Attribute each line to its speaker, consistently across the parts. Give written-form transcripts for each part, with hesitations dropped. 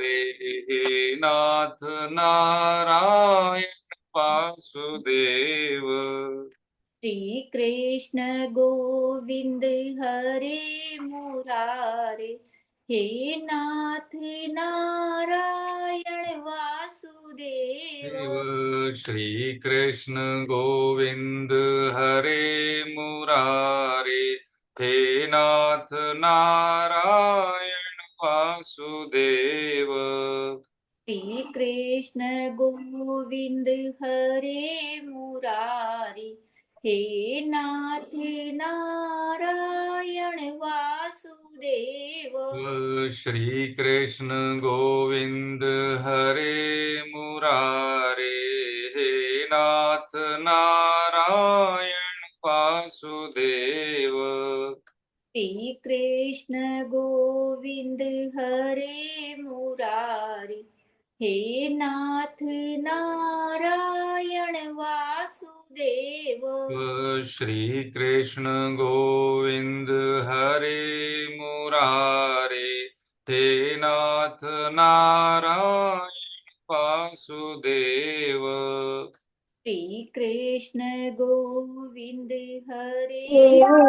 Speaker 1: हे नाथ नारायण वासुदेव।
Speaker 2: श्री कृष्ण गोविंद हरे मुरारे, हे नाथ नारायण वासुदेव।
Speaker 1: श्री कृष्ण गोविंद हरे मुरारे, हे नाथ नारायण वासुदेव।
Speaker 2: श्री कृष्ण गोविंद हरे मुरारी, हे नाथ नारायण वासुदेव।
Speaker 1: श्री कृष्ण गोविंद हरे मुरारे, हे नाथ नारायण वासुदेव।
Speaker 2: श्री कृष्ण गोविंद हरे मुरारी, हे नाथ नारायण वासुदेव।
Speaker 1: श्री कृष्ण गोविंद हरे मुरारे, हे नाथ नारायण वासुदेव।
Speaker 2: श्री कृष्ण गोविंद हरे
Speaker 3: मुरारी हे नाथ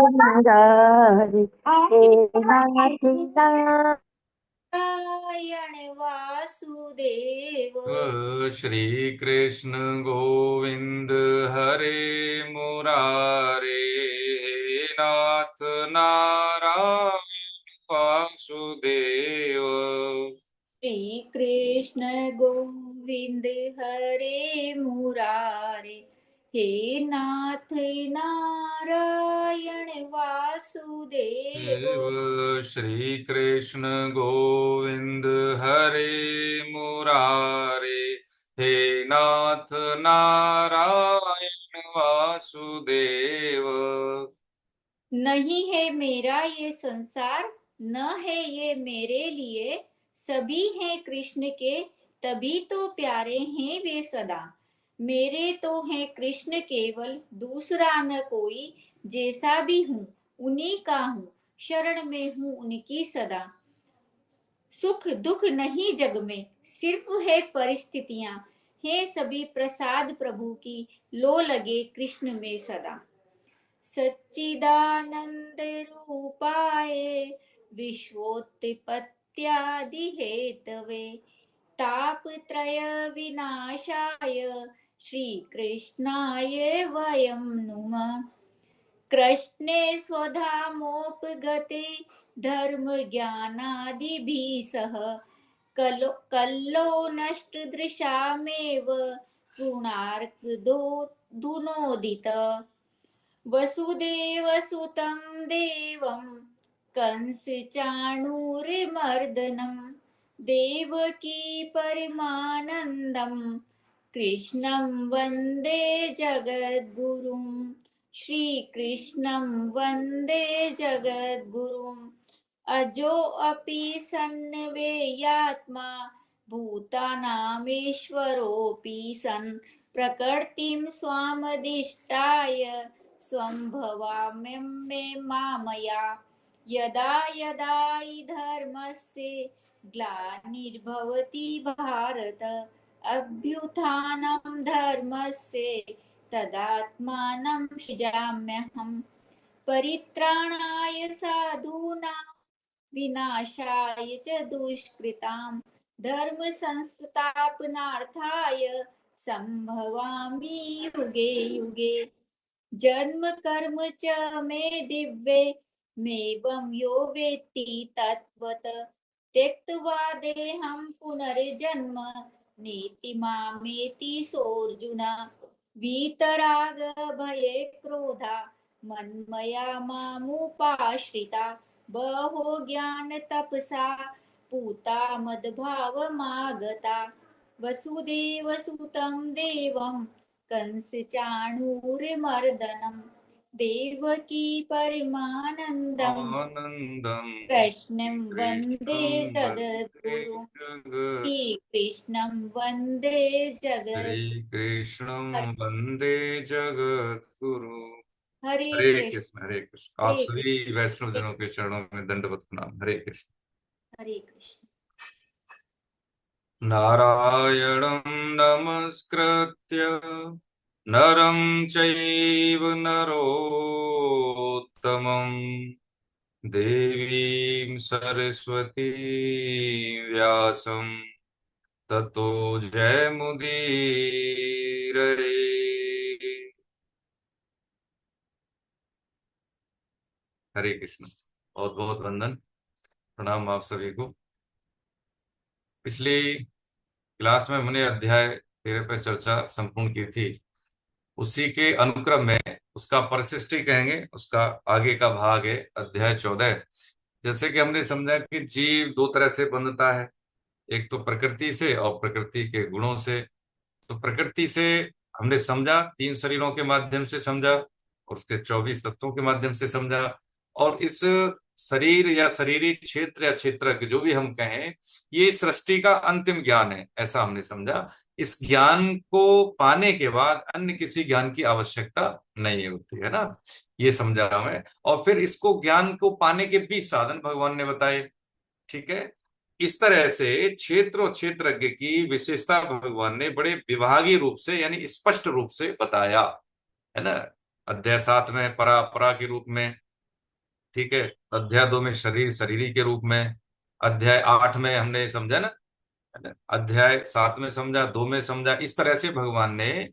Speaker 2: नारायण वासुदेव।
Speaker 1: श्री कृष्ण गोविंद हरे मुरारे, हे नाथ नारायण वासुदेव।
Speaker 2: श्री कृष्ण गोविंद हरे मुरारे, हे नाथ नारायण वासुदेव।
Speaker 1: श्री कृष्ण गोविंद हरे मुरारे, हे नाथ नारायण वासुदेव।
Speaker 2: नहीं है मेरा ये संसार, न है ये मेरे लिए, सभी हैं कृष्ण के, तभी तो प्यारे हैं वे सदा। मेरे तो हैं कृष्ण केवल, दूसरा न कोई, जैसा भी हूँ उन्हीं का हूँ, शरण में हूँ उनकी सदा। सुख दुख नहीं जग में, सिर्फ है परिस्थितियां, है सभी प्रसाद प्रभु की, लो लगे कृष्ण में सदा। सच्चिदानंद रूपाय विश्वोत्पत्त्यादि हेतवे, तापत्रय विनाशाय श्री कृष्णाय वयं नुमः। कृष्णे स्वधामोपगते धर्म ज्ञानादिभिः सह, कल्लो नष्टदृशामेव गुणार्कदो धुनोदित। वसुदेवसुतं देवं कंसचाणूरमर्दनं, देवकी परमानन्दं कृष्णं वन्दे जगद्गुरुं। श्रीकृष्णं वन्दे जगद्गुरुम्। अजोऽपि सन्नवेयात्मा, भूतानामीश्वरोऽपि सन्, प्रकृतिं स्वामधिष्ठाय स्वं मे मामया। यदा यदा हि धर्मस्य ग्लानिर्भवति भारत, अभ्युत्थानं धर्मस्य तदात्मानं सृजाम्यहम्। परित्राणाय साधूनां, विनाशाय च दुष्कृतां, धर्म संस्थापनार्थाय संभवामि युगे युगे। जन्म कर्म च मे दिव्ये, मेवं यो वेत्ति तत्त्वत्, त्यक्त्वा देहं पुनर्जन्म नेति मामेति सोऽर्जुन। वीतराग भये क्रोधा मन्मया मामुपाश्रिता, बहो ज्ञान तपसा पूता मद्भावमागता। वसुदेवसुतं देवं कंसचाणूरमर्दनं, देवकी परमानन्दं
Speaker 1: आनन्दं
Speaker 2: कृष्णं वन्दे
Speaker 1: कृष्णं वन्दे
Speaker 2: जगद्गुरुं।
Speaker 1: जगत्
Speaker 2: श्रीकृष्णं वन्दे जगद्
Speaker 1: श्रीकृष्णं वन्दे जगद्गुरु।
Speaker 2: हरे
Speaker 1: हरे
Speaker 2: कृष्ण।
Speaker 1: कृष्ण हरे कृष्ण। आप
Speaker 2: हरे
Speaker 1: सभी वैष्णव जनों के चरणों में दंडवत प्रणाम। हरे कृष्ण।
Speaker 2: हरे कृष्ण।
Speaker 1: नारायणं नमस्कृत्य नरं चैव नरोत्तमं देवीं सरस्वती व्यासं ततो जयमुदीरये। हरे कृष्ण। बहुत बहुत वंदन, प्रणाम आप सभी को। पिछली क्लास में हमने अध्याय 13 पर चर्चा संपूर्ण की थी। उसी के अनुक्रम में उसका परिशिष्टि कहेंगे, उसका आगे का भाग है अध्याय 14। जैसे कि हमने समझा कि जीव दो तरह से बंधता है, एक तो प्रकृति से और प्रकृति के गुणों से। तो प्रकृति से हमने समझा, तीन शरीरों के माध्यम से समझा और उसके 24 तत्वों के माध्यम से समझा। और इस शरीर या शरीरी क्षेत्र या क्षेत्रज्ञ जो भी हम कहें, ये सृष्टि का अंतिम ज्ञान है, ऐसा हमने समझा। इस ज्ञान को पाने के बाद अन्य किसी ज्ञान की आवश्यकता नहीं होती है ना, ये समझा हमें। और फिर इसको ज्ञान को पाने के 20 साधन भगवान ने बताए। ठीक है, इस तरह से क्षेत्र और क्षेत्रज्ञ की विशेषता भगवान ने बड़े विभागीय रूप से यानी स्पष्ट रूप से बताया है ना। अध्याय 7 में परा परा के रूप में, ठीक है। अध्याय 2 में शरीर शरीरी के रूप में, अध्याय 8 में हमने समझा ना, है ना? अध्याय 7 में समझा, 2 में समझा। इस तरह से भगवान ने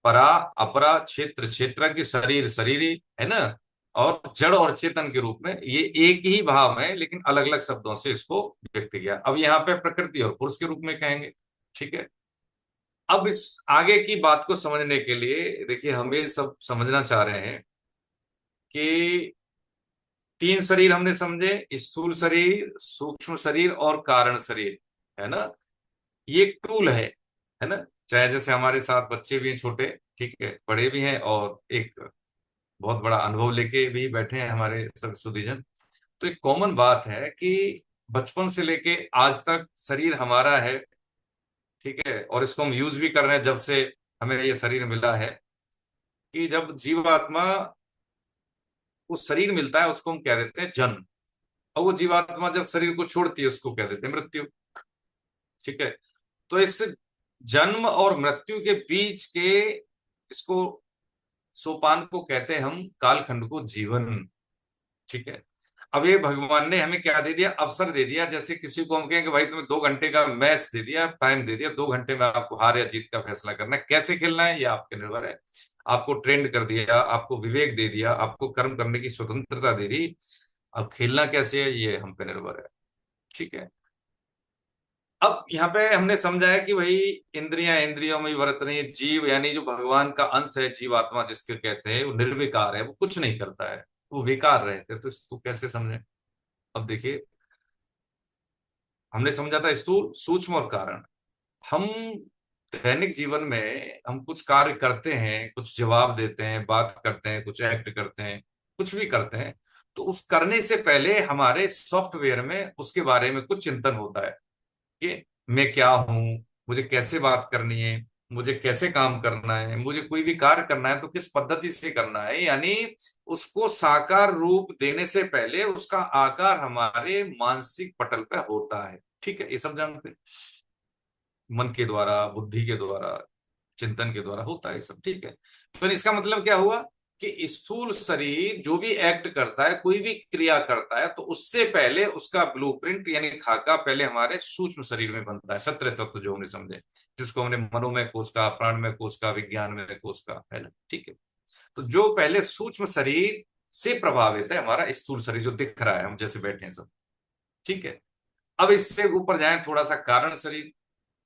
Speaker 1: परा अपरा क्षेत्र क्षेत्रज्ञ शरीर शरीरी, है ना, और जड़ और चेतन के रूप में, ये एक ही भाव है लेकिन अलग अलग शब्दों से इसको व्यक्त किया। अब यहाँ पे प्रकृति और पुरुष के रूप में कहेंगे। ठीक है, अब इस आगे की बात को समझने के लिए देखिए, हम ये सब समझना चाह रहे हैं कि तीन शरीर हमने समझे, स्थूल शरीर, सूक्ष्म शरीर और कारण शरीर, है ना। ये एक टूल है ना। चाहे जैसे हमारे साथ बच्चे भी हैं छोटे, ठीक है, बड़े भी हैं, और एक बहुत बड़ा अनुभव लेके भी बैठे हैं हमारे सब सुधीजन। तो एक कॉमन बात है कि बचपन से लेके आज तक शरीर हमारा है, ठीक है, और इसको हम यूज भी कर रहे हैं जब से हमें ये शरीर मिला है। कि जब जीवात्मा उस शरीर मिलता है उसको हम कह देते हैं जन्म, और वो जीवात्मा जब शरीर को छोड़ती है उसको कह देते हैं मृत्यु। ठीक है, तो इस जन्म और मृत्यु के बीच के इसको सोपान को कहते हैं हम कालखंड को जीवन। ठीक है, अब ये भगवान ने हमें क्या दे दिया, अवसर दे दिया। जैसे किसी को हम कहें कि भाई तुम्हें 2 घंटे का मैच दे दिया, टाइम दे दिया, 2 घंटे में आपको हार या जीत का फैसला करना है, कैसे खेलना है ये आप पे निर्भर है। आपको ट्रेंड कर दिया, आपको विवेक दे दिया, आपको कर्म करने की स्वतंत्रता दे दी। अब खेलना कैसे है ये हम पे निर्भर है। ठीक है, अब यहाँ पे हमने समझा है कि भाई इंद्रियां इंद्रियों में ही वर्त रही है। जीव यानी जो भगवान का अंश है, जीवात्मा जिसके कहते हैं, वो निर्विकार है, वो कुछ नहीं करता है, वो विकार रहते हैं। तो इसको कैसे समझें। अब देखिए, हमने समझा था स्थूल सूक्ष्म और कारण। हम दैनिक जीवन में हम कुछ कार्य करते हैं, कुछ जवाब देते हैं, बात करते हैं, कुछ एक्ट करते हैं, कुछ भी करते हैं, तो उस करने से पहले हमारे सॉफ्टवेयर में उसके बारे में कुछ चिंतन होता है कि मैं क्या हूं, मुझे कैसे बात करनी है, मुझे कैसे काम करना है, मुझे कोई भी कार्य करना है तो किस पद्धति से करना है। यानी उसको साकार रूप देने से पहले उसका आकार हमारे मानसिक पटल पे होता है। ठीक है, ये सब जानते हैं, मन के द्वारा, बुद्धि के द्वारा, चिंतन के द्वारा होता है ये सब। ठीक है, तो इसका मतलब क्या हुआ कि स्थूल शरीर जो भी एक्ट करता है, कोई भी क्रिया करता है, तो उससे पहले उसका ब्लूप्रिंट यानी खाका पहले हमारे सूक्ष्म शरीर में बनता है। 17 तत्व जो हमने समझे, जिसको हमने मनोमय कोश का, प्राणमय कोश का, विज्ञानमय कोश का, है ना। ठीक है, तो जो पहले सूक्ष्म शरीर से प्रभावित है, हमारा स्थूल शरीर जो दिख रहा है, हम जैसे बैठे हैं सब। ठीक है, अब इससे ऊपर जाएं थोड़ा सा, कारण शरीर।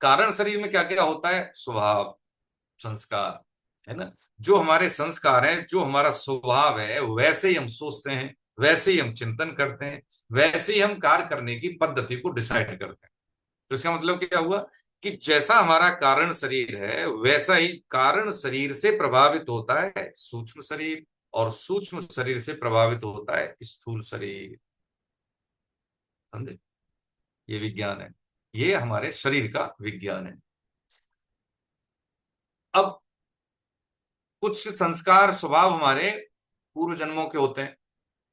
Speaker 1: कारण शरीर में क्या क्या होता है, स्वभाव, संस्कार, है ना। जो हमारे संस्कार हैं, जो हमारा स्वभाव है, वैसे ही हम सोचते हैं, वैसे ही हम चिंतन करते हैं, वैसे ही हम कार्य करने की पद्धति को डिसाइड करते हैं। तो इसका मतलब क्या हुआ कि जैसा हमारा कारण शरीर है, वैसा ही कारण शरीर से प्रभावित होता है सूक्ष्म शरीर, और सूक्ष्म शरीर से प्रभावित होता है स्थूल शरीर। समझे, ये विज्ञान है, ये हमारे शरीर का विज्ञान है। अब कुछ संस्कार स्वभाव हमारे पूर्व जन्मों के होते हैं,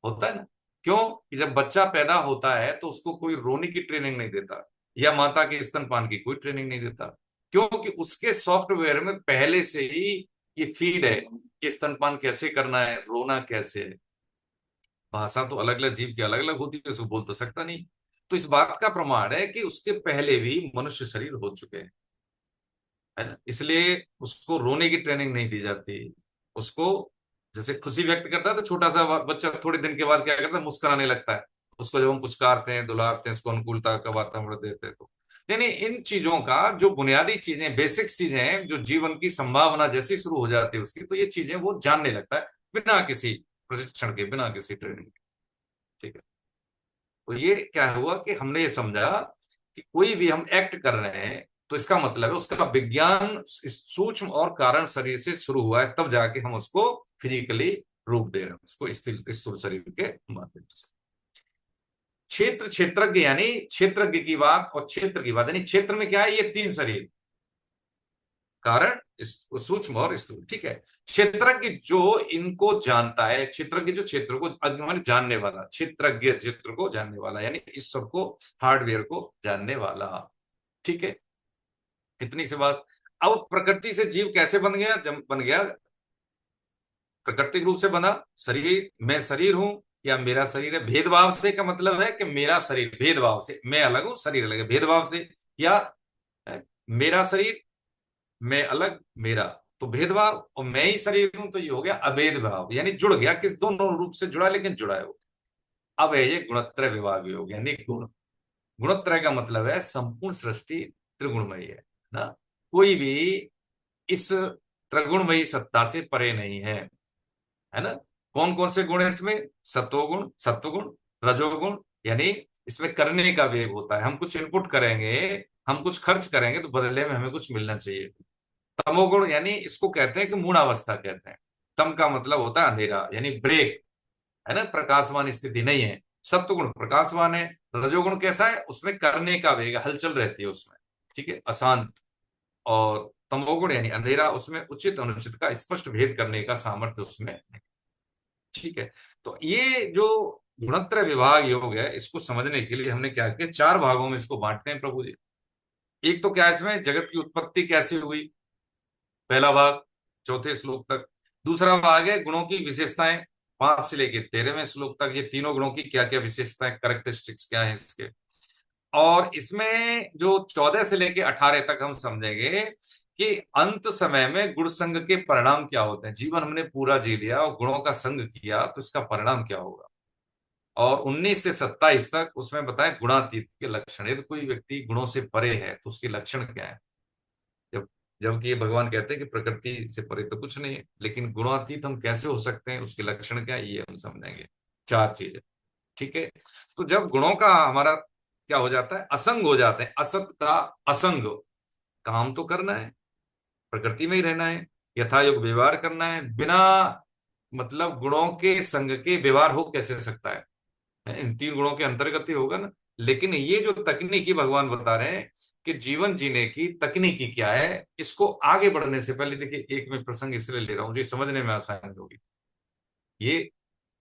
Speaker 1: होता है ना। क्यों कि जब बच्चा पैदा होता है तो उसको कोई रोने की ट्रेनिंग नहीं देता, या माता के स्तनपान की कोई ट्रेनिंग नहीं देता, क्योंकि उसके सॉफ्टवेयर में पहले से ही ये फीड है कि स्तनपान कैसे करना है, रोना कैसे है। भाषा तो अलग अलग जीव की अलग अलग होती है, उसको बोल तो सकता नहीं। तो इस बात का प्रमाण है कि उसके पहले भी मनुष्य शरीर हो चुके हैं, है ना। इसलिए उसको रोने की ट्रेनिंग नहीं दी जाती। उसको जैसे खुशी व्यक्त करता है तो छोटा सा बच्चा थोड़े दिन के बाद क्या करता है, मुस्कुराने लगता है। उसको जब हम पुचकारते हैं, दुलारते हैं, उसको अनुकूलता का वातावरण देते हैं, तो यानी इन चीजों का जो बुनियादी चीजें, बेसिक चीजें हैं, जो जीवन की संभावना जैसी शुरू हो जाती है उसकी, तो ये चीजें वो जानने लगता है बिना किसी प्रशिक्षण के, बिना किसी ट्रेनिंग के। ठीक है। तो ये क्या हुआ कि हमने ये समझा कि कोई भी हम एक्ट कर रहे हैं तो इसका मतलब है उसका विज्ञान सूक्ष्म और कारण शरीर से शुरू हुआ है, तब जाके हम उसको फिजिकली रूप दे रहे हैं, उसको स्थूल स्थूल शरीर के माध्यम से। क्षेत्र क्षेत्रज्ञ यानी क्षेत्रज्ञ की बात और क्षेत्र की बात, यानी क्षेत्र में क्या है, ये तीन शरीर, कारण सूक्ष्म और स्थूल। ठीक है। क्षेत्रज्ञ जो इनको जानता है, क्षेत्रज्ञ जो क्षेत्र को माने जानने वाला, क्षेत्रज्ञ क्षेत्र को जानने वाला, यानी इस सब को, हार्डवेयर को जानने वाला। ठीक है। इतनी सी बात। अब प्रकृति से जीव कैसे बन गया, जब बन गया प्राकृतिक रूप से बना। शरीर, मैं शरीर हूं या मेरा शरीर है, भेदभाव से का मतलब है कि मेरा शरीर, भेदभाव से मैं अलग हूं, शरीर अलग है, भेदभाव से। या मेरा शरीर, मैं अलग, मेरा, तो भेदभाव, और मैं ही शरीर हूं, तो ये हो गया अभेद भाव, यानी जुड़ गया, किस दोनों रूप से जुड़ा, लेकिन जुड़ा है वो। अब है ये गुणत्रय विभाग योग, यानी गुण। गुणत्रय का मतलब है संपूर्ण सृष्टि त्रिगुणमयी है ना। कोई भी इस त्रिगुणमयी सत्ता से परे नहीं है ना। कौन कौन से गुण है इसमें, सत्वगुण, सत्वगुण, रजोगुण, यानी इसमें करने का वेग होता है, हम कुछ इनपुट करेंगे, हम कुछ खर्च करेंगे तो बदले में हमें कुछ मिलना चाहिए। तमोगुण, यानी इसको कहते हैं कि मूढ़ावस्था कहते हैं। तम का मतलब होता है अंधेरा, यानी ब्रेक, है ना, प्रकाशवान स्थिति नहीं है। सत्वगुण प्रकाशवान है। रजोगुण कैसा है, उसमें करने का वेग, हलचल रहती है उसमें, ठीक है, अशांत। और तमोगुण यानी अंधेरा, उसमें उचित अनुचित का स्पष्ट भेद करने का सामर्थ्य उसमें नहीं। ठीक है। तो ये जो गुणत्रय विभाग योग है, इसको समझने के लिए हमने क्या किया, चार भागों में इसको बांटते हैं प्रभु जी। एक तो क्या है, इसमें जगत की उत्पत्ति कैसे हुई, पहला भाग, चौथे श्लोक तक। दूसरा भाग है गुणों की विशेषताएं, 5 से लेकर 13वें श्लोक तक, ये तीनों गुणों की क्या क्या विशेषताएं, करेक्टरिस्टिक्स क्या है इसके। और इसमें जो 14 से लेकर 18 तक हम समझेंगे कि अंत समय में गुण संग के परिणाम क्या होते हैं। जीवन हमने पूरा जी लिया और गुणों का संग किया तो इसका परिणाम क्या होगा। और 19 से 27 तक उसमें बताएं गुणातीत के लक्षण, यदि कोई व्यक्ति गुणों से परे है तो उसके लक्षण क्या है। जब जबकि ये भगवान कहते हैं कि प्रकृति से परे तो कुछ नहीं है, लेकिन गुणातीत हम कैसे हो सकते हैं, उसके लक्षण क्या है, ये हम समझेंगे। चार चीजें। ठीक है। तो जब गुणों का हमारा क्या हो जाता है, असंग हो जाते हैं, असत का असंग, काम तो करना है, प्रकृति में ही रहना है, यथा योग्य व्यवहार करना है, बिना मतलब गुणों के संग के व्यवहार हो कैसे सकता है, इन तीन गुणों के अंतर्गत ही होगा ना। लेकिन ये जो तकनीकी भगवान बता रहे हैं कि जीवन जीने की तकनीकी क्या है, इसको आगे बढ़ने से पहले देखिए, एक मैं प्रसंग इसलिए ले रहा हूं जो समझने में आसानी होगी। ये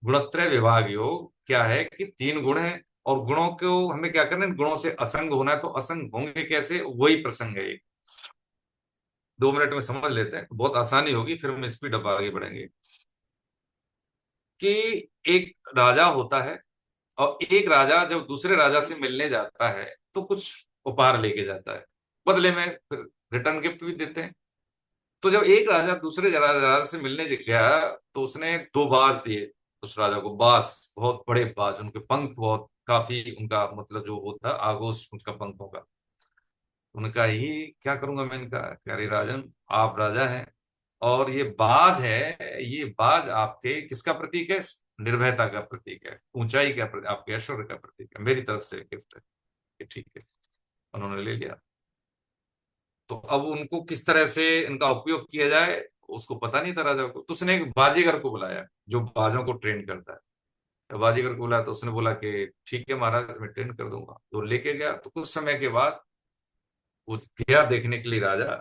Speaker 1: गुणत्रय विभाग योग क्या है कि तीन गुण है, और गुणों को हमें क्या करना है, गुणों से असंग होना है, तो असंग होंगे कैसे, वही प्रसंग है। 2 मिनट में समझ लेते हैं, बहुत आसानी होगी, फिर हम स्पीड अप आगे बढ़ेंगे। कि एक राजा होता है, और एक राजा जब दूसरे राजा से मिलने जाता है तो कुछ उपहार लेके जाता है, बदले में फिर रिटर्न गिफ्ट भी देते हैं। तो जब एक राजा दूसरे राजा से मिलने गया तो उसने 2 बाज दिए उस राजा को, बाज, बहुत बड़े बाज, उनके पंख बहुत काफी, उनका मतलब जो होता आगोश उनका पंखों का। उनका ही क्या करूंगा मैं इनका, कह अरे राजन, आप राजा हैं और ये बाज है, ये बाज आपके किसका प्रतीक है, निर्भयता का प्रतीक है, ऊंचाई का प्रतीक, आपके ऐश्वर्य का प्रतीक है, मेरी तरफ से गिफ्ट है। कि ठीक है, उन्होंने ले लिया। तो अब उनको किस तरह से इनका उपयोग किया जाए उसको पता नहीं था राजा को, तो उसने एक बाजीगर को बुलाया जो बाजों को ट्रेन करता है। तो बाजीगर को बुलाया तो उसने बोला कि ठीक है महाराज, मैं ट्रेन कर दूंगा। तो लेके गया, तो कुछ समय के बाद वो गया देखने के लिए राजा।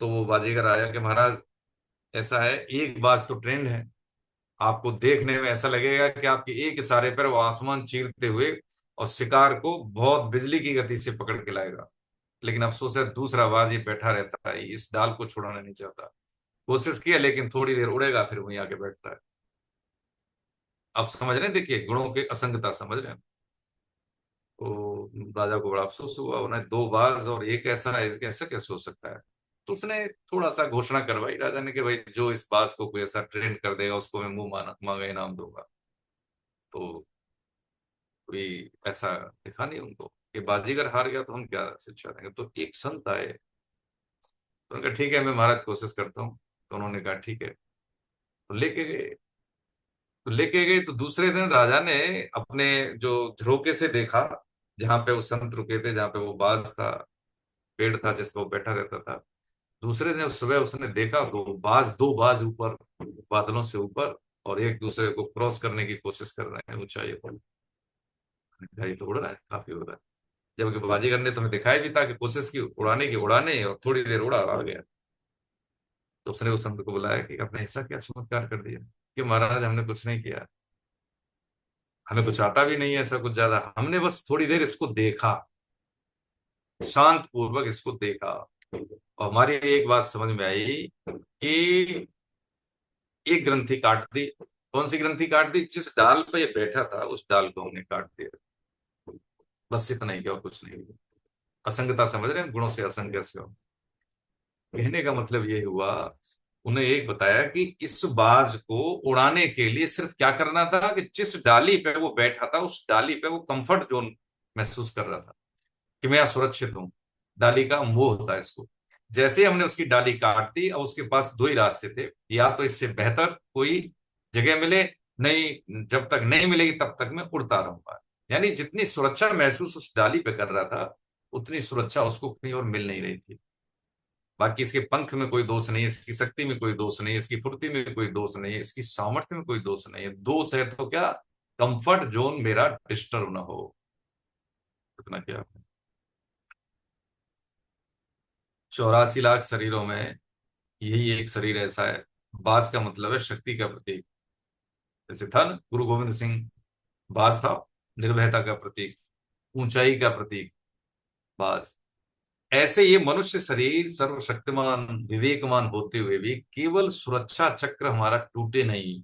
Speaker 1: तो वो बाजीगर आया कि महाराज, ऐसा है, एक बाज तो ट्रेंड है, आपको देखने में ऐसा लगेगा कि आपके एक इशारे पर वो आसमान चीरते हुए और शिकार को बहुत बिजली की गति से पकड़ के लाएगा। लेकिन अफसोस है दूसरा बाज ये बैठा रहता है, इस डाल को छुड़ाना नहीं चाहता। कोशिश किया लेकिन थोड़ी देर उड़ेगा फिर वहीं आके बैठता है। आप समझ रहे हैं, देखिए गुणों की असंगता समझ रहे हैं। तो राजा को बड़ा अफसोस हुआ, उन्हें दो बाज और एक ऐसा है, ऐसा कैसे हो सकता है। तो उसने थोड़ा सा घोषणा करवाई राजा ने कि भाई जो इस बाज को कोई ऐसा ट्रेंड कर देगा उसको मैं मुंह मांगा इनाम दूंगा। तो कोई ऐसा दिखा नहीं उनको कि बाजीगर हार गया तो हम क्या शिक्षा देंगे। तो एक संत आए, तो उन्होंने कहा ठीक है मैं महाराज कोशिश करता हूँ। तो उन्होंने कहा ठीक है। तो लेके गए। तो दूसरे दिन राजा ने अपने जो झरोके से देखा, जहां पे वो संत रुके थे, जहां पे वो बाज था, पेड़ था जिस पे वो बैठा रहता था। दूसरे दिन सुबह उसने देखा दो बाज ऊपर, बादलों से ऊपर, और एक दूसरे को क्रॉस करने की कोशिश कर रहे हैं ऊंचाई पर। ये तो उड़ रहा है, काफी उड़ रहा है। जबकि बाजीगर ने तुम्हें दिखाई भी था कि कोशिश की उड़ाने की, उड़ाने, और थोड़ी देर उड़ा और आ गया। तो उसने उस संत को बुलाया कि आपने ऐसा क्या चमत्कार कर दिया। कि महाराज हमने कुछ नहीं किया, हमें कुछ आता भी नहीं है ऐसा कुछ ज्यादा, हमने बस थोड़ी देर इसको देखा, शांत पूर्वक इसको देखा। और हमारी एक बात समझ में आई कि एक ग्रंथि काट दी। कौन सी ग्रंथि काट दी? जिस डाल पे ये बैठा था उस डाल को हमने काट दिया। बस इतना ही, क्या और कुछ नहीं। असंगता समझ रहे हैं, गुणों से असंग कैसे हो। कहने का मतलब ये हुआ, उन्हें एक बताया कि इस बाज को उड़ाने के लिए सिर्फ क्या करना था कि जिस डाली पे वो बैठा था उस डाली पे वो कंफर्ट जोन महसूस कर रहा था, कि मैं यहाँ सुरक्षित हूं। डाली का मोह होता है इसको। जैसे हमने उसकी डाली काट दी और उसके पास दो ही रास्ते थे, या तो इससे बेहतर कोई जगह मिले, नहीं जब तक नहीं मिलेगी तब तक मैं उड़ता रहूंगा। यानी जितनी सुरक्षा महसूस उस डाली पे कर रहा था उतनी सुरक्षा उसको कहीं और मिल नहीं रही थी। बाकी इसके पंख में कोई दोष नहीं है, इसकी शक्ति में कोई दोष नहीं है, इसकी फुर्ती में कोई दोष नहीं है, इसकी सामर्थ्य में कोई दोष नहीं है। दोष है तो क्या, कंफर्ट जोन मेरा डिस्टर्ब ना हो। इतना क्या, 84 लाख शरीरों में यही एक शरीर ऐसा है। बास का मतलब है शक्ति का प्रतीक। जैसे था ना गुरु गोविंद सिंह, बास था निर्भयता का प्रतीक, ऊंचाई का प्रतीक, बास। ऐसे ये मनुष्य शरीर सर्वशक्तिमान विवेकमान होते हुए भी केवल सुरक्षा चक्र हमारा टूटे नहीं,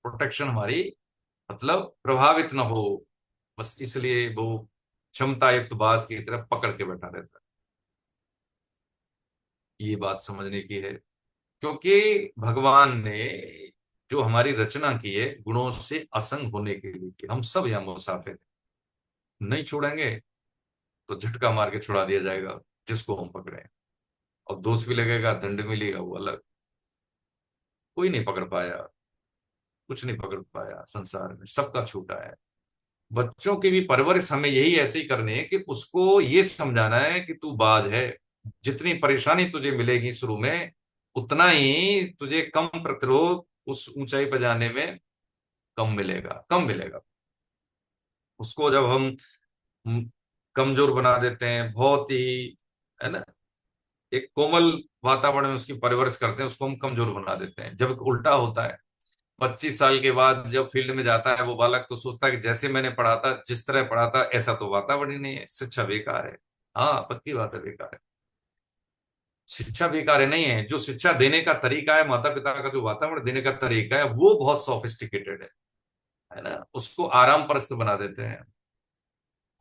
Speaker 1: प्रोटेक्शन हमारी मतलब प्रभावित ना हो, बस इसलिए वो क्षमता युक्त बाज की तरफ पकड़ के बैठा रहता है। ये बात समझने की है, क्योंकि भगवान ने जो हमारी रचना की है गुणों से असंग होने के लिए कि हम सब यहाँ मुसाफिर हैं। नहीं छोड़ेंगे तो झटका मार के छुड़ा दिया जाएगा जिसको हम पकड़े, और दोष भी लगेगा, दंड मिलेगा, वो अलग। कोई नहीं पकड़ पाया, कुछ नहीं पकड़ पाया संसार में, सबका छूटा है। बच्चों की भी परवरिश हमें यही ऐसे ही करनी है कि उसको ये समझाना है कि तू बाज है। जितनी परेशानी तुझे मिलेगी शुरू में, उतना ही तुझे कम प्रतिरोध उस ऊंचाई पर जाने में कम मिलेगा, कम मिलेगा। उसको जब हम कमजोर बना देते हैं बहुत ही, है ना, एक कोमल वातावरण में उसकी परवरिश करते हैं, उसको हम कमजोर बना देते हैं। जब उल्टा होता है, 25 साल के बाद जब फील्ड में जाता है वो बालक, तो सोचता है कि जैसे मैंने पढ़ा था, जिस तरह पढ़ा था, ऐसा तो वातावरण ही नहीं है, शिक्षा बेकार है। हाँ, पक्की बात है, बेकार है। शिक्षा बेकार है नहीं है, जो शिक्षा देने का तरीका है, माता पिता का जो वातावरण देने का तरीका है वो बहुत सोफिस्टिकेटेड है ना, उसको आराम परस्त बना देते हैं।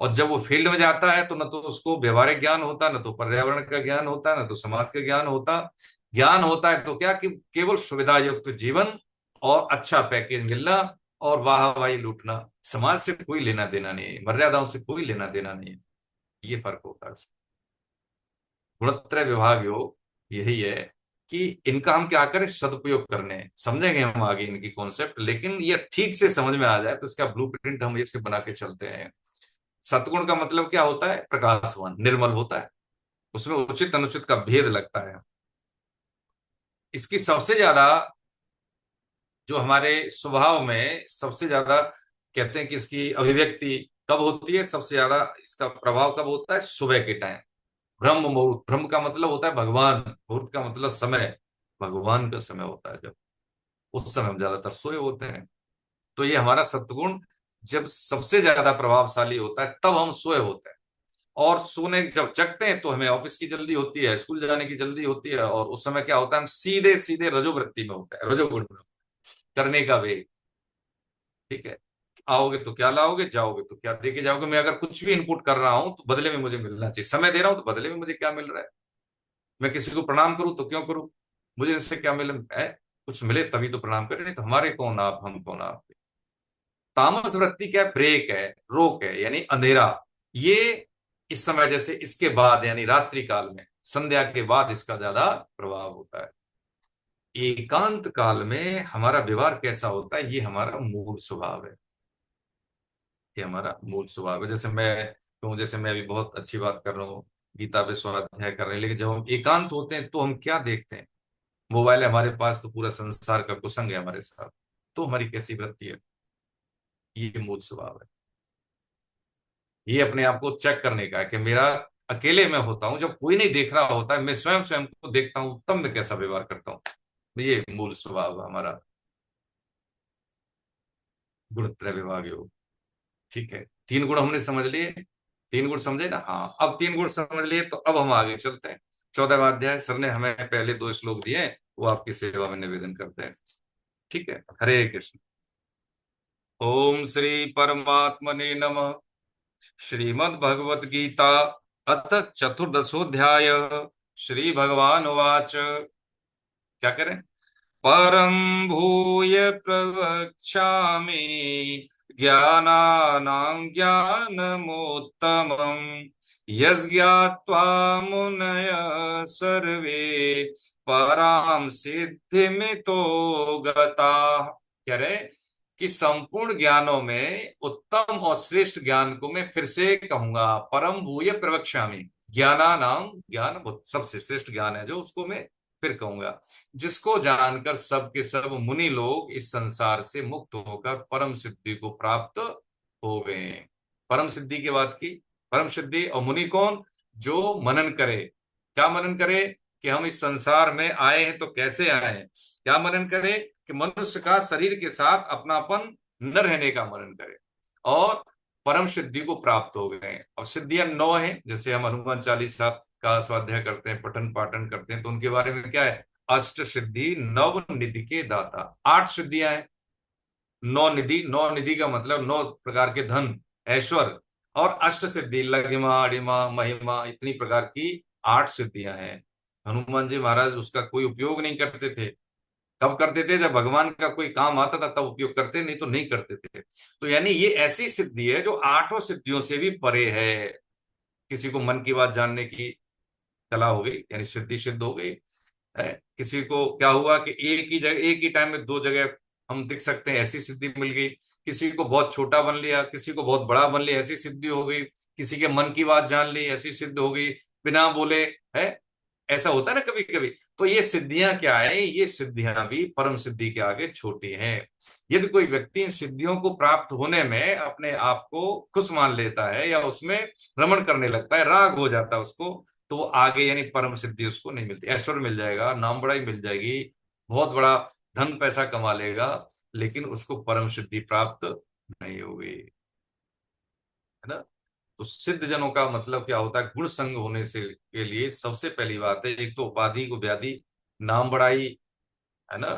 Speaker 1: और जब वो फील्ड में जाता है तो न तो उसको व्यवहारिक ज्ञान होता, न तो पर्यावरण का ज्ञान होता, न तो समाज का ज्ञान होता। ज्ञान होता है तो क्या कि केवल सुविधा युक्त जीवन और अच्छा पैकेज मिलना और वाहवाही लूटना। समाज से कोई लेना देना नहीं है, मर्यादाओं से कोई लेना देना नहीं है। ये फर्क होता है। गुणत्रय विभाग योग यही है कि इनका हम क्या करें, सदुपयोग करने, समझेंगे हम आगे इनकी कॉन्सेप्ट, लेकिन ये ठीक से समझ में आ जाए तो इसका ब्लूप्रिंट हम ऐसे बना के चलते हैं। सतगुण का मतलब क्या होता है? प्रकाशवान, निर्मल होता है, उसमें उचित अनुचित का भेद लगता है। इसकी सबसे ज्यादा जो हमारे स्वभाव में सबसे ज्यादा कहते हैं कि इसकी अभिव्यक्ति कब होती है, सबसे ज्यादा इसका प्रभाव कब होता है? सुबह के टाइम, ब्रह्म मुहूर्त। ब्रह्म का मतलब होता है भगवान, मुहूर्त का मतलब समय, भगवान का समय होता है जब, उस समय हम ज्यादातर सोए होते हैं। तो ये हमारा सत्गुण जब सबसे ज्यादा प्रभावशाली होता है तब हम सोए होते हैं। और सोने जब जगते हैं तो हमें ऑफिस की जल्दी होती है, स्कूल जाने की जल्दी होती है, और उस समय क्या होता है, हम सीधे सीधे रजोवृत्ति में होते हैं, रजोगुण में, करने का वेग। ठीक है, आओगे तो क्या लाओगे, जाओगे तो क्या दे के जाओगे। मैं अगर कुछ भी इनपुट कर रहा हूं तो बदले में मुझे मिलना चाहिए, समय दे रहा हूं तो बदले में मुझे क्या मिल रहा है। मैं किसी को प्रणाम करूं तो क्यों करूं, मुझे इससे क्या मिले है, कुछ मिले तभी तो प्रणाम करें, नहीं तो हमारे कौन आप, हम कौन आप। तामस वृत्ति क्या है, ब्रेक है, रोक है, यानी अंधेरा। ये इस समय जैसे इसके बाद यानी रात्रि काल में, संध्या के बाद इसका ज्यादा प्रभाव होता है। एकांत काल में हमारा व्यवहार कैसा होता है, ये हमारा मूल स्वभाव है। ये हमारा मूल स्वभाव है। जैसे मैं अभी बहुत अच्छी बात कर रहा हूँ, गीता पे स्वाध्याय कर रहे हैं, लेकिन जब हम एकांत होते हैं तो हम क्या देखते हैं, मोबाइल है हमारे पास तो पूरा संसार का कुसंग है हमारे साथ, तो हमारी कैसी वृत्ति है। ये मूल स्वभाव है। ये अपने आप को चेक करने का है कि मेरा, अकेले में होता हूं जब कोई नहीं देख रहा होता है, मैं स्वयं स्वयं को देखता हूं तब मैं कैसा व्यवहार करता हूं। तो ये मूल स्वभाव है हमारा, गुणत्रय विभाग योग। ठीक है, तीन गुण हमने समझ लिए, तीन गुण समझे ना, हाँ अब तीन गुण समझ लिए तो अब हम आगे चलते हैं। 14वां अध्याय, सर ने हमें पहले दो श्लोक दिए हैं, वो आपकी सेवा में निवेदन करते हैं। ठीक है, हरे कृष्ण। ओम श्री परमात्मने नमः। श्रीमद् भगवत गीता अथ चतुर्दशोऽध्याय। श्री भगवान उवाच, क्या करें, परम भूय प्रवक्ष्यामि ज्ञानानां ज्ञानमुत्तमम् यज्ञात्वा मुनय सर्वे परां सिद्धिमितो गताः। कह रहे कि संपूर्ण ज्ञानों में उत्तम और श्रेष्ठ ज्ञान को मैं फिर से कहूंगा, परम भूय प्रवक्ष्यामि। ज्ञानानाम ज्ञान सबसे श्रेष्ठ ज्ञान है जो, उसको मैं फिर कहूंगा, जिसको जानकर सब के सब मुनि लोग इस संसार से मुक्त होकर परम सिद्धि को प्राप्त हो गए हैं। परम सिद्धि की बात की, परम सिद्धि और मुनि कौन, जो मनन करे। क्या मनन करे, कि हम इस संसार में आए हैं तो कैसे आए हैं। क्या मनन करे, कि मनुष्य का शरीर के साथ अपनापन न रहने का मनन करे, और परम सिद्धि को प्राप्त हो गए हैं। और सिद्धियां 9 हैं, जैसे हम हनुमान चालीसा का स्वाध्याय करते हैं, पठन पाठन करते हैं, तो उनके बारे में क्या है, अष्ट सिद्धि नव निधि के दाता। 8 सिद्धियां हैं, 9 निधि, 9 निधि का मतलब 9 प्रकार के धन, ऐश्वर्य। और अष्ट सिद्धि लघिमा अणिमा महिमा, इतनी प्रकार की 8 सिद्धियां हैं। हनुमान जी महाराज उसका कोई उपयोग नहीं करते थे। कब करते थे, जब भगवान का कोई काम आता था तब उपयोग करते, नहीं तो नहीं करते थे। तो यानी ये ऐसी सिद्धि है जो 8 सिद्धियों से भी परे है। किसी को मन की बात जानने की कला हो गई, यानी सिद्धि सिद्ध हो गई है। किसी को क्या हुआ कि एक ही जगह, एक ही टाइम में 2 जगह हम दिख सकते हैं, ऐसी सिद्धि मिल गई। किसी को बहुत छोटा बन लिया, किसी को बहुत बड़ा बन लिया, ऐसी सिद्धि हो गई। किसी के मन की बात जान ली, ऐसी सिद्ध हो गई, बिना बोले, है। ऐसा होता है ना कभी कभी। तो ये सिद्धियां क्या है, ये सिद्धियां भी परम सिद्धि के आगे छोटी हैं। यदि कोई व्यक्ति इन सिद्धियों को प्राप्त होने में अपने आप को खुश मान लेता है, या उसमें रमण करने लगता है, राग हो जाता है उसको, तो वो आगे यानी परम सिद्धि उसको नहीं मिलती। ऐश्वर्य मिल जाएगा, नाम बड़ाई मिल जाएगी, बहुत बड़ा धन पैसा कमा लेगा, लेकिन उसको परम सिद्धि प्राप्त नहीं होगी, है ना। तो सिद्ध जनों का मतलब क्या होता है, गुण संग होने से के लिए सबसे पहली बात है, एक तो उपाधि को व्याधि, नाम बड़ाई, है ना।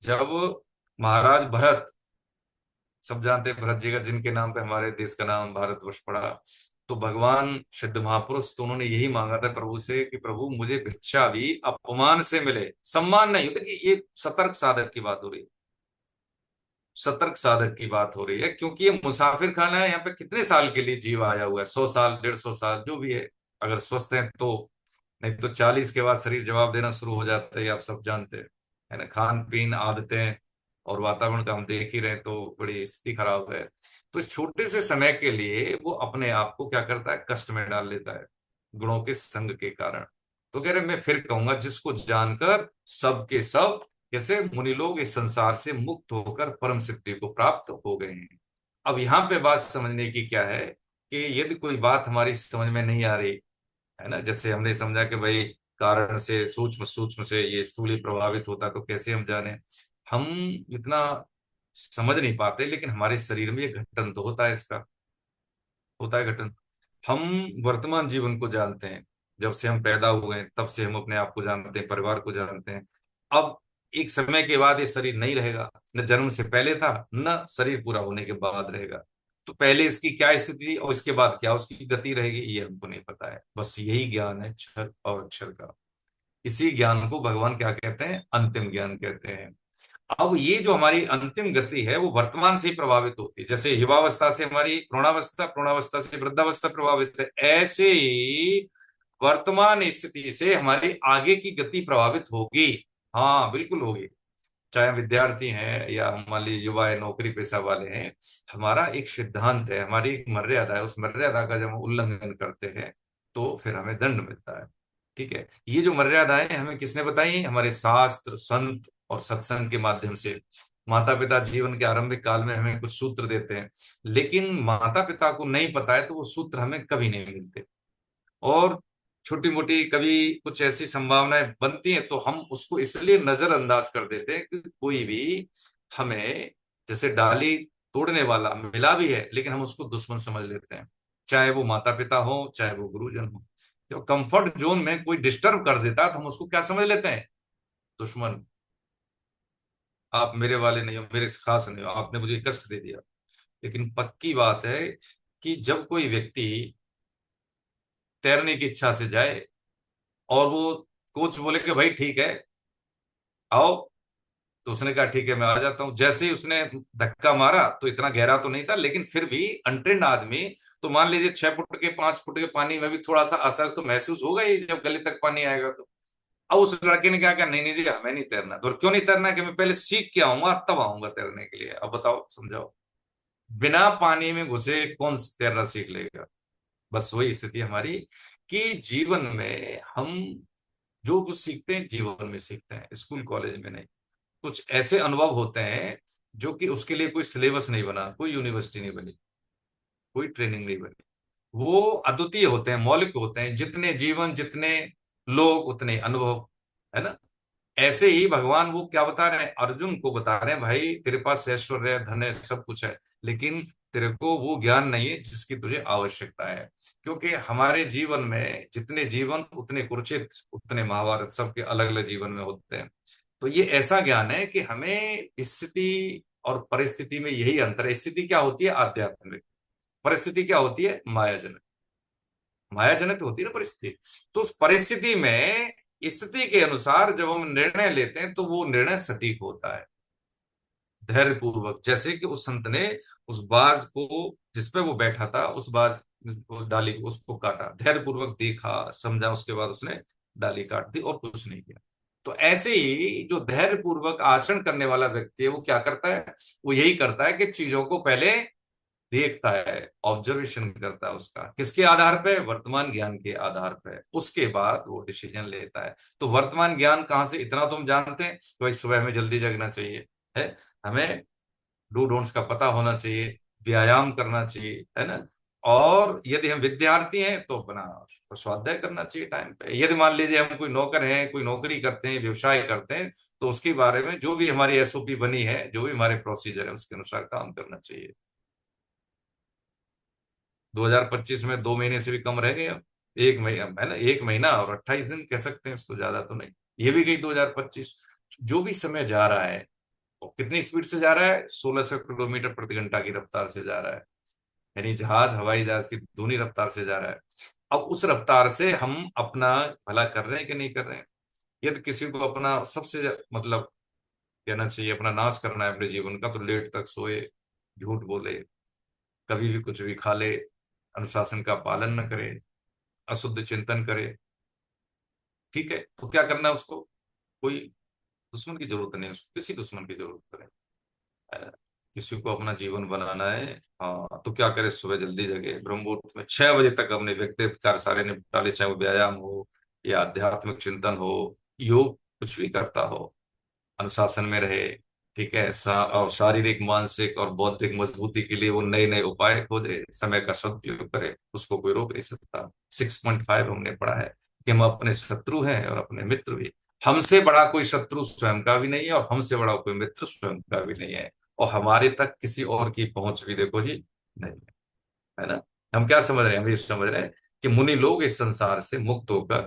Speaker 1: जब महाराज भरत, सब जानते हैं भरत जी का, जिनके नाम पे हमारे देश का नाम भारतवर्ष पड़ा, तो भगवान सिद्ध महापुरुष तो उन्होंने यही मांगा था प्रभु से कि प्रभु मुझे भिक्षा भी अपमान से मिले, सम्मान नहीं। देखिए ये सतर्क साधक की बात हो रही है, सतर्क साधक की बात हो रही है, क्योंकि ये मुसाफिर खाना है। यहाँ पे कितने साल के लिए जीव आया हुआ है, 100 साल 150 साल जो भी है, अगर स्वस्थ है तो, नहीं तो 40 के बाद शरीर जवाब देना शुरू हो जाता है, आप सब जानते हैं, है ना। खान पीन, आदतें और वातावरण का हम देख ही रहे हैं, तो बड़ी स्थिति खराब है। तो इस छोटे से समय के लिए वो अपने आप को क्या करता है, कष्ट में डाल लेता है, गुणों के संग के कारण। तो कह रहे मैं फिर कहूंगा, जिसको जानकर सब के सब जैसे मुनि लोग इस संसार से मुक्त होकर परम सिद्धि को प्राप्त हो गए हैं। अब यहाँ पे बात समझने की क्या है, कि यदि कोई बात हमारी समझ में नहीं आ रही, है ना, जैसे हमने समझा कि भाई कारण से सूक्ष्म, सूक्ष्म से ये स्थूली प्रभावित होता, तो कैसे हम जाने। हम इतना समझ नहीं पाते, लेकिन हमारे शरीर में ये घटन तो होता है, इसका होता है घटन। हम वर्तमान जीवन को जानते हैं, जब से हम पैदा हुए हैं तब से हम अपने आप को जानते हैं, परिवार को जानते हैं। अब एक समय के बाद ये शरीर नहीं रहेगा, न जन्म से पहले था न शरीर पूरा होने के बाद रहेगा। तो पहले इसकी क्या स्थिति थी और इसके बाद क्या उसकी गति रहेगी, ये हमको नहीं पता है। बस यही ज्ञान है क्षर और अक्षर का। इसी ज्ञान को भगवान क्या कहते हैं, अंतिम ज्ञान कहते हैं। अब ये जो हमारी अंतिम गति है वो वर्तमान से ही प्रभावित होती है। जैसे युवावस्था से हमारी प्रौढ़ावस्था, प्रौढ़ावस्था से वृद्धावस्था प्रभावित है, ऐसे ही वर्तमान स्थिति से हमारी आगे की गति प्रभावित होगी। हाँ बिल्कुल होगी। चाहे हम विद्यार्थी हैं या हम मान लीजिए युवा है, नौकरी पेशा वाले हैं, हमारा एक सिद्धांत है, हमारी एक मर्यादा है। उस मर्यादा का जब हम उल्लंघन करते हैं तो फिर हमें दंड मिलता है। ठीक है, ये जो मर्यादाएं हमें किसने बताई, हमारे शास्त्र, संत और सत्संग के माध्यम से। माता पिता जीवन के आरंभिक काल में हमें कुछ सूत्र देते हैं, लेकिन माता पिता को नहीं पता है तो वो सूत्र हमें कभी नहीं मिलते। और छोटी मोटी कभी कुछ ऐसी संभावनाएं बनती हैं तो हम उसको इसलिए नजरअंदाज कर देते हैं कि कोई भी हमें जैसे डाली तोड़ने वाला मिला भी है, लेकिन हम उसको दुश्मन समझ लेते हैं। चाहे वो माता पिता हो, चाहे वो गुरुजन हो। जब कंफर्ट जोन में कोई डिस्टर्ब कर देता है तो हम उसको क्या समझ लेते हैं, दुश्मन। आप मेरे वाले नहीं हो, मेरे खास नहीं हो, आपने मुझे कष्ट दे दिया। लेकिन पक्की बात है कि जब कोई व्यक्ति तैरने की इच्छा से जाए और वो कोच बोले कि भाई ठीक है आओ, तो उसने कहा ठीक है मैं आ जाता हूं। जैसे ही उसने धक्का मारा तो इतना गहरा तो नहीं था, लेकिन फिर भी अनट्रेंड आदमी, तो मान लीजिए 6 फुट के 5 फुट के पानी में भी थोड़ा सा असहज तो महसूस होगा ही जब गले तक पानी आएगा तो। अब उस लड़के ने क्या कहा, नहीं नहीं जी हमें नहीं तैरना। तो क्यों नहीं तैरना, कि मैं पहले सीख के आऊंगा तब आऊंगा तैरने के लिए। अब बताओ समझाओ, बिना पानी में घुसे कौन तैरना सीख लेगा। बस वही स्थिति हमारी, कि जीवन में हम जो कुछ सीखते हैं जीवन में सीखते हैं, स्कूल कॉलेज में नहीं। कुछ ऐसे अनुभव होते हैं जो कि उसके लिए कोई सिलेबस नहीं बना, कोई यूनिवर्सिटी नहीं बनी, कोई ट्रेनिंग नहीं बनी। वो अद्वितीय होते हैं, मौलिक होते हैं। जितने जीवन जितने लोग उतने अनुभव, है ना। ऐसे ही भगवान वो क्या बता रहे हैं, अर्जुन को बता रहे हैं, भाई तेरे पास ऐश्वर्य है, धन है, सब कुछ है, लेकिन तेरे को वो ज्ञान नहीं है जिसकी तुझे आवश्यकता है। क्योंकि हमारे जीवन में जितने जीवन उतने कुरुक्षेत्र, उतने महाभारत, सबके अलग अलग जीवन में होते हैं। तो ये ऐसा ज्ञान है कि हमें स्थिति और परिस्थिति में यही अंतर है। स्थिति क्या होती है, आध्यात्मिक। परिस्थिति क्या होती है, मायाजनक। मायाजनक होती है ना परिस्थिति। तो उस परिस्थिति में स्थिति के अनुसार जब हम निर्णय लेते हैं तो वो निर्णय सटीक होता है, धैर्य पूर्वक। जैसे कि उस संत ने उस बाज को, जिसपे वो बैठा था, उस बाज डाली को उसको काटा, धैर्य पूर्वक देखा समझा, उसके बाद उसने डाली काट दी और कुछ नहीं किया। तो ऐसे ही जो धैर्य पूर्वक आचरण करने वाला व्यक्ति है वो क्या करता है, वो यही करता है कि चीजों को पहले देखता है, ऑब्जर्वेशन करता है उसका, किसके आधार पे, वर्तमान ज्ञान के आधार पे। उसके बाद वो डिसीजन लेता है। तो वर्तमान ज्ञान कहाँ से, इतना तो हम जानते हैं कि भाई सुबह में जल्दी जगना चाहिए, है, हमें डू डोंट्स का पता होना चाहिए, व्यायाम करना चाहिए, है ना। और यदि हम विद्यार्थी हैं तो अपना स्वाध्याय करना चाहिए टाइम पे। यदि मान लीजिए हम कोई नौकर हैं, कोई नौकरी करते हैं, व्यवसाय करते हैं, तो उसके बारे में जो भी हमारी एसओपी बनी है, जो भी हमारे प्रोसीजर है, उसके अनुसार काम करना चाहिए। 2025 में 2 महीने से भी कम रह गए अब। एक महीना है ना, 1 महीना और 28 दिन कह सकते हैं इसको, ज्यादा तो नहीं। ये भी गई 2025। जो भी समय जा रहा है वो कितनी स्पीड से जा रहा है, 1600 किलोमीटर प्रति घंटा की रफ्तार से जा रहा है। यानी जहाज, हवाई जहाज की दूनी रफ्तार से जा रहा है। अब उस रफ्तार से हम अपना भला कर रहे हैं कि नहीं कर रहे हैं। यदि किसी को अपना सबसे मतलब कहना चाहिए अपना नाश करना है अपने जीवन का, तो लेट तक सोए, झूठ बोले, कभी भी कुछ भी खा ले, अनुशासन का पालन न करे, अशुद्ध चिंतन करे। ठीक है, तो क्या करना है उसको, कोई दुश्मन की जरूरत नहीं है, उसको किसी दुश्मन की जरूरत नहीं है। किसी को अपना जीवन बनाना है, हाँ, तो क्या करे, सुबह जल्दी जगे, ब्रह्म मुहूर्त में 6 बजे तक अपने व्यक्तिगत कार्य सारे निपटा ले, चाहे वो व्यायाम हो या आध्यात्मिक चिंतन हो, योग, कुछ भी करता हो, अनुशासन में रहे। ठीक है, और शारीरिक, मानसिक और बौद्धिक मजबूती के लिए वो नए नए उपाय खोजे, समय का सदुपयोग करे, उसको कोई रोक नहीं सकता। 6.5 हमने पढ़ा है कि हम अपने शत्रु हैं और अपने मित्र भी। हमसे बड़ा कोई शत्रु स्वयं का भी नहीं है और हमसे बड़ा कोई मित्र स्वयं का भी नहीं है। और हमारे तक किसी और की पहुंच भी देखो जी नहीं है, है ना। हम क्या समझ रहे हैं, हम ये समझ रहे हैं कि मुनि लोग इस संसार से मुक्त होकर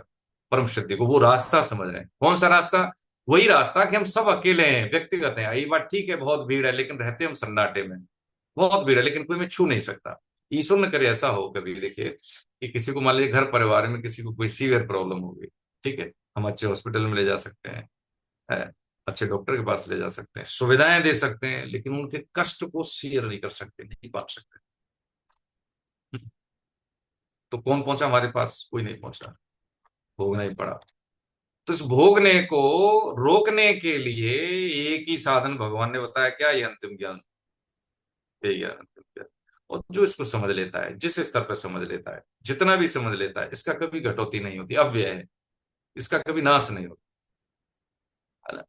Speaker 1: परम सिद्धि को वो रास्ता समझ रहे हैं। कौन सा रास्ता? वही रास्ता कि हम सब अकेले हैं, व्यक्तिगत हैं। ये बात ठीक है, बहुत भीड़ है, लेकिन रहते हम सन्नाटे में। बहुत भीड़ है लेकिन कोई में छू नहीं सकता। ईश्वर न करे ऐसा हो कभी, देखिए कि किसी को मान लीजिए घर परिवार में किसी को कोई सीवियर प्रॉब्लम हो गई, ठीक है, हम अच्छे हॉस्पिटल में ले जा सकते हैं, है, अच्छे डॉक्टर के पास ले जा सकते हैं, सुविधाएं दे सकते हैं, लेकिन उनके कष्ट को शेयर नहीं कर सकते, नहीं बांट सकते। तो कौन पहुंचा हमारे पास? कोई नहीं पहुंचा, भोगना ही पड़ा। तो इस भोगने को रोकने के लिए एक ही साधन भगवान ने बताया, क्या? ये अंतिम ज्ञान, यही ज्ञान, अंतिम ज्ञान। और जो इसको समझ लेता है, जिस स्तर पर समझ लेता है, जितना भी समझ लेता है, इसका कभी घटोती नहीं होती, अव्यय है, इसका कभी नाश नहीं होता, है ना।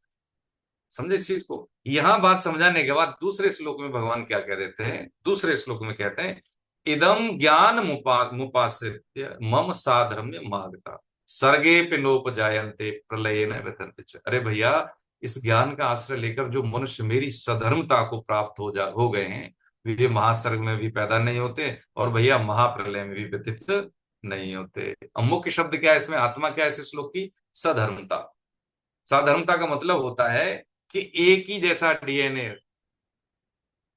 Speaker 1: समझे इस चीज को? यहां बात समझाने के बाद दूसरे श्लोक में भगवान क्या कह देते हैं? दूसरे श्लोक में कहते हैं, इदम ज्ञान मुपास्य मम साधर्म्य मार्गता सर्गे पे नोपजायन्ते प्रलये न व्यथन्ते च। अरे भैया, इस ज्ञान का आश्रय लेकर जो मनुष्य मेरी सधर्मता को प्राप्त हो गए हैं, वे महासर्ग में भी पैदा नहीं होते, और भैया महाप्रलय में भी व्यथित नहीं होते। अब मुख्य शब्द क्या है इसमें, आत्मा क्या है इस श्लोक की? सधर्मता। साधर्मता का मतलब होता है कि एक ही जैसा डीएनए,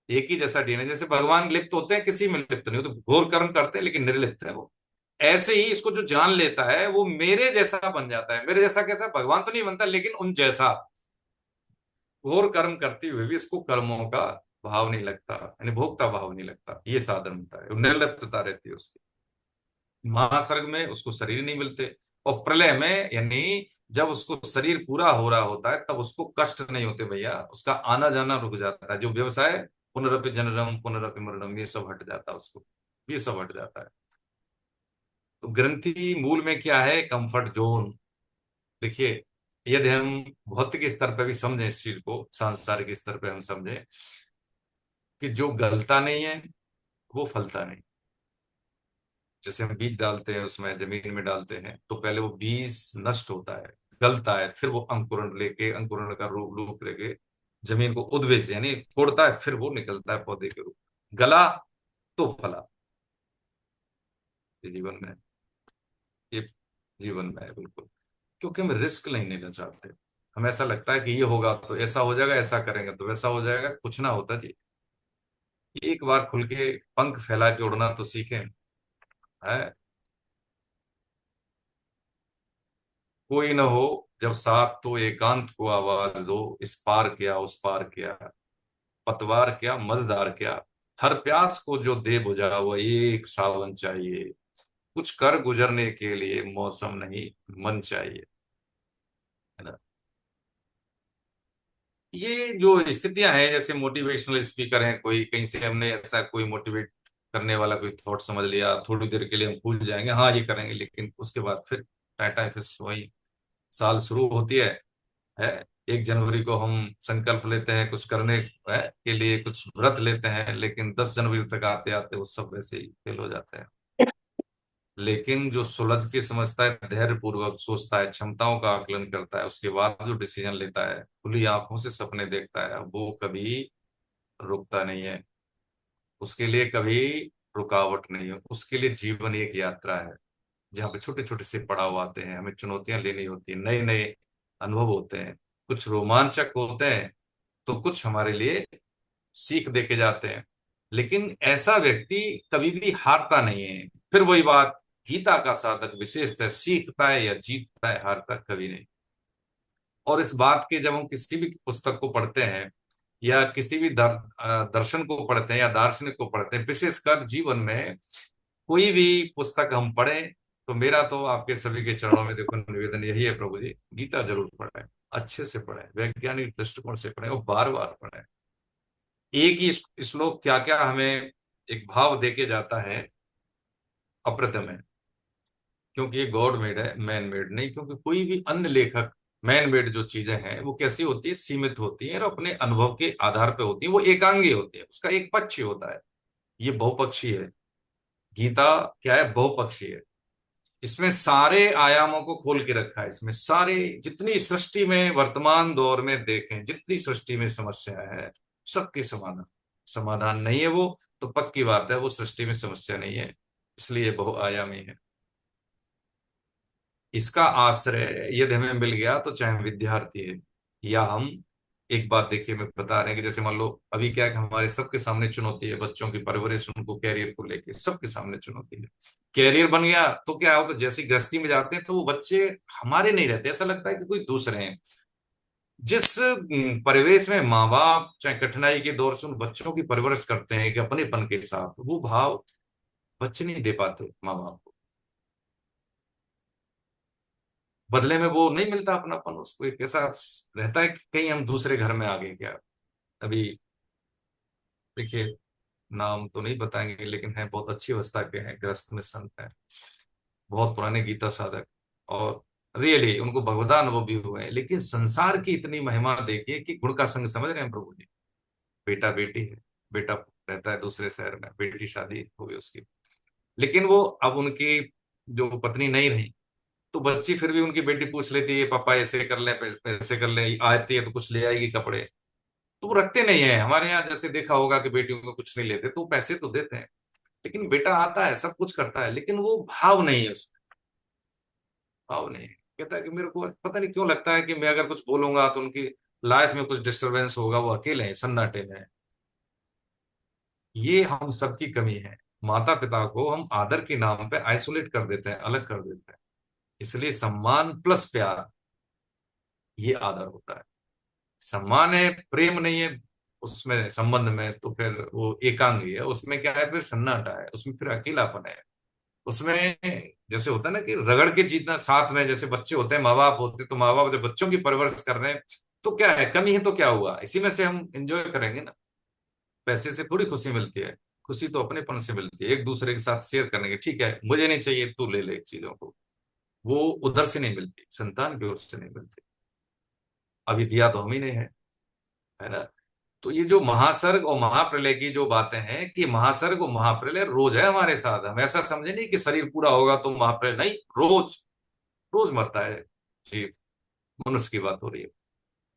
Speaker 1: एक ही जैसा डीएनए। जैसे भगवान लिप्त होते हैं, किसी में लिप्त नहीं होते, घोर कर्म करते हैं लेकिन निर्लिप्त है वो। ऐसे ही इसको जो जान लेता है वो मेरे जैसा बन जाता है। मेरे जैसा कैसा? भगवान तो नहीं बनता, लेकिन उन जैसा। घोर कर्म करते हुए भी इसको कर्मों का भाव नहीं लगता, यानी भोगता भाव नहीं लगता। ये साधर्मता है, निर्लिप्तता रहती है उसकी। महासर्ग में उसको शरीर नहीं मिलते, और प्रलय में यानी जब उसको शरीर पूरा हो रहा होता है तब उसको कष्ट नहीं होते भैया, उसका आना जाना रुक जाता है। जो व्यवसाय पुनरपि जननम पुनरपि मरणम, ये सब हट जाता है उसको, ये सब हट जाता है। तो ग्रंथि मूल में क्या है? Comfort zone. देखिए, यदि हम भौतिक स्तर पर भी समझें इस चीज को, सांसारिक स्तर पर हम समझें कि जो गलता नहीं है वो फलता नहीं। जैसे हम बीज डालते हैं, उसमें जमीन में डालते हैं, तो पहले वो बीज नष्ट होता है, गलता है, फिर वो अंकुरण लेके, अंकुरण का रूप रूप लेके जमीन को उद्भिज यानी तोड़ता है, फिर वो निकलता है पौधे के रूप। गला तो फला। ये जीवन में, ये जीवन में है बिल्कुल। क्योंकि हम रिस्क नहीं लेना चाहते। हमें ऐसा लगता है कि ये होगा तो ऐसा हो जाएगा, ऐसा करेंगे तो वैसा हो जाएगा। कुछ ना होता जी। एक बार खुल के पंख फैला के उड़ना तो सीखें, है। कोई न हो जब साथ तो एकांत को आवाज दो, इस पार क्या उस पार क्या, पतवार क्या मझधार क्या, हर प्यास को जो दे बुझा वो एक सावन चाहिए, कुछ कर गुजरने के लिए मौसम नहीं मन चाहिए, है ना। ये जो स्थितियां हैं, जैसे मोटिवेशनल स्पीकर हैं, कोई कहीं से हमने ऐसा कोई मोटिवेट करने वाला कोई थॉट समझ लिया, थोड़ी देर के लिए हम भूल जाएंगे, हाँ ये करेंगे, लेकिन उसके बाद फिर टाटा, फिर वही साल शुरू होती है। 1 जनवरी को हम संकल्प लेते हैं कुछ करने है के लिए, कुछ व्रत लेते हैं, लेकिन 10 जनवरी तक आते आते वो सब वैसे ही फेल हो जाते हैं। लेकिन जो सुलझ के समझता है, धैर्य पूर्वक सोचता है, क्षमताओं का आकलन करता है, उसके बाद जो डिसीजन लेता है, खुली आंखों से सपने देखता है, वो कभी रुकता नहीं है। उसके लिए कभी रुकावट नहीं है। उसके लिए जीवन एक यात्रा है, जहाँ पे छोटे छोटे से पड़ाव आते हैं, हमें चुनौतियां लेनी होती है, नए नए अनुभव होते हैं, कुछ रोमांचक होते हैं तो कुछ हमारे लिए सीख दे के जाते हैं। लेकिन ऐसा व्यक्ति कभी भी हारता नहीं है। फिर वही बात, गीता का साधक विशेषतः सीखता है या जीतता है, हारता कभी नहीं। और इस बात के जब हम किसी भी पुस्तक को पढ़ते हैं या किसी भी दर्शन को पढ़ते हैं या दार्शनिक को पढ़ते हैं, विशेषकर जीवन में कोई भी पुस्तक हम पढ़ें, तो मेरा तो आपके सभी के चरणों में देखो निवेदन यही है, प्रभु जी गीता जरूर पढ़ें, अच्छे से पढ़ें, वैज्ञानिक दृष्टिकोण से पढ़ें और बार बार पढ़ें। एक ही श्लोक क्या क्या हमें एक भाव देके जाता है, अप्रतिम है। क्योंकि ये गॉड मेड है, मैन मेड नहीं। क्योंकि कोई भी अन्य लेखक, मैन मेड जो चीजें हैं वो कैसी होती है? सीमित होती है और अपने अनुभव के आधार पे होती है, वो एकांगी होती है, उसका एक पक्ष ही होता है। ये बहुपक्षी है। गीता क्या है? बहुपक्षी है। इसमें सारे आयामों को खोल के रखा है। इसमें सारे, जितनी सृष्टि में वर्तमान दौर में देखें, जितनी सृष्टि में समस्या है, सबके समाधान। समाधान नहीं है वो, तो पक्की बात है वो सृष्टि में समस्या नहीं है, इसलिए बहुआयामी है। इसका आश्रय यदि हमें मिल गया, तो चाहे हम विद्यार्थी है या हम, एक बात देखिए मैं बता रहे हैं कि जैसे मान लो अभी क्या है कि हमारे सबके सामने चुनौती है, बच्चों की परवरिश, उनको कैरियर को लेके सबके सामने चुनौती है। कैरियर बन गया तो क्या हो, तो जैसी गृहस्थी में जाते हैं तो वो बच्चे हमारे नहीं रहते, ऐसा लगता है कि कोई दूसरे हैं। जिस परिवेश में माँ बाप चाहे कठिनाई के दौर से उन बच्चों की परवरिश करते हैं कि अपनेपन के साथ, वो भाव बच्चे नहीं दे पाते माँ बाप को। बदले में वो नहीं मिलता अपनापन उसको, एक ऐसा रहता है कि कहीं हम दूसरे घर में आ गए क्या। अभी देखिए, नाम तो नहीं बताएंगे लेकिन है, बहुत अच्छी अवस्था के हैं, ग्रस्त में संत हैं, बहुत पुराने गीता साधक, और रियली उनको भगवदा अनुभव भी हुए हैं। लेकिन संसार की इतनी महिमा देखिए कि गुण का संग समझ रहे हैं प्रभु जी। बेटा बेटी है, बेटा रहता है दूसरे शहर में, बेटी शादी हो गई उसकी, लेकिन वो अब उनकी जो पत्नी नहीं रही, तो बच्ची फिर भी उनकी बेटी पूछ लेती है, पापा ऐसे कर ले, ऐसे कर ले, आती है तो कुछ ले आएगी कपड़े। तो वो रखते नहीं है, हमारे यहाँ जैसे देखा होगा कि बेटियों को कुछ नहीं लेते, तो पैसे तो देते हैं, लेकिन बेटा आता है सब कुछ करता है, लेकिन वो भाव नहीं है उसमें। भाव नहीं है। कहता है कि मेरे को पता नहीं क्यों लगता है कि मैं अगर कुछ बोलूंगा तो उनकी लाइफ में कुछ डिस्टरबेंस होगा, वो अकेले हैं, सन्नाटे में हैं। ये हम सबकी कमी है। माता पिता को हम आदर के नाम पे आइसोलेट कर देते हैं, अलग कर देते हैं। इसलिए सम्मान प्लस प्यार, ये आदर होता है। सम्मान है, प्रेम नहीं है उसमें, संबंध में, तो फिर वो एकांगी है, उसमें क्या है, फिर सन्नाटा है, उसमें फिर अकेलापन है। उसमें जैसे होता है ना कि रगड़ के जीतना, साथ में जैसे बच्चे होते हैं, माँ बाप होते हैं, तो माँ बाप जब बच्चों की परवरिश कर रहे हैं, तो क्या है, कमी है तो क्या हुआ, इसी में से हम एंजॉय करेंगे ना। पैसे से थोड़ी खुशी मिलती है, खुशी तो अपनेपन से मिलती है, एक दूसरे के साथ शेयर करने की। ठीक है मुझे नहीं चाहिए, तू ले ले चीजों को, वो उधर से नहीं मिलती, संतान की ओर से नहीं मिलती। अभी दिया तो हम ही ने है ना। तो ये जो महासर्ग और महाप्रलय की जो बातें हैं, कि महासर्ग और महाप्रलय रोज है हमारे साथ, हम ऐसा समझे नहीं कि शरीर पूरा होगा तो महाप्रलय नहीं, रोज रोज मरता है जी। मनुष्य की बात हो रही है,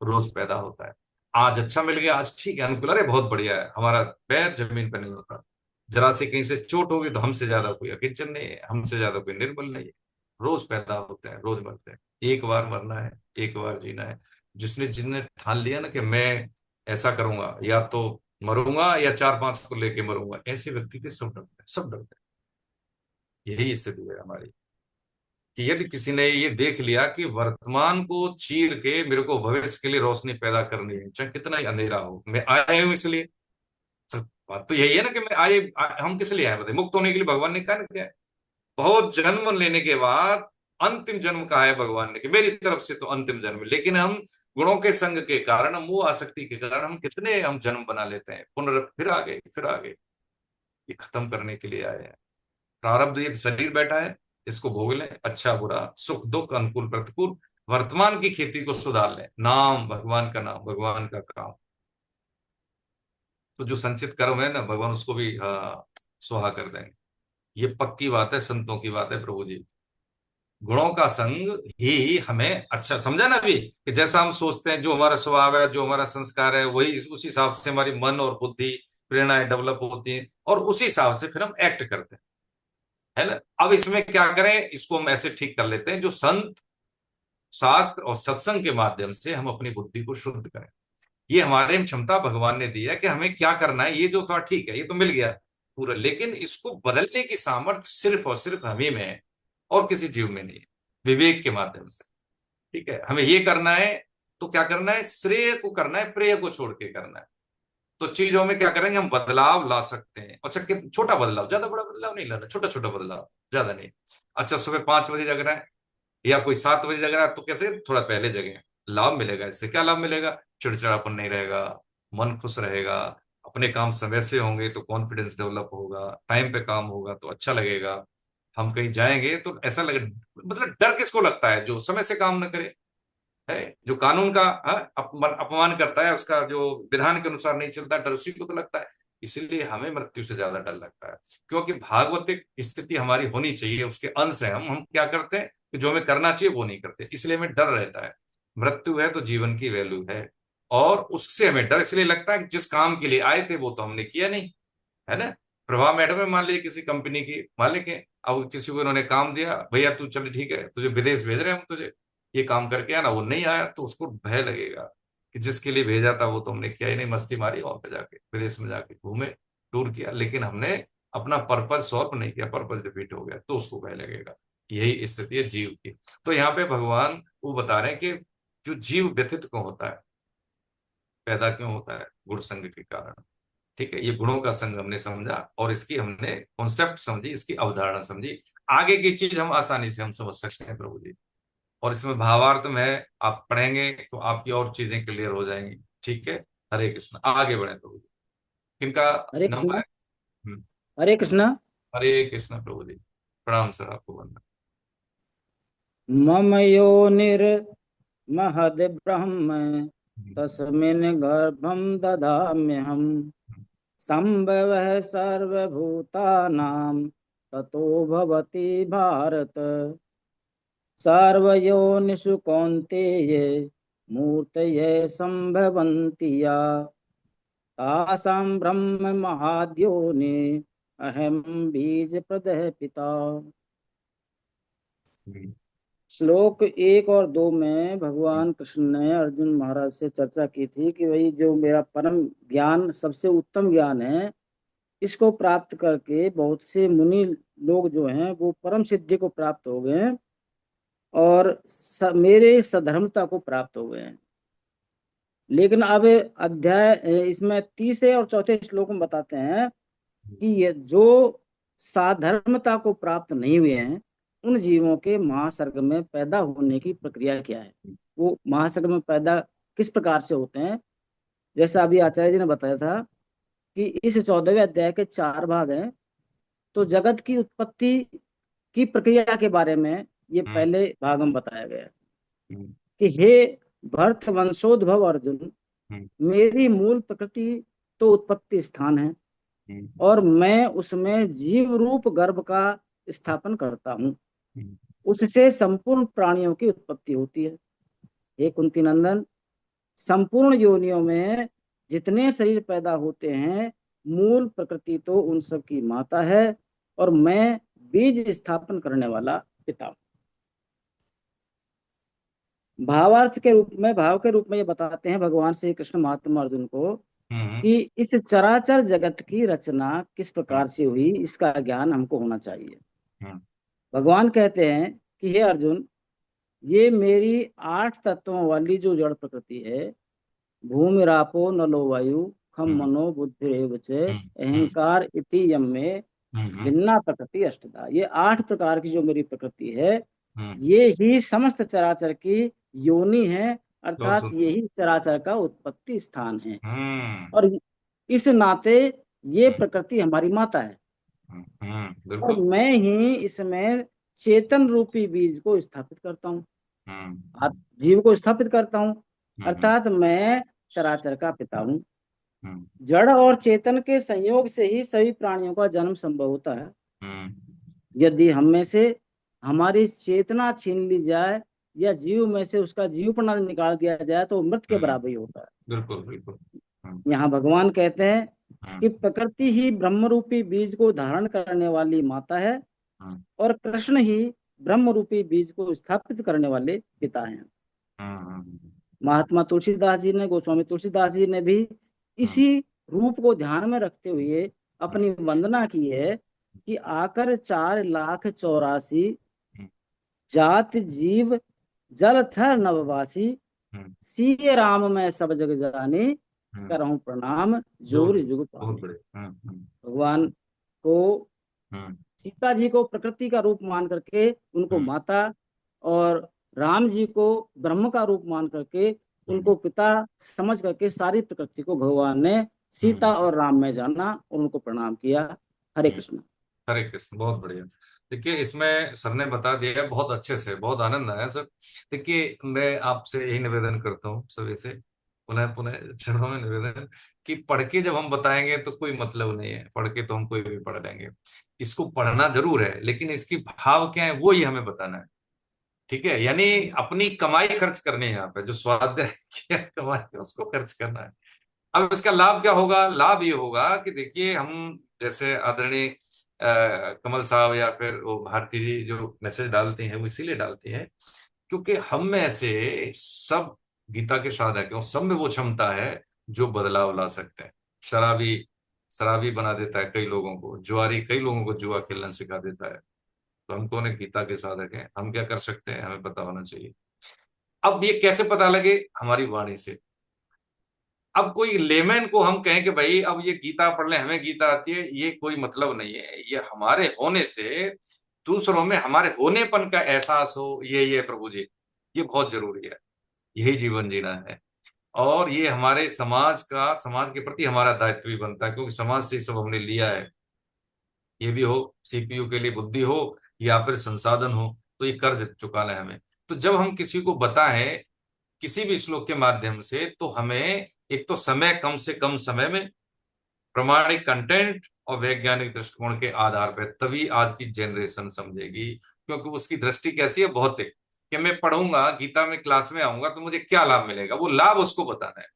Speaker 1: रोज पैदा होता है। आज अच्छा मिल गया, आज ठीक है, अनुकूल, अरे बहुत बढ़िया है, हमारा पैर जमीन पर नहीं होता। जरा से कहीं से चोट होगी तो हमसे ज्यादा कोई अकिंचन नहीं है, हमसे ज्यादा कोई निर्बल नहीं है। रोज पैदा होते हैं, रोज मरते हैं। एक बार मरना है, एक बार जीना है। जिसने ठान लिया ना कि मैं ऐसा करूंगा, या तो मरूंगा या चार पांच को लेके मरूंगा, ऐसे व्यक्ति के सब डरते हैं, सब डरते हैं। यही स्थिति है हमारी, कि यदि किसी ने ये देख लिया कि वर्तमान को चीर के मेरे को भविष्य के लिए रोशनी पैदा करनी है, चाहे कितना ही अंधेरा हो, मैं आया हूं इसलिए। बात तो यही है ना कि मैं हम किस लिए आए बताइए, मुक्त होने के लिए। भगवान ने कहा ना क्या है? बहुत जन्म लेने के बाद अंतिम जन्म कहा है भगवान ने कि मेरी तरफ से तो अंतिम जन्म है। लेकिन हम गुणों के संग के कारण, हम वो आसक्ति के कारण, हम कितने हम जन्म बना लेते हैं, फिर आगे फिर आगे। ये खत्म करने के लिए आए हैं। प्रारब्ध ये शरीर बैठा है, इसको भोग लें, अच्छा बुरा सुख दुख अनुकूल प्रतिकूल, वर्तमान की खेती को सुधार लें, नाम भगवान का, नाम भगवान का काम। तो जो संचित कर्म है ना, भगवान उसको भी सुहा कर देंगे। ये पक्की बात है, संतों की बात है प्रभु जी। गुणों का संग ही हमें अच्छा, समझा ना अभी, कि जैसा हम सोचते हैं, जो हमारा स्वभाव है, जो हमारा संस्कार है, वही उसी हिसाब से हमारी मन और बुद्धि प्रेरणाएं डेवलप होती हैं, और उसी हिसाब से फिर हम एक्ट करते हैं, है ना। अब इसमें क्या करें, इसको हम ऐसे ठीक कर लेते हैं, जो संत शास्त्र और सत्संग के माध्यम से हम अपनी बुद्धि को शुद्ध करें। ये हमारे में क्षमता भगवान ने दी है कि हमें क्या करना है। ये जो था ठीक है, ये तो मिल गया पूरा, लेकिन इसको बदलने की सामर्थ्य सिर्फ और सिर्फ हम ही में है, और किसी जीव में नहीं है। विवेक के माध्यम से, ठीक है, हमें ये करना है। तो क्या करना है, श्रेय को करना है, प्रेय को छोड़ के करना है। तो चीजों में क्या करेंगे, हम बदलाव ला सकते हैं। अच्छा, छोटा बदलाव, ज्यादा बड़ा बदलाव नहीं लाना, छोटा छोटा बदलाव, ज्यादा नहीं। अच्छा, सुबह 5 बजे जग रहा है, या कोई 7 बजे जग रहा है, तो कैसे थोड़ा पहले जगें, लाभ मिलेगा। इससे क्या लाभ मिलेगा, चिड़चिड़ापन नहीं रहेगा, मन खुश रहेगा, अपने काम समय से होंगे तो कॉन्फिडेंस डेवलप होगा, टाइम पे काम होगा तो अच्छा लगेगा। हम कहीं जाएंगे तो ऐसा लगे, मतलब डर किसको लगता है, जो समय से काम न करे, है, जो कानून का अपमान करता है, उसका जो विधान के अनुसार नहीं चलता, डर उसी को तो लगता है। इसीलिए हमें मृत्यु से ज्यादा डर लगता है, क्योंकि भागवतिक स्थिति हमारी होनी चाहिए, उसके अंश है। हम क्या करते हैं कि जो हमें करना चाहिए वो नहीं करते, इसलिए हमें डर रहता है। मृत्यु है तो जीवन की वैल्यू है। और उससे हमें डर इसलिए लगता है कि जिस काम के लिए आए थे वो तो हमने किया नहीं, है ना। प्रभा मैडम है, मान लीजिए किसी कंपनी की मालिक है, अब किसी को इन्होंने काम दिया, भैया तू चल ठीक है, तुझे विदेश भेज रहे हैं हम, तुझे ये काम करके आना, वो नहीं आया तो उसको भय लगेगा कि जिसके लिए भेजा था वो तो हमने किया ही नहीं, मस्ती मारी और पे जाके विदेश में जाके घूमे, टूर किया, लेकिन हमने अपना पर्पज सॉल्व नहीं किया, पर्पज डिफीट हो गया, तो उसको भय लगेगा। यही स्थिति है जीव की। तो यहाँ पे भगवान वो बता रहे हैं कि जो जीव व्यथित क्यों होता है, पैदा क्यों होता है, गुण संग के कारण। ठीक है, ये गुणों का संग हमने समझा और इसकी हमने कॉन्सेप्ट समझी, इसकी अवधारणा समझी। आगे की चीज हम आसानी से हम समझ सकते हैं प्रभु जी, और इसमें भावार्थ में आप पढ़ेंगे तो आपकी और चीजें क्लियर हो जाएंगी। ठीक है। हरे कृष्ण, आगे बढ़े प्रभु जी। किनका
Speaker 3: हरे
Speaker 1: नंबर
Speaker 3: कृष्णा।
Speaker 1: है?
Speaker 3: हरे कृष्णा।
Speaker 1: हरे कृष्ण प्रभु जी। प्रणाम सर, आपको वंदन।
Speaker 3: मम योनिर्महद् ब्रह्म
Speaker 1: हम्म,
Speaker 3: तस्मिन् गर्भं ददाम्यहम् संभवः सर्वभूतानां ततो भवति भारत। सर्वयोनिषु कौन्तेय मूर्तयः सम्भवन्ति या तासां ब्रह्म महाद्योनि अहं बीजप्रदः पिता।
Speaker 1: हम्म,
Speaker 3: श्लोक 1 और 2 में भगवान कृष्ण ने अर्जुन महाराज से चर्चा की थी कि भाई जो मेरा परम ज्ञान सबसे उत्तम ज्ञान है, इसको प्राप्त करके बहुत से मुनि लोग जो हैं वो परम सिद्धि को प्राप्त हो गए हैं और मेरे सधर्मता को प्राप्त हो गए हैं। लेकिन अब अध्याय इसमें तीसरे और चौथे श्लोक में बताते हैं कि ये जो साधर्मता को प्राप्त नहीं हुए हैं उन जीवों के महासर्ग में पैदा होने की प्रक्रिया क्या है, वो महासर्ग में पैदा किस प्रकार से होते हैं। जैसा अभी आचार्य जी ने बताया था कि इस 14वें अध्याय के 4 भाग हैं। तो जगत की उत्पत्ति की प्रक्रिया के बारे में ये
Speaker 1: हम्म,
Speaker 3: पहले भाग में बताया गया है
Speaker 1: हम्म,
Speaker 3: कि हे भरत वंशोद्भव अर्जुन,
Speaker 1: हम्म,
Speaker 3: मेरी मूल प्रकृति तो उत्पत्ति स्थान है
Speaker 1: हम्म,
Speaker 3: और मैं उसमें जीव रूप गर्भ का स्थापन करता हूँ।
Speaker 1: हम्म,
Speaker 3: उससे संपूर्ण प्राणियों की उत्पत्ति होती है। हे कुंती नंदन, संपूर्ण योनियों में जितने शरीर पैदा होते हैं मूल प्रकृति तो उन सब की माता है और मैं बीज स्थापन करने वाला पिता हूँ। भावार्थ के रूप में, भाव के रूप में ये बताते हैं भगवान श्री कृष्ण महात्मा अर्जुन को
Speaker 1: हम्म,
Speaker 3: कि इस चराचर जगत की रचना किस
Speaker 1: हम्म,
Speaker 3: प्रकार से हुई, इसका ज्ञान हमको होना चाहिए।
Speaker 1: हम्म,
Speaker 3: भगवान कहते हैं कि हे अर्जुन, ये मेरी 8 तत्वों वाली जो जड़ प्रकृति है, भूमि रापो नलो वायु खम
Speaker 1: हम्म,
Speaker 3: मनो बुद्धिरेव च
Speaker 1: हम्म, हम्म,
Speaker 3: अहंकार इति यम में
Speaker 1: हम्म,
Speaker 3: भिन्ना प्रकृति अष्टधा, ये 8 प्रकार की जो मेरी प्रकृति है
Speaker 1: हम्म,
Speaker 3: ये ही समस्त चराचर की योनि है,
Speaker 1: बहुत
Speaker 3: अर्थात
Speaker 1: सुंदर।
Speaker 3: यही चराचर का उत्पत्ति स्थान है।
Speaker 1: हम्म,
Speaker 3: और इस नाते ये
Speaker 1: हम्म,
Speaker 3: प्रकृति हमारी माता है और
Speaker 1: बिल्कुल।
Speaker 3: मैं ही इसमें चेतन रूपी बीज को स्थापित करता हूँ,
Speaker 1: हम्म,
Speaker 3: आप जीव को स्थापित करता हूँ,
Speaker 1: हम्म,
Speaker 3: अर्थात मैं चराचर का पिता हूँ।
Speaker 1: हम्म,
Speaker 3: जड़ और चेतन के संयोग से ही सभी प्राणियों का जन्म संभव होता है।
Speaker 1: हम्म,
Speaker 3: यदि हम में से हमारी चेतना छीन ली जाए या जीव में से उसका जीवपना निकाल दिया जाए तो मृत के
Speaker 1: हम्म,
Speaker 3: बराबर ही होता है।
Speaker 1: बिल्कुल बिल्कुल। हम्म,
Speaker 3: यहाँ भगवान कहते हैं
Speaker 1: हम्म,
Speaker 3: कि प्रकृति ही ब्रह्म रूपी बीज को धारण करने वाली माता है
Speaker 1: हम्म,
Speaker 3: और कृष्ण ही ब्रह्म रूपी बीज को स्थापित करने वाले पिता हैं।
Speaker 1: हम्म,
Speaker 3: महात्मा तुलसीदास जी ने, गोस्वामी तुलसीदास जी ने भी
Speaker 1: हम्म,
Speaker 3: इसी रूप को ध्यान में रखते हुए अपनी वंदना की है कि आकर 4,84,000
Speaker 1: हम्म,
Speaker 3: जात जीव जल थर नववासी,
Speaker 1: हम्म,
Speaker 3: सिय राम में सब जग जाने,
Speaker 1: हम्म,
Speaker 3: करहूं प्रणाम
Speaker 1: जोर
Speaker 3: जोर जुग
Speaker 1: बहुत
Speaker 3: पाने।
Speaker 1: बड़े।
Speaker 3: भगवान को,
Speaker 1: हम्म,
Speaker 3: सीता जी को प्रकृति का रूप मान करके उनको
Speaker 1: हम्म,
Speaker 3: माता और राम जी को ब्रह्म का रूप मान करके
Speaker 1: हम्म,
Speaker 3: उनको पिता समझ करके सारी प्रकृति को भगवान ने
Speaker 1: हम्म,
Speaker 3: सीता और राम में जाना और उनको प्रणाम किया। हरे
Speaker 1: हम्म।
Speaker 3: कृष्ण।
Speaker 1: हरे कृष्ण, बहुत बढ़िया। देखिए इसमें सर ने बता दिया है बहुत अच्छे से, बहुत आनंद आया सर। देखिए मैं आपसे यही निवेदन करता हूँ सभी से, पुनः पुनः चरणों में निवेदन, कि पढ़ के जब हम बताएंगे तो कोई मतलब नहीं है, पढ़ के तो हम कोई भी पढ़ लेंगे। इसको पढ़ना जरूर है लेकिन इसकी भाव क्या है वो ही हमें बताना है। ठीक है, यानी अपनी कमाई खर्च करनी है, यहाँ पे जो स्वाध्याय की कमाई है उसको खर्च करना है। अब इसका लाभ क्या होगा? लाभ ये होगा कि देखिए, हम जैसे आदरणीय कमल साहब या फिर वो भारती जी जो मैसेज डालते हैं वो इसीलिए डालते हैं क्योंकि हम में से सब गीता के साधक हैं, सब में वो क्षमता है जो बदलाव ला सकते हैं। शराबी शराबी बना देता है कई लोगों को, जुआरी कई लोगों को जुआ खेलना सिखा देता है। तो हम कौन है? गीता के साधक हैं, हम क्या कर सकते हैं हमें पता होना चाहिए। अब ये कैसे पता लगे? हमारी वाणी से। अब कोई लेमैन को हम कहें कि भाई अब ये गीता पढ़ ले, हमें गीता आती है, ये कोई मतलब नहीं है। ये हमारे होने से दूसरों में हमारे होनेपन का एहसास हो, ये प्रभु जी, ये बहुत जरूरी है। यही जीवन जीना है। और ये हमारे समाज के प्रति हमारा दायित्व भी बनता है, क्योंकि समाज से ही सब हमने लिया है। ये भी हो, सीपीयू के लिए बुद्धि हो या फिर संसाधन हो, तो ये कर्ज चुकाना है हमें। तो जब हम किसी को बताएं किसी भी श्लोक के माध्यम से, तो हमें एक तो समय, कम से कम समय में प्रमाणिक कंटेंट और वैज्ञानिक दृष्टिकोण के आधार पर, तभी आज की जनरेशन समझेगी। क्योंकि उसकी दृष्टि कैसी है? भौतिक, कि मैं पढ़ूंगा गीता में, क्लास में आऊंगा तो मुझे क्या लाभ मिलेगा, वो लाभ उसको बताना है।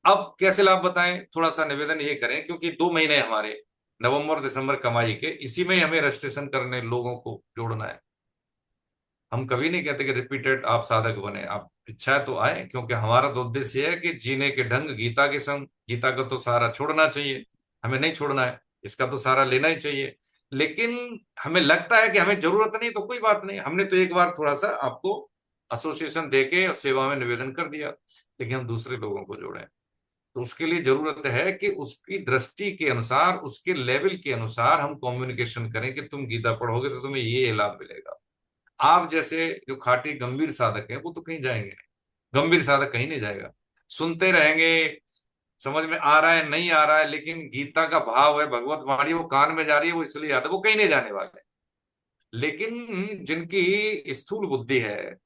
Speaker 1: अब कैसे लाभ बताएं? थोड़ा सा निवेदन ये करें, क्योंकि 2 महीने हमारे नवंबर दिसंबर कमाई के, इसी में ही हमें रजिस्ट्रेशन करने लोगों को जोड़ना है। हम कभी नहीं कहते कि रिपीटेड आप साधक बने, आप इच्छा है तो आए, क्योंकि हमारा तो उद्देश्य है कि जीने के ढंग गीता के संग। गीता का तो सारा छोड़ना चाहिए, हमें नहीं छोड़ना है, इसका तो सारा लेना ही चाहिए। लेकिन हमें लगता है कि हमें जरूरत नहीं, तो कोई बात नहीं, हमने तो एक बार थोड़ा सा आपको एसोसिएशन देके सेवा में निवेदन कर दिया, लेकिन हम दूसरे लोगों को जोड़ें। तो उसके लिए जरूरत है कि उसकी दृष्टि के अनुसार, उसके लेवल के अनुसार हम कम्युनिकेशन करें कि तुम गीता पढ़ोगे तो तुम्हें ये लाभ मिलेगा। आप जैसे जो खाटी गंभीर साधक हैं वो तो कहीं जाएंगे नहीं, गंभीर साधक कहीं नहीं जाएगा। सुनते रहेंगे, समझ में आ रहा है नहीं आ रहा है, लेकिन गीता का भाव है, भगवत वाणी वो कान में जा रही है, वो इसलिए आता है, वो कहीं नहीं जाने वाले। लेकिन जिनकी स्थूल बुद्धि है,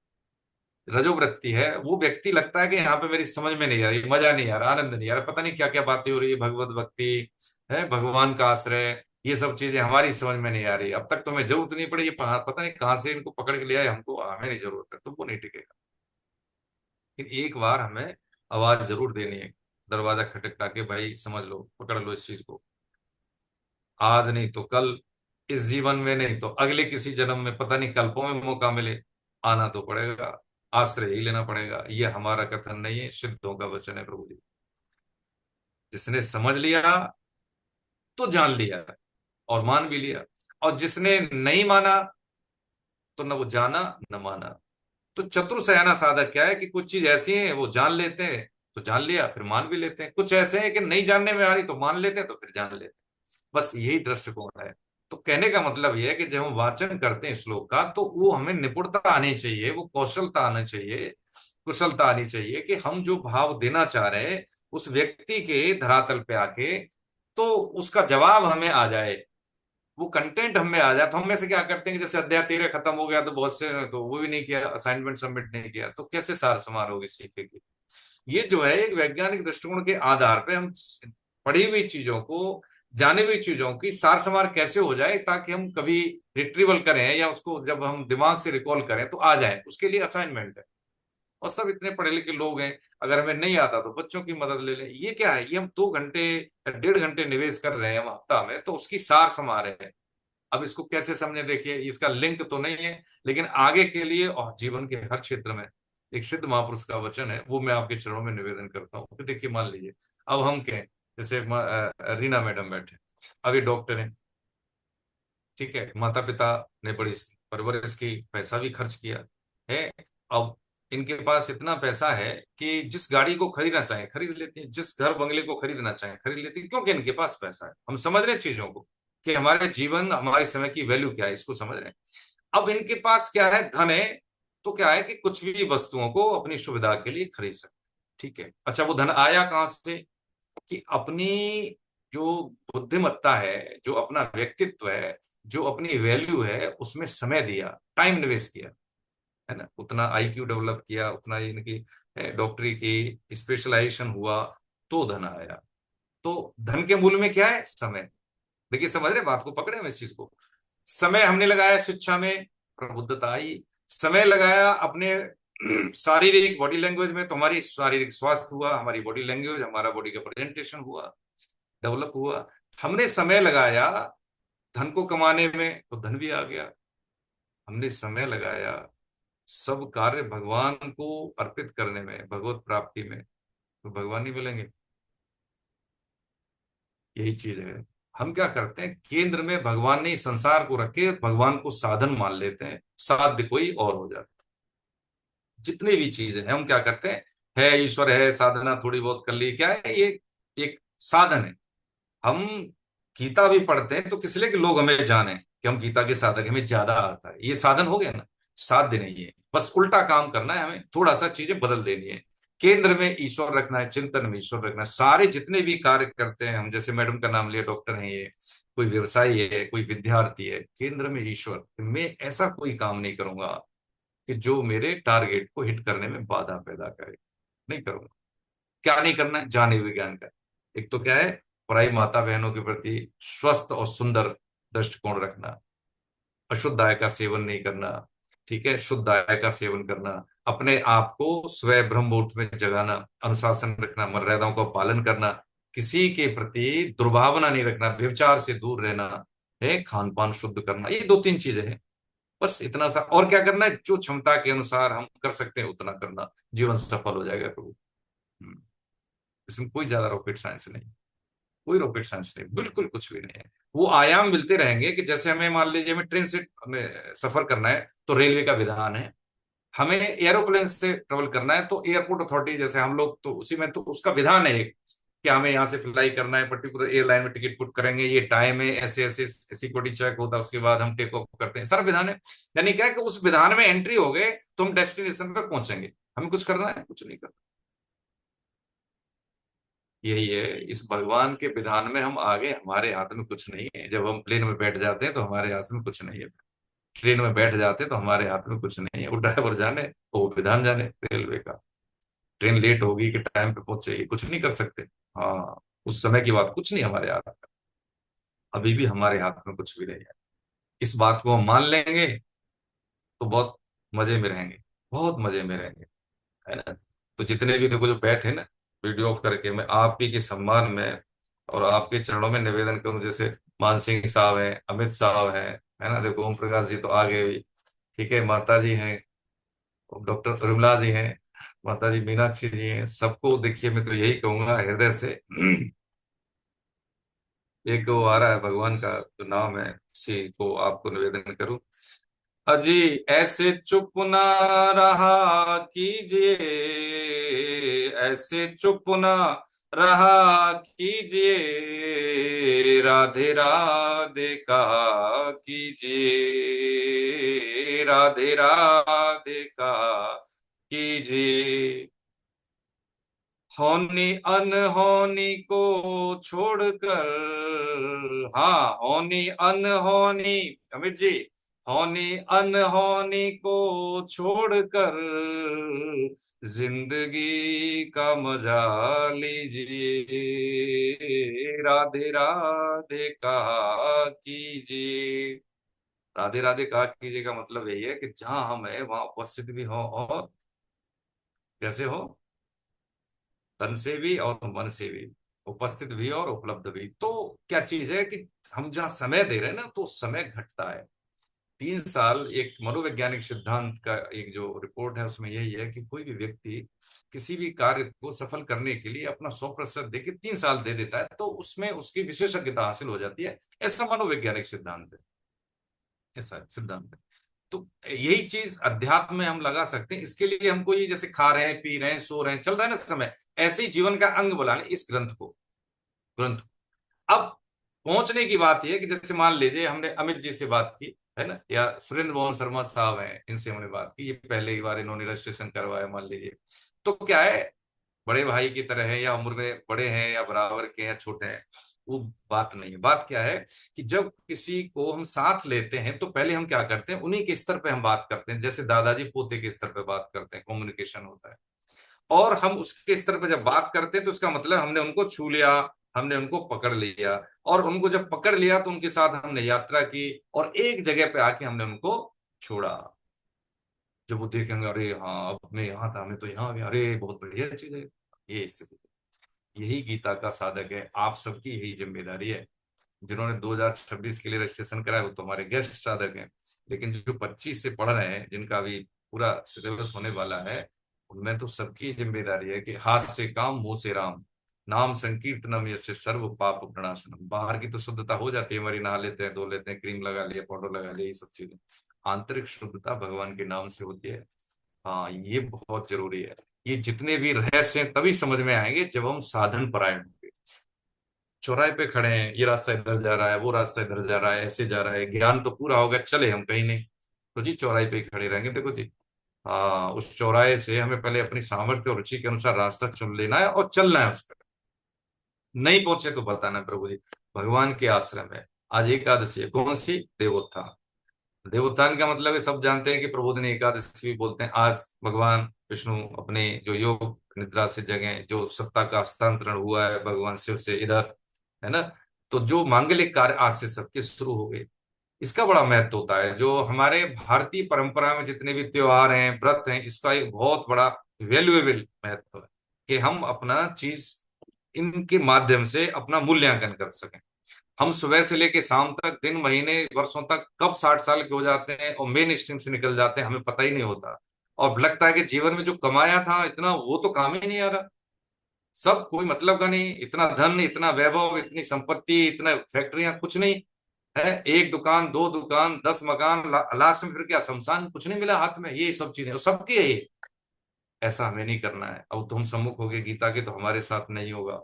Speaker 1: रजोवृत्ति है, वो व्यक्ति लगता है कि यहाँ पे मेरी समझ में नहीं आ रही, मजा नहीं आ रहा, आनंद नहीं आ रहा, पता नहीं क्या क्या बातें हो रही है, भगवत भक्ति है, भगवान का आश्रय, ये सब चीजें हमारी समझ में नहीं आ रही। अब तक तुम्हें जरूरत नहीं पड़ी, ये पता नहीं कहाँ से इनको पकड़ के ले आए, हमको हमें नहीं जरूरत है, तो वो नहीं टिकेगा। लेकिन एक बार हमें आवाज जरूर देनी है, दरवाजा खटखटा के, भाई समझ लो, पकड़ लो इस चीज को। आज नहीं तो कल, इस जीवन में नहीं तो अगले किसी जन्म में, पता नहीं कल्पों में मौका मिले, आना तो पड़ेगा, आश्रय ही लेना पड़ेगा। ये हमारा कथन नहीं है, सिद्धों का वचन है प्रभु जी। जिसने समझ लिया तो जान लिया और मान भी लिया, और जिसने नहीं माना तो न वो जाना न माना। तो चतुर सयाना साधक क्या है कि कुछ चीज ऐसी है वो जान लेते हैं तो जान लिया, फिर मान भी लेते हैं। कुछ ऐसे हैं कि नहीं जानने में आ रही तो मान लेते हैं, तो फिर जान लेते हैं। बस यही दृष्टिकोण है। तो कहने का मतलब यह है कि जब हम वाचन करते हैं श्लोक का, तो वो हमें निपुणता आनी चाहिए, वो कौशलता आनी चाहिए, कुशलता आनी चाहिए कि हम जो भाव देना चाह रहे हैं उस व्यक्ति के धरातल पे आके, तो उसका जवाब हमें आ जाए, वो कंटेंट हमें आ जाए। तो हम में से क्या करते हैं कि जैसे अध्याय 13 खत्म हो गया तो बहुत से ने तो वो भी नहीं किया, असाइनमेंट सबमिट नहीं किया, तो कैसे सार समार होगी सीखे की। ये जो है एक वैज्ञानिक दृष्टिकोण के आधार पे हम पढ़ी हुई चीजों को, जानी हुई चीजों की सार समार कैसे हो जाए, ताकि हम कभी रिट्रीवल करें या उसको जब हम दिमाग से रिकॉल करें तो आ जाए, उसके लिए असाइनमेंट है। और सब इतने पढ़े लिखे लोग हैं, अगर हमें नहीं आता तो बच्चों की मदद ले लें। ये क्या है? ये हम 2 घंटे या 1.5 घंटे निवेश कर रहे हैं हम हफ्ता में, तो उसकी सार समार है। अब इसको कैसे समझे? देखिए, इसका लिंक तो नहीं है, लेकिन आगे के लिए और जीवन के हर क्षेत्र में एक सिद्ध महापुरुष का वचन है, वो मैं आपके चरणों में निवेदन करता हूँ कि देखिए, मान लीजिए अब हम कहें, जैसे रीना मैडम बैठे, अब ये डॉक्टर हैं, ठीक है, माता पिता ने बड़ी परवरिश की, पैसा भी खर्च किया है। अब इनके पास इतना पैसा है कि जिस गाड़ी को खरीदना चाहे खरीद लेती है, जिस घर बंगले को खरीदना चाहे खरीद लेती है, क्योंकि इनके पास पैसा है। हम समझ रहे हैं चीजों को कि हमारे जीवन, हमारे समय की वैल्यू क्या है, इसको समझ रहे हैं। अब इनके पास क्या है? धन है, तो क्या है कि कुछ भी वस्तुओं को अपनी सुविधा के लिए खरीद सकते, ठीक है। अच्छा, वो धन आया कहां से? कि अपनी जो बुद्धिमत्ता है, जो अपना व्यक्तित्व है, जो अपनी वैल्यू है, उसमें समय दिया, टाइम निवेश किया, है ना, उतना आईक्यू डेवलप किया, उतना इनकी डॉक्टरी की स्पेशलाइजेशन हुआ, तो धन आया। तो धन के मूल में क्या है? समय। देखिए, समझ रहे बात को, पकड़े हम इस चीज को। समय हमने लगाया शिक्षा में, प्रबुद्धता आई। समय लगाया अपने शारीरिक बॉडी लैंग्वेज में, तो हमारी शारीरिक स्वास्थ्य हुआ, हमारी बॉडी लैंग्वेज, हमारा बॉडी का प्रेजेंटेशन हुआ, डेवलप हुआ। हमने समय लगाया धन को कमाने में, तो धन भी आ गया। हमने समय लगाया सब कार्य भगवान को अर्पित करने में, भगवत प्राप्ति में, तो भगवान ही मिलेंगे। यही चीज है। हम क्या करते हैं, केंद्र में भगवान ने इस संसार को रखे, भगवान को साधन मान लेते हैं, साध्य कोई और हो जाता है। जितनी भी चीजें हैं हम क्या करते हैं, है ईश्वर है, साधना थोड़ी बहुत कर ली, क्या है ये, एक साधन है। हम गीता भी पढ़ते हैं तो किस लिए, कि लोग हमें जाने कि हम गीता के साधक, हमें ज्यादा आता है, ये साधन हो गया ना। साध्य नहीं है, बस उल्टा काम करना है, हमें थोड़ा सा चीजें बदल देनी है। केंद्र में ईश्वर रखना है, चिंतन में ईश्वर रखना है। सारे जितने भी कार्य करते हैं हम, जैसे मैडम का नाम लिया, डॉक्टर हैं ये, कोई व्यवसायी है, कोई विद्यार्थी है, केंद्र में ईश्वर। मैं ऐसा कोई काम नहीं करूंगा कि जो मेरे टारगेट को हिट करने में बाधा पैदा करे, नहीं करूंगा। क्या नहीं करना है, जाने विज्ञान का। एक तो क्या है, पराई माता बहनों के प्रति स्वस्थ और सुंदर दृष्टिकोण रखना, अशुद्ध आय का सेवन नहीं करना, ठीक है, शुद्ध आय का सेवन करना, अपने आप को स्वयं ब्रह्म मुहूर्त में जगाना, अनुशासन रखना, मर्यादाओं का पालन करना, किसी के प्रति दुर्भावना नहीं रखना, व्यभिचार से दूर रहना है, खान पान शुद्ध करना। ये दो तीन चीजें हैं, बस इतना सा। और क्या करना है, जो क्षमता के अनुसार हम कर सकते हैं उतना करना, जीवन सफल हो जाएगा प्रभु। हम्म, इसमें कोई ज्यादा रॉकेट साइंस नहीं, कोई रॉकेट साइंस नहीं, बिल्कुल कुछ भी नहीं है। वो आयाम मिलते रहेंगे कि जैसे हमें मान लीजिए हमें ट्रेन से हमें सफर करना है तो रेलवे का विधान है, हमें एरोप्लेन से ट्रेवल करना है तो एयरपोर्ट अथॉरिटी जैसे हम लोग, तो उसी में तो उसका विधान है एक, कि हमें यहाँ से फ्लाई करना है, पर्टिकुलर एयरलाइन में टिकट बुक करेंगे, ये टाइम है, ऐसे ऐसे सिक्योरिटी चेक होता है, उसके बाद हम टेक ऑफ करते हैं, सारा विधान है। यानी क्या है कि उस विधान में एंट्री हो गए तो हम डेस्टिनेशन पर पहुंचेंगे। हमें कुछ करना है, कुछ नहीं करना। यही है, इस भगवान के विधान में हम आगे, हमारे हाथ में कुछ नहीं है। जब हम प्लेन में बैठ जाते हैं तो हमारे हाथ में कुछ नहीं है, ट्रेन में बैठ जाते हैं तो हमारे हाथ में कुछ नहीं है। वो ड्राइवर जाने, वो विधान जाने रेलवे का। ट्रेन लेट होगी कि टाइम पे पहुंचेगी, कुछ नहीं कर सकते। हाँ, उस समय की बात, कुछ नहीं हमारे हाथ में। अभी भी हमारे हाथ में कुछ भी नहीं है। इस बात को हम मान लेंगे तो बहुत मजे में रहेंगे, बहुत मजे में रहेंगे, है ना। तो जितने भी देखो जो बैठे ना, वीडियो ऑफ करके, मैं आप ही के सम्मान में और आपके चरणों में निवेदन करूं, जैसे मान सिंह साहब हैं, अमित साहब हैं, है ना, देखो ओम प्रकाश जी तो आ गए ही, ठीक है, माता जी हैं, डॉक्टर उर्मिला जी हैं, माता जी मीनाक्षी जी हैं, सबको देखिए मैं तो यही कहूंगा हृदय से। एक वो आ रहा है भगवान का जो नाम है, उसी को आपको निवेदन करूं। अजी ऐसे चुप ना रहा कीजिए, ऐसे चुप ना रहा कीजिए, राधे राधे कहा कीजिए, राधे राधे कहा कीजिए। होनी अनहोनी को छोड़कर, हाँ होनी अनहोनी, अमित जी, होनी अनहोनी को छोड़कर जिंदगी का मजा लीजिए, राधे राधे कहा कीजिए। राधे राधे कहा कीजिए का मतलब यही है कि जहां हम है वहां उपस्थित भी हो, और कैसे हो, तन से भी और मन से भी, उपस्थित भी और उपलब्ध भी। तो क्या चीज है कि हम जहाँ समय दे रहे हैं ना, तो समय घटता है। 3 साल, एक मनोवैज्ञानिक सिद्धांत का एक जो रिपोर्ट है उसमें यही है कि कोई भी व्यक्ति किसी भी कार्य को सफल करने के लिए अपना 100% दे के 3 साल दे देता है तो उसमें उसकी विशेषज्ञता हासिल हो जाती है। ऐसा मनोवैज्ञानिक सिद्धांत है, ऐसा सिद्धांत है। तो यही चीज अध्यात्म में हम लगा सकते हैं। इसके लिए हम कोई जैसे खा रहे हैं, पी रहे हैं, सो रहे हैं, चल रहा है ना समय, ऐसे ही जीवन का अंग बना लें इस ग्रंथ को, ग्रंथ। अब पहुंचने की बात यह है कि जैसे मान लीजिए हमने अमित जी से बात की, है ना, या सुरेंद्र मोहन शर्मा साहब हैं, इनसे हमने बात की, ये पहले ही बार इन्होंने रजिस्ट्रेशन करवाया मान लीजिए, तो क्या है, बड़े भाई की तरह है, या उम्र में बड़े हैं या बराबर के या छोटे हैं, वो बात नहीं है। बात क्या है कि जब किसी को हम साथ लेते हैं तो पहले हम क्या करते हैं, उन्हीं के स्तर पे हम बात करते हैं, जैसे दादाजी पोते के स्तर पे बात करते हैं, कम्युनिकेशन होता है। और हम उसके स्तर पे जब बात करते हैं तो उसका मतलब हमने उनको छू लिया, हमने उनको पकड़ लिया, और उनको जब पकड़ लिया तो उनके साथ हमने यात्रा की, और एक जगह पे आके हमने उनको छोड़ा। जब वो देखेंगे अरे हाँ अब मैं यहाँ था, मैं तो यहाँ आ गया, अरे बहुत बढ़िया चीज है। ये स्थिति, यही गीता का साधक है, आप सबकी यही जिम्मेदारी है। जिन्होंने 2026 के लिए रजिस्ट्रेशन कराया वो तो हमारे गेस्ट साधक हैं, लेकिन जो 25 से पढ़ रहे हैं, जिनका अभी पूरा सिलेबस होने वाला है, उनमें तो सबकी जिम्मेदारी है कि हाथ से काम मुंह से राम, नाम संकीर्तनम यस्य सर्व पाप प्रणाशनम। बाहर की तो शुद्धता हो जाती है हमारी, नहा लेते हैं, धो लेते हैं, क्रीम लगा लिया, पाउडर लगा लिया, ये सब चीजें। आंतरिक शुद्धता भगवान के नाम से होती है। हाँ, ये बहुत जरूरी है। ये जितने भी रहस्य हैं तभी समझ में आएंगे जब हम साधन परायण होंगे। चौराहे पे खड़े हैं, ये रास्ता इधर जा रहा है, वो रास्ता इधर जा रहा है, ऐसे जा रहा है, ज्ञान तो पूरा हो गया, चले हम कहीं नहीं, तो जी चौराहे पे ही खड़े रहेंगे। देखो जी, हाँ, उस चौराहे से हमें पहले अपनी सामर्थ्य और रुचि के अनुसार रास्ता चुन लेना है और चलना है उस पर। नहीं पहुंचे तो बताना प्रभु जी, भगवान के आश्रम है। आज एकादशी है, कौन सी? देवोत्थान। देवोत्थान का मतलब है, सब जानते हैं कि प्रबोधिनी एकादशी भी बोलते हैं। आज भगवान विष्णु अपने जो योग निद्रा से जगे, जो सत्ता का हस्तांतरण हुआ है भगवान शिव से इधर, है ना, तो जो मांगलिक कार्य आज से सबके शुरू हो गए। इसका बड़ा महत्व होता है। जो हमारे भारतीय परंपरा में जितने भी त्योहार हैं, व्रत हैं, इसका एक बहुत बड़ा वैल्यूएबल महत्व है कि हम अपना चीज इनके माध्यम से अपना मूल्यांकन कर सकें। हम सुबह से लेके शाम तक, दिन महीने वर्षों तक कब 60 साल के हो जाते हैं और मेन स्ट्रीम से निकल जाते हैं, हमें पता ही नहीं होता। और लगता है कि जीवन में जो कमाया था इतना, वो तो काम ही नहीं आ रहा, सब कोई मतलब का नहीं। इतना धन, इतना वैभव, इतनी संपत्ति, इतना फैक्ट्रियां, कुछ नहीं है। एक दुकान, दो दुकान, 10 मकान, लास्ट में फिर क्या, शमशान, कुछ नहीं मिला हाथ में। ये सब चीजें सबकी है ये। ऐसा हमें नहीं करना है। अब तो हम सम्मुख हो गए गीता के, तो हमारे साथ नहीं होगा,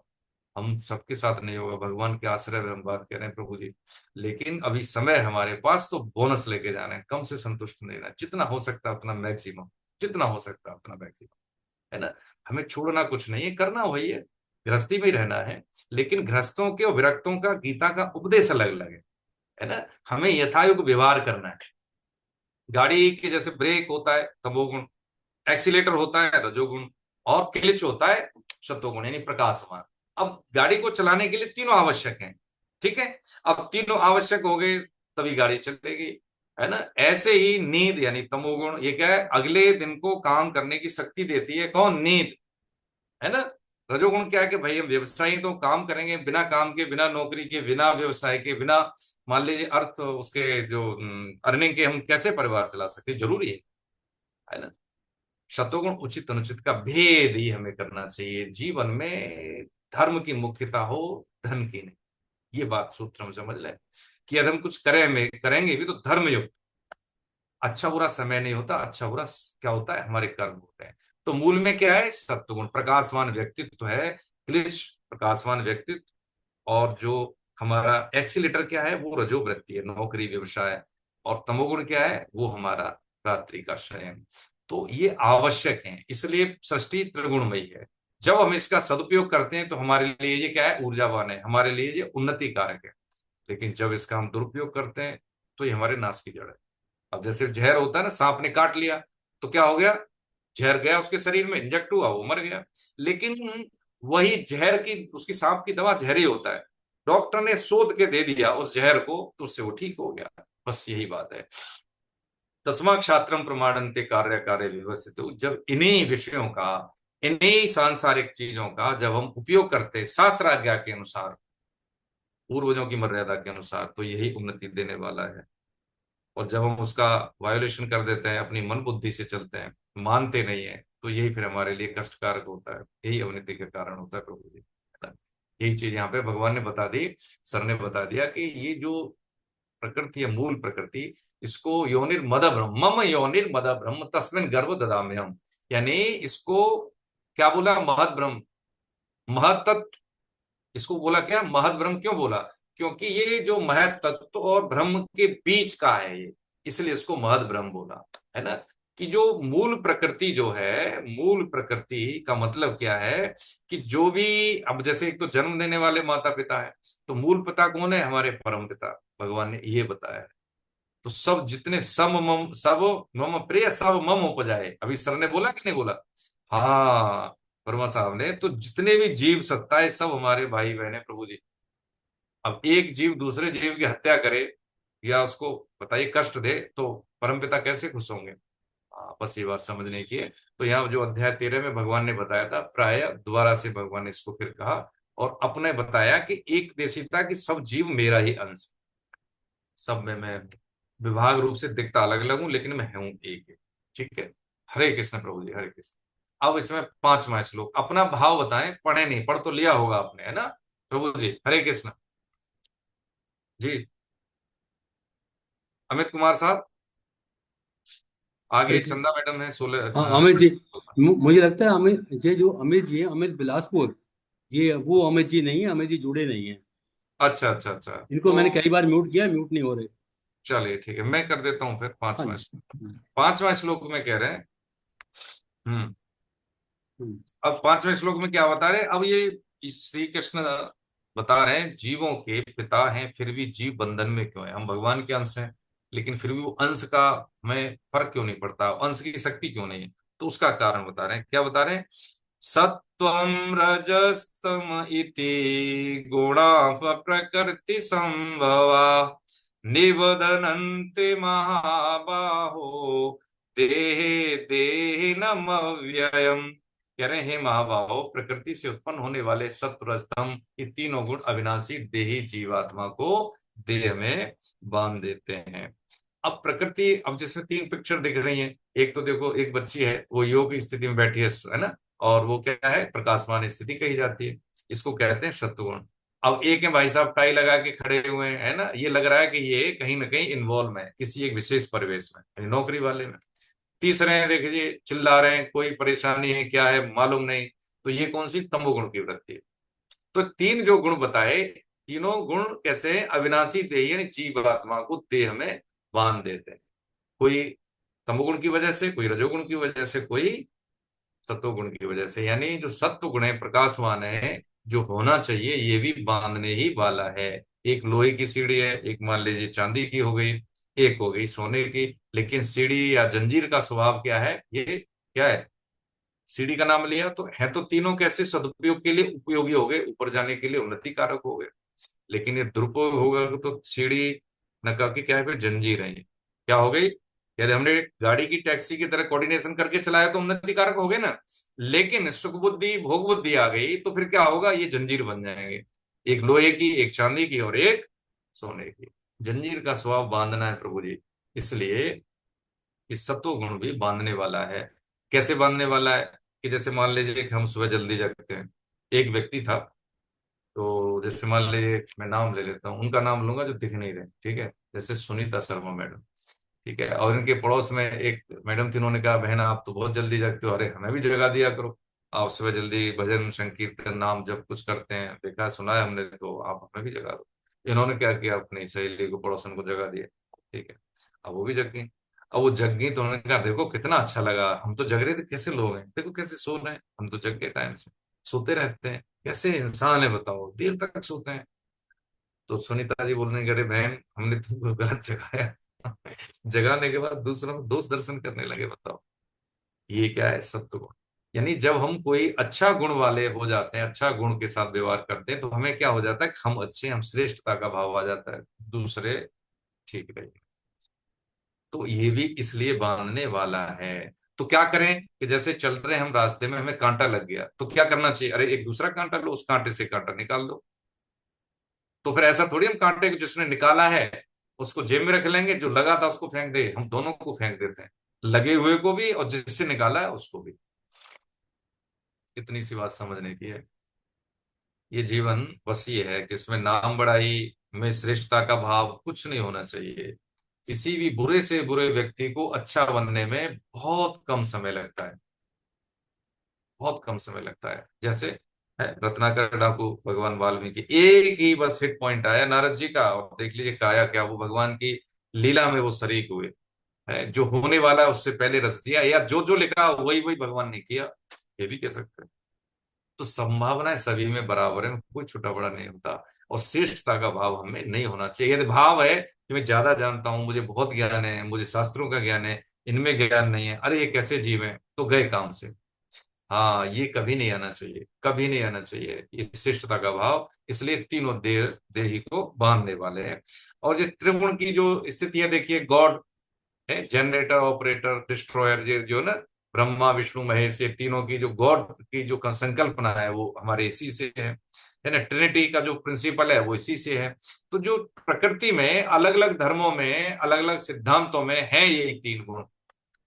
Speaker 1: हम सबके साथ नहीं होगा। भगवान के आश्रय में हम बात कर रहे हैं प्रभु जी, लेकिन अभी समय हमारे पास, तो बोनस लेके जाना है, कम से संतुष्ट नहीं रहना, जितना हो सकता है अपना मैक्सिमम, जितना हो सकता है अपना मैक्सिमम, है ना। हमें छोड़ना कुछ नहीं है, करना वही है, गृहस्थी में ही रहना है। लेकिन गृहस्थों के और विरक्तों का गीता का उपदेश अलग अलग है ना। हमें यथायुग व्यवहार करना है। गाड़ी के जैसे ब्रेक होता है तमोगुण, एक्सीलेटर होता है रजोगुण, और क्लिच होता है सत्वगुण यानी प्रकाशमान। अब गाड़ी को चलाने के लिए तीनों आवश्यक हैं, ठीक है। अब तीनों आवश्यक हो गए तभी गाड़ी चलेगी, है ना। ऐसे ही नींद यानी तमोगुण, ये क्या है, अगले दिन को काम करने की शक्ति देती है, कौन? नींद, है ना। रजोगुण क्या है कि भाई हम व्यवसायी तो काम करेंगे, बिना काम के, बिना नौकरी के, बिना व्यवसाय के, बिना मान लीजिए अर्थ उसके जो अर्निंग के, हम कैसे परिवार चला सकते हैं? जरूरी है ना। शतोगुण उचित अनुचित का भेद ही हमें करना चाहिए जीवन में। धर्म की मुख्यता हो, धन की नहीं। ये बात सूत्र हम समझ लें कि यदि हम कुछ करेंगे भी तो धर्म युक्त। अच्छा बुरा समय नहीं होता, अच्छा बुरा क्या होता है, हमारे कर्म होते हैं। तो मूल में क्या है? सत्वगुण प्रकाशमान व्यक्तित्व है, क्लिश प्रकाशमान व्यक्तित्व। और जो हमारा एक्सीलेटर क्या है, वो रजोवृत्ति है, नौकरी व्यवसाय। और तमोगुण क्या है, वो हमारा रात्रि का शयन। तो ये आवश्यक है, इसलिए सृष्टि त्रिगुणमयी है। जब हम इसका सदुपयोग करते हैं तो हमारे लिए ये क्या है, ऊर्जावान है, हमारे लिए ये उन्नति कारक है। लेकिन जब इसका हम दुरुपयोग करते हैं तो ये हमारे नाश की जड़ है। अब जैसे जहर होता है ना, सांप ने काट लिया तो क्या हो गया, जहर गया उसके शरीर में, इंजेक्ट हुआ, वो मर गया। लेकिन वही जहर की, उसकी सांप की दवा जहर ही होता है, डॉक्टर ने शोध के दे दिया उस जहर को तो उससे वो ठीक हो गया। बस यही बात है। तस्मा क्षात्रम प्रमाणन्ते कार्य कार्य व्यवस्थित। जब इन्हीं विषयों का, इन्हीं सांसारिक चीजों का जब हम उपयोग करते हैं शास्त्र आज्ञा के अनुसार, पूर्वजों की मर्यादा के अनुसार, तो यही उन्नति देने वाला है। और जब हम उसका वायोलेशन कर देते हैं, अपनी मन बुद्धि से चलते हैं, मानते नहीं है, तो यही फिर हमारे लिए कष्टकारक होता है, यही अवनति का कारण होता है प्रभु जी, है ना। यही चीज यहाँ पे भगवान ने बता दी, सर ने बता दिया कि ये जो प्रकृति है, मूल प्रकृति, इसको योनिर मद ब्रह्म, मम योनिर मद ब्रह्म तस्मिन गर्भ ददाम्यहम्, यानी इसको क्या बोला, महद ब्रह्म, महतत्व। इसको बोला क्या, महद ब्रह्म क्यों बोला? क्योंकि ये जो महत तत्व और ब्रह्म के बीच का है ये, इसलिए इसको महद ब्रह्म बोला, है ना। कि जो मूल प्रकृति जो है, मूल प्रकृति का मतलब क्या है कि जो भी, अब जैसे एक तो जन्म देने वाले माता पिता है, तो मूल पिता कौन है? हमारे परम पिता, भगवान ने ये बताया है। तो सब जितने सम मम, सब मम प्रिय सब मम उपजाए, अभी सर ने बोला कि नहीं बोला? हाँ, वर्मा साहब ने, तो जितने भी जीव सत्ता है सब हमारे भाई बहन है प्रभु जी। अब एक जीव दूसरे जीव की हत्या करे या उसको बताइए कष्ट दे, तो परमपिता कैसे खुश होंगे? हाँ, बस ये बात समझने की है। तो यहाँ जो अध्याय 13 में भगवान ने बताया था, प्राय दोबारा से भगवान ने इसको फिर कहा और अपने बताया कि एक देशीता कि सब जीव मेरा ही अंश, सब में मैं विभाग रूप से दिखता अलग अलग हूं, लेकिन मैं हूं एक ही। ठीक है। हरे कृष्ण प्रभु जी, हरे कृष्ण। अब इसमें 5वां श्लोक, अपना भाव बताएं, पढ़े नहीं, पढ़ तो लिया होगा आपने, है ना प्रभु जी, हरे कृष्ण जी। अमित कुमार साहब, आगे
Speaker 4: हरे कृष्ण।
Speaker 1: चंदा मैडम है, 16।
Speaker 4: हाँ अमित जी, मुझे लगता है अमित, ये जो अमित जी है, अमित बिलासपुर, ये वो अमित जी नहीं है, अमित जी जुड़े नहीं है।
Speaker 1: अच्छा अच्छा अच्छा।
Speaker 4: इनको
Speaker 1: तो
Speaker 4: मैंने कई बार म्यूट किया, म्यूट नहीं हो रहे।
Speaker 1: चलिए ठीक है, मैं कर देता हूं फिर
Speaker 4: हाँ
Speaker 1: 5वां।
Speaker 4: जी। हम्म,
Speaker 1: 5वां श्लोक में कह रहे हैं। हम्म।
Speaker 4: हम्म,
Speaker 1: अब 5वें श्लोक में क्या बता रहे हैं, अब ये श्री कृष्ण बता रहे हैं, जीवों के पिता हैं फिर भी जीव बंधन में क्यों है, हम भगवान के अंश हैं, लेकिन फिर भी वो अंश का हमें फर्क क्यों नहीं पड़ता, अंश की शक्ति क्यों नहीं है। तो उसका कारण बता रहे हैं, क्या बता रहे हैं, सत्वम रजस्तम इति गुणा प्रकृति संभवा निबधनन्ति महाबाहो देहे देहिनम व्ययम। कह रहे हैं, हे महाबाहो, प्रकृति से उत्पन्न होने वाले सत्व रज तम, ये तीनों गुण अविनाशी देही जीवात्मा को देह में बांध देते हैं। अब प्रकृति, अब जिसमें 3 पिक्चर दिख रही हैं, एक तो देखो, एक बच्ची है वो योग की स्थिति में बैठी है ना, और वो क्या है, प्रकाशमान स्थिति कही जाती है, इसको कहते हैं सत्वगुण। अब एक है भाई साहब टाई लगा के खड़े हुए हैं, है ना, ये लग रहा है कि ये कहीं ना कहीं इन्वॉल्व है किसी एक विशेष परिवेश में, यानी नौकरी वाले में। तीसरे हैं, देखिए चिल्ला रहे हैं, कोई परेशानी है, क्या है मालूम नहीं, तो ये कौन सी, तमोगुण की वृत्ति है। तो 3 जो गुण बताए, तीनों गुण कैसे हैं, अविनाशी देह यानी जीवात्मा को देह में बांध देते हैं। कोई तमोगुण की वजह से, कोई रजोगुण की वजह से, कोई सत्वगुण की वजह से, यानी जो सत्व गुण है, प्रकाशवान है, जो होना चाहिए, ये भी बांधने ही वाला है। एक लोहे की सीढ़ी है, एक मान लीजिए चांदी की हो गई, एक हो गई सोने की, लेकिन सीढ़ी या जंजीर का स्वभाव क्या है, ये क्या है, सीढ़ी का नाम लिया तो है, तो तीनों कैसे सदुपयोग के लिए उपयोगी हो गए, ऊपर जाने के लिए उन्नति कारक हो गए, लेकिन ये दुरुपयोग होगा तो सीढ़ी न कह के क्या है, फिर जंजीर है, ये क्या हो गई, यदि हमने गाड़ी की टैक्सी की तरह कोऑर्डिनेशन करके चलाया तो उन्नति कारक हो गए ना, लेकिन सुख बुद्धि भोग बुद्धि आ गई तो फिर क्या होगा, ये जंजीर बन जाएंगे, एक लोहे की, एक चांदी की और एक सोने की। जंजीर का स्वभाव बांधना है प्रभु जी, इसलिए इस सत्व गुण भी बांधने वाला है। कैसे बांधने वाला है, कि जैसे मान लीजिए कि हम सुबह जल्दी जगते हैं, एक व्यक्ति था, तो जैसे मान लीजिए मैं नाम ले लेता हूँ, उनका नाम लूंगा जो दिख नहीं रहे, ठीक है, जैसे सुनीता शर्मा मैडम, ठीक है, और इनके पड़ोस में एक मैडम थी, उन्होंने कहा बहन आप तो बहुत जल्दी जगते हो, अरे हमें भी जगा दिया करो, आप सुबह जल्दी भजन संकीर्तन नाम जब कुछ करते हैं, देखा सुना है हमने, तो आप हमें भी जगा दो। इन्होंने क्या किया, अपनी सहेली को, पड़ोसन को जगा दिया, ठीक है, अब वो भी जग गई। अब वो जग गई तो उन्होंने कहा देखो कितना अच्छा लगा, हम तो जग रहे थे, कैसे लोग हैं, देखो कैसे सो रहे हैं, हम तो जग के टाइम से सोते रहते हैं, कैसे इंसान है बताओ, देर तक सोते हैं। तो सुनीता जी बोलने लगे, अरे बहन हमने तुमको गलत जगाया। जगाने के बाद दूसरों में दोष दर्शन करने लगे, बताओ ये क्या है, सत्य गुण। यानी जब हम कोई अच्छा गुण वाले हो जाते हैं, अच्छा गुण के साथ व्यवहार करते हैं, तो हमें क्या हो जाता है कि हम अच्छे, हम श्रेष्ठता का भाव आ जाता है, दूसरे ठीक रहे। तो ये भी इसलिए बांधने वाला है। तो क्या करें कि जैसे चल रहे हैं हम रास्ते में, हमें कांटा लग गया तो क्या करना चाहिए, अरे एक दूसरा कांटा लो, उस कांटे से कांटा निकाल दो। तो फिर ऐसा थोड़ी हम कांटे को जिसने निकाला है उसको जेब में रख लेंगे, जो लगा था उसको फेंक दे, हम दोनों को फेंक देते हैं, लगे हुए को भी और जिससे निकाला है उसको भी। इतनी सी बात समझने की है। ये जीवन बस ये है कि इसमें नाम बड़ाई में श्रेष्ठता का भाव कुछ नहीं होना चाहिए। किसी भी बुरे से बुरे व्यक्ति को अच्छा बनने में बहुत कम समय लगता है, बहुत कम समय लगता है। जैसे है रत्नाकर डाकू, भगवान वाल्मीकि, एक ही बस हिट पॉइंट आया नारद जी का, और देख लीजिए काया क्या, वो भगवान की लीला में वो शरीक हुए, है जो होने वाला है उससे पहले रच दिया, या जो जो लिखा वही वही भगवान ने किया, ये भी कह सकते हैं। तो संभावनाएं सभी में बराबर है, कोई छोटा बड़ा नहीं होता, और श्रेष्ठता का भाव हमें नहीं होना चाहिए। यदि भाव है कि मैं ज्यादा जानता हूं, मुझे बहुत ज्ञान है, मुझे शास्त्रों का ज्ञान है, इनमें ज्ञान नहीं है, अरे ये कैसे जीव है, तो गए काम से। हाँ, ये कभी नहीं आना चाहिए, कभी नहीं आना चाहिए ये शिष्टता का भाव। इसलिए तीनों देही को बांधने वाले हैं। और ये त्रिगुण की जो स्थिति है, देखिए गॉड जनरेटर, ऑपरेटर, डिस्ट्रॉयर, जो ना ब्रह्मा विष्णु महेश, ये तीनों की जो गॉड की जो संकल्पना है वो हमारे इसी से है ना। ट्रिनिटी का जो प्रिंसिपल है वो इसी से है। तो जो प्रकृति में अलग अलग धर्मों में अलग अलग सिद्धांतों में है ये तीन गुण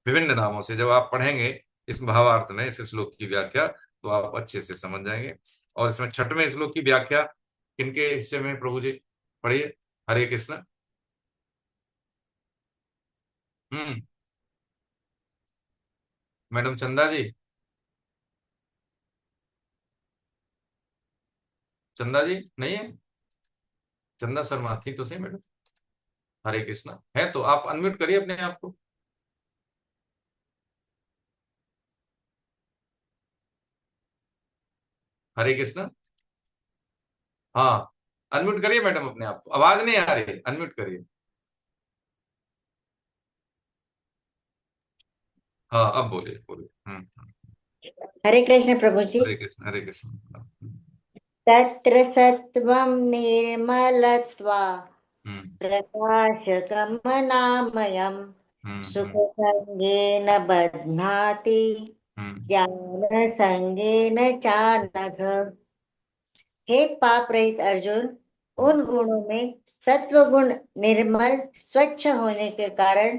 Speaker 1: विभिन्न नामों से, जब आप पढ़ेंगे इस भावार्थ में इस श्लोक की व्याख्या तो आप अच्छे से समझ जाएंगे। और इसमें छठवें श्लोक की व्याख्या किनके हिस्से में प्रभु जी पढ़िए। हरे कृष्ण। हम्म। मैडम चंदा जी, चंदा जी नहीं है? चंदा शर्मा थी तो सही मैडम। हरे कृष्णा है तो आप अनम्यूट करिए अपने आप को। हरे कृष्णा। हाँ, अनम्यूट करिए मैडम अपने आप को, आवाज नहीं आ रही, अनम्यूट करिए। हाँ अब बोलिए बोलिए।
Speaker 5: हरे कृष्ण प्रभु जी।
Speaker 1: हरे कृष्ण हरे कृष्ण।
Speaker 5: तत्र सत्वं निर्मलत्वा
Speaker 1: हम्म
Speaker 5: प्रकाशकमनामयम्
Speaker 1: हम्म
Speaker 5: सुखसङ्गेन बध्नाति
Speaker 1: हम्म
Speaker 5: ज्ञानसङ्गेन चानघ। हे पाप रहित अर्जुन, उन गुणों में सत्व गुण निर्मल स्वच्छ होने के कारण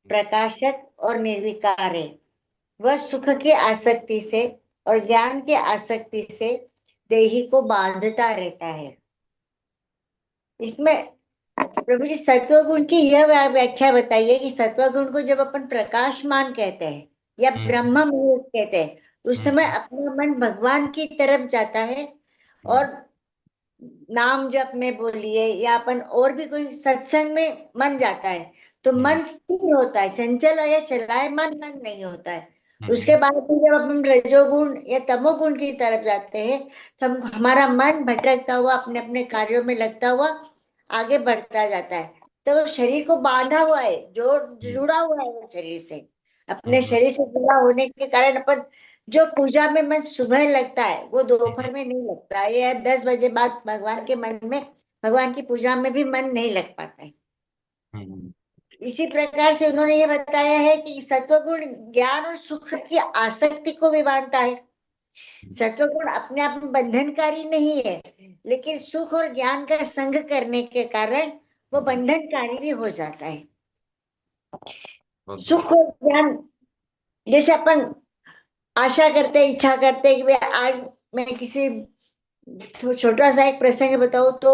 Speaker 5: प्रकाशक और निर्विकार है। वह सुख की आसक्ति से और ज्ञान की आसक्ति से देही को बांधता रहता है। इसमें प्रभु जी सत्व गुण की यह व्याख्या बताइए कि सत्व गुण को जब अपन प्रकाशमान कहते हैं या ब्रह्म मुहूर्त कहते हैं, उस समय अपना मन भगवान की तरफ जाता है और नाम जप में बोलिए या अपन और भी कोई सत्संग में मन जाता है तो मन स्थिर होता है, चंचल या चलायमान मन नहीं होता है। उसके बाद भी जब अपन रजोगुण या तमोगुण की तरफ जाते हैं तो हम हमारा मन भटकता हुआ अपने अपने कार्यों में लगता हुआ आगे बढ़ता जाता है। तो वो शरीर को बांधा हुआ है, जो जुड़ा हुआ है वो शरीर से, अपने शरीर से जुड़ा होने के कारण अपन जो पूजा में मन सुबह लगता है वो दोपहर में नहीं लगता है, या 10 बजे बाद भगवान के मन में भगवान की पूजा में भी मन नहीं लग पाता है। इसी प्रकार से उन्होंने ये बताया है कि सत्वगुण ज्ञान और सुख की आसक्ति को भी बांधता है। सत्वगुण अपने आप में बंधनकारी नहीं है, लेकिन सुख और ज्ञान का संग करने के कारण वो बंधनकारी भी हो जाता है। सुख और ज्ञान, जैसे अपन आशा करते इच्छा करते कि भाई आज मैं किसी छोटा सा एक प्रसंग बताऊं तो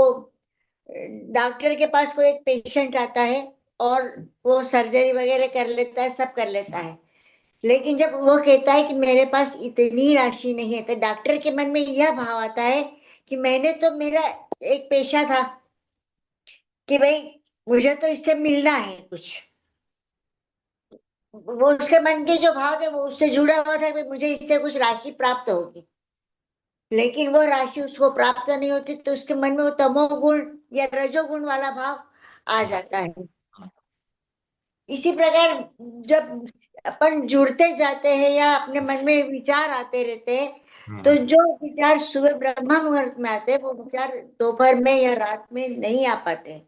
Speaker 5: डॉक्टर के पास कोई एक पेशेंट आता है और वो सर्जरी वगैरह कर लेता है, सब कर लेता है, लेकिन जब वो कहता है कि मेरे पास इतनी राशि नहीं है तो डॉक्टर के मन में यह भाव आता है कि मैंने तो, मेरा एक पेशा था कि भाई मुझे तो इससे मिलना है कुछ, वो उसके मन के जो भाव थे वो उससे जुड़ा हुआ था कि मुझे इससे कुछ राशि प्राप्त होगी, लेकिन वो राशि उसको प्राप्त नहीं होती तो उसके मन में वो तमोगुण या रजोगुण वाला भाव आ जाता है। इसी प्रकार जब अपन जुड़ते जाते हैं या अपने मन में विचार आते रहते हैं तो जो विचार सुबह ब्रह्म मुहूर्त में आते हैं वो विचार दोपहर में या रात में नहीं आ पाते।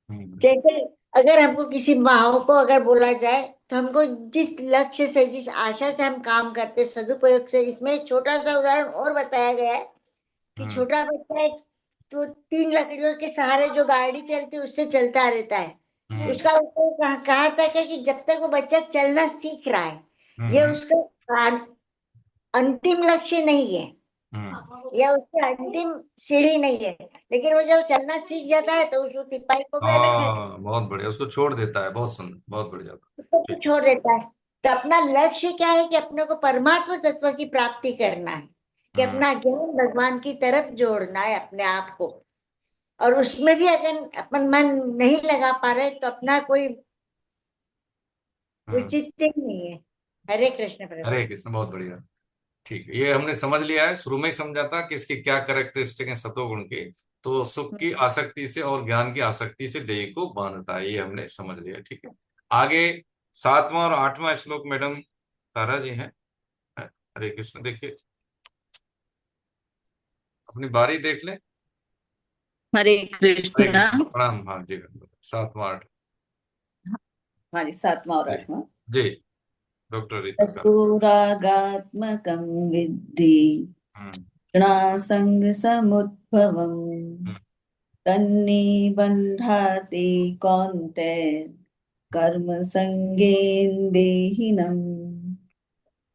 Speaker 5: जैसे अगर हमको किसी माओ को अगर बोला जाए तो हमको जिस लक्ष्य से, जिस आशा से हम काम करते सदुपयोग से, इसमें एक छोटा सा उदाहरण और बताया गया है कि छोटा बच्चा एक तो 3 लकड़ियों के सहारे जो गाड़ी चलती है उससे चलता रहता है। उसका कहा तक है कि जब तक वो बच्चा चलना सीख रहा है ये उसका अंतिम लक्ष्य नहीं है या उसकी अंतिम सीढ़ी नहीं है, लेकिन वो जब चलना सीख जाता है तो उस तिपाही को भी अलग है,
Speaker 1: हाँ बहुत बढ़िया, उसको छोड़ देता है, बहुत सुंदर, बहुत बढ़िया।
Speaker 5: उसको भी छोड़ देता है। तो अपना लक्ष्य क्या है कि अपने को परमात्मा तत्व की प्राप्ति करना है, कि अपना ज्ञान भगवान की तरफ जोड़ना है अपने आप को, और उसमें भी अगर अपन मन नहीं लगा पा रहे तो अपना कोई उचित नहीं है। हरे कृष्ण प्रभु।
Speaker 1: हरे कृष्ण, बहुत बढ़िया। ठीक है, ये हमने समझ लिया है, शुरू में ही समझा था कि इसकी क्या कैरेक्टरिस्टिक है सतोगुण की। तो सुख की आसक्ति से और ज्ञान की आसक्ति से देह को बांधता है, ये हमने समझ लिया। ठीक है, आगे 7वां और 8वां श्लोक मैडम तारा जी हैं। हरे कृष्ण, देखिए अपनी बारी देख लें।
Speaker 6: हरे
Speaker 1: हरे
Speaker 6: कृष्णा।
Speaker 1: कृष्ण, प्रणाम। हाँ जी, 7वां 8।
Speaker 6: हाँ जी, 7वां और
Speaker 1: जी
Speaker 6: 8वां।
Speaker 1: जी, डॉक्टर रितिका।
Speaker 6: रजोरागात्मकं विद्धि
Speaker 1: हम्म
Speaker 6: तृणासंग समुद्भवम्
Speaker 1: हम्म
Speaker 6: तन्निबध्नाति कौन्तेय कर्म संगेन देहिनम्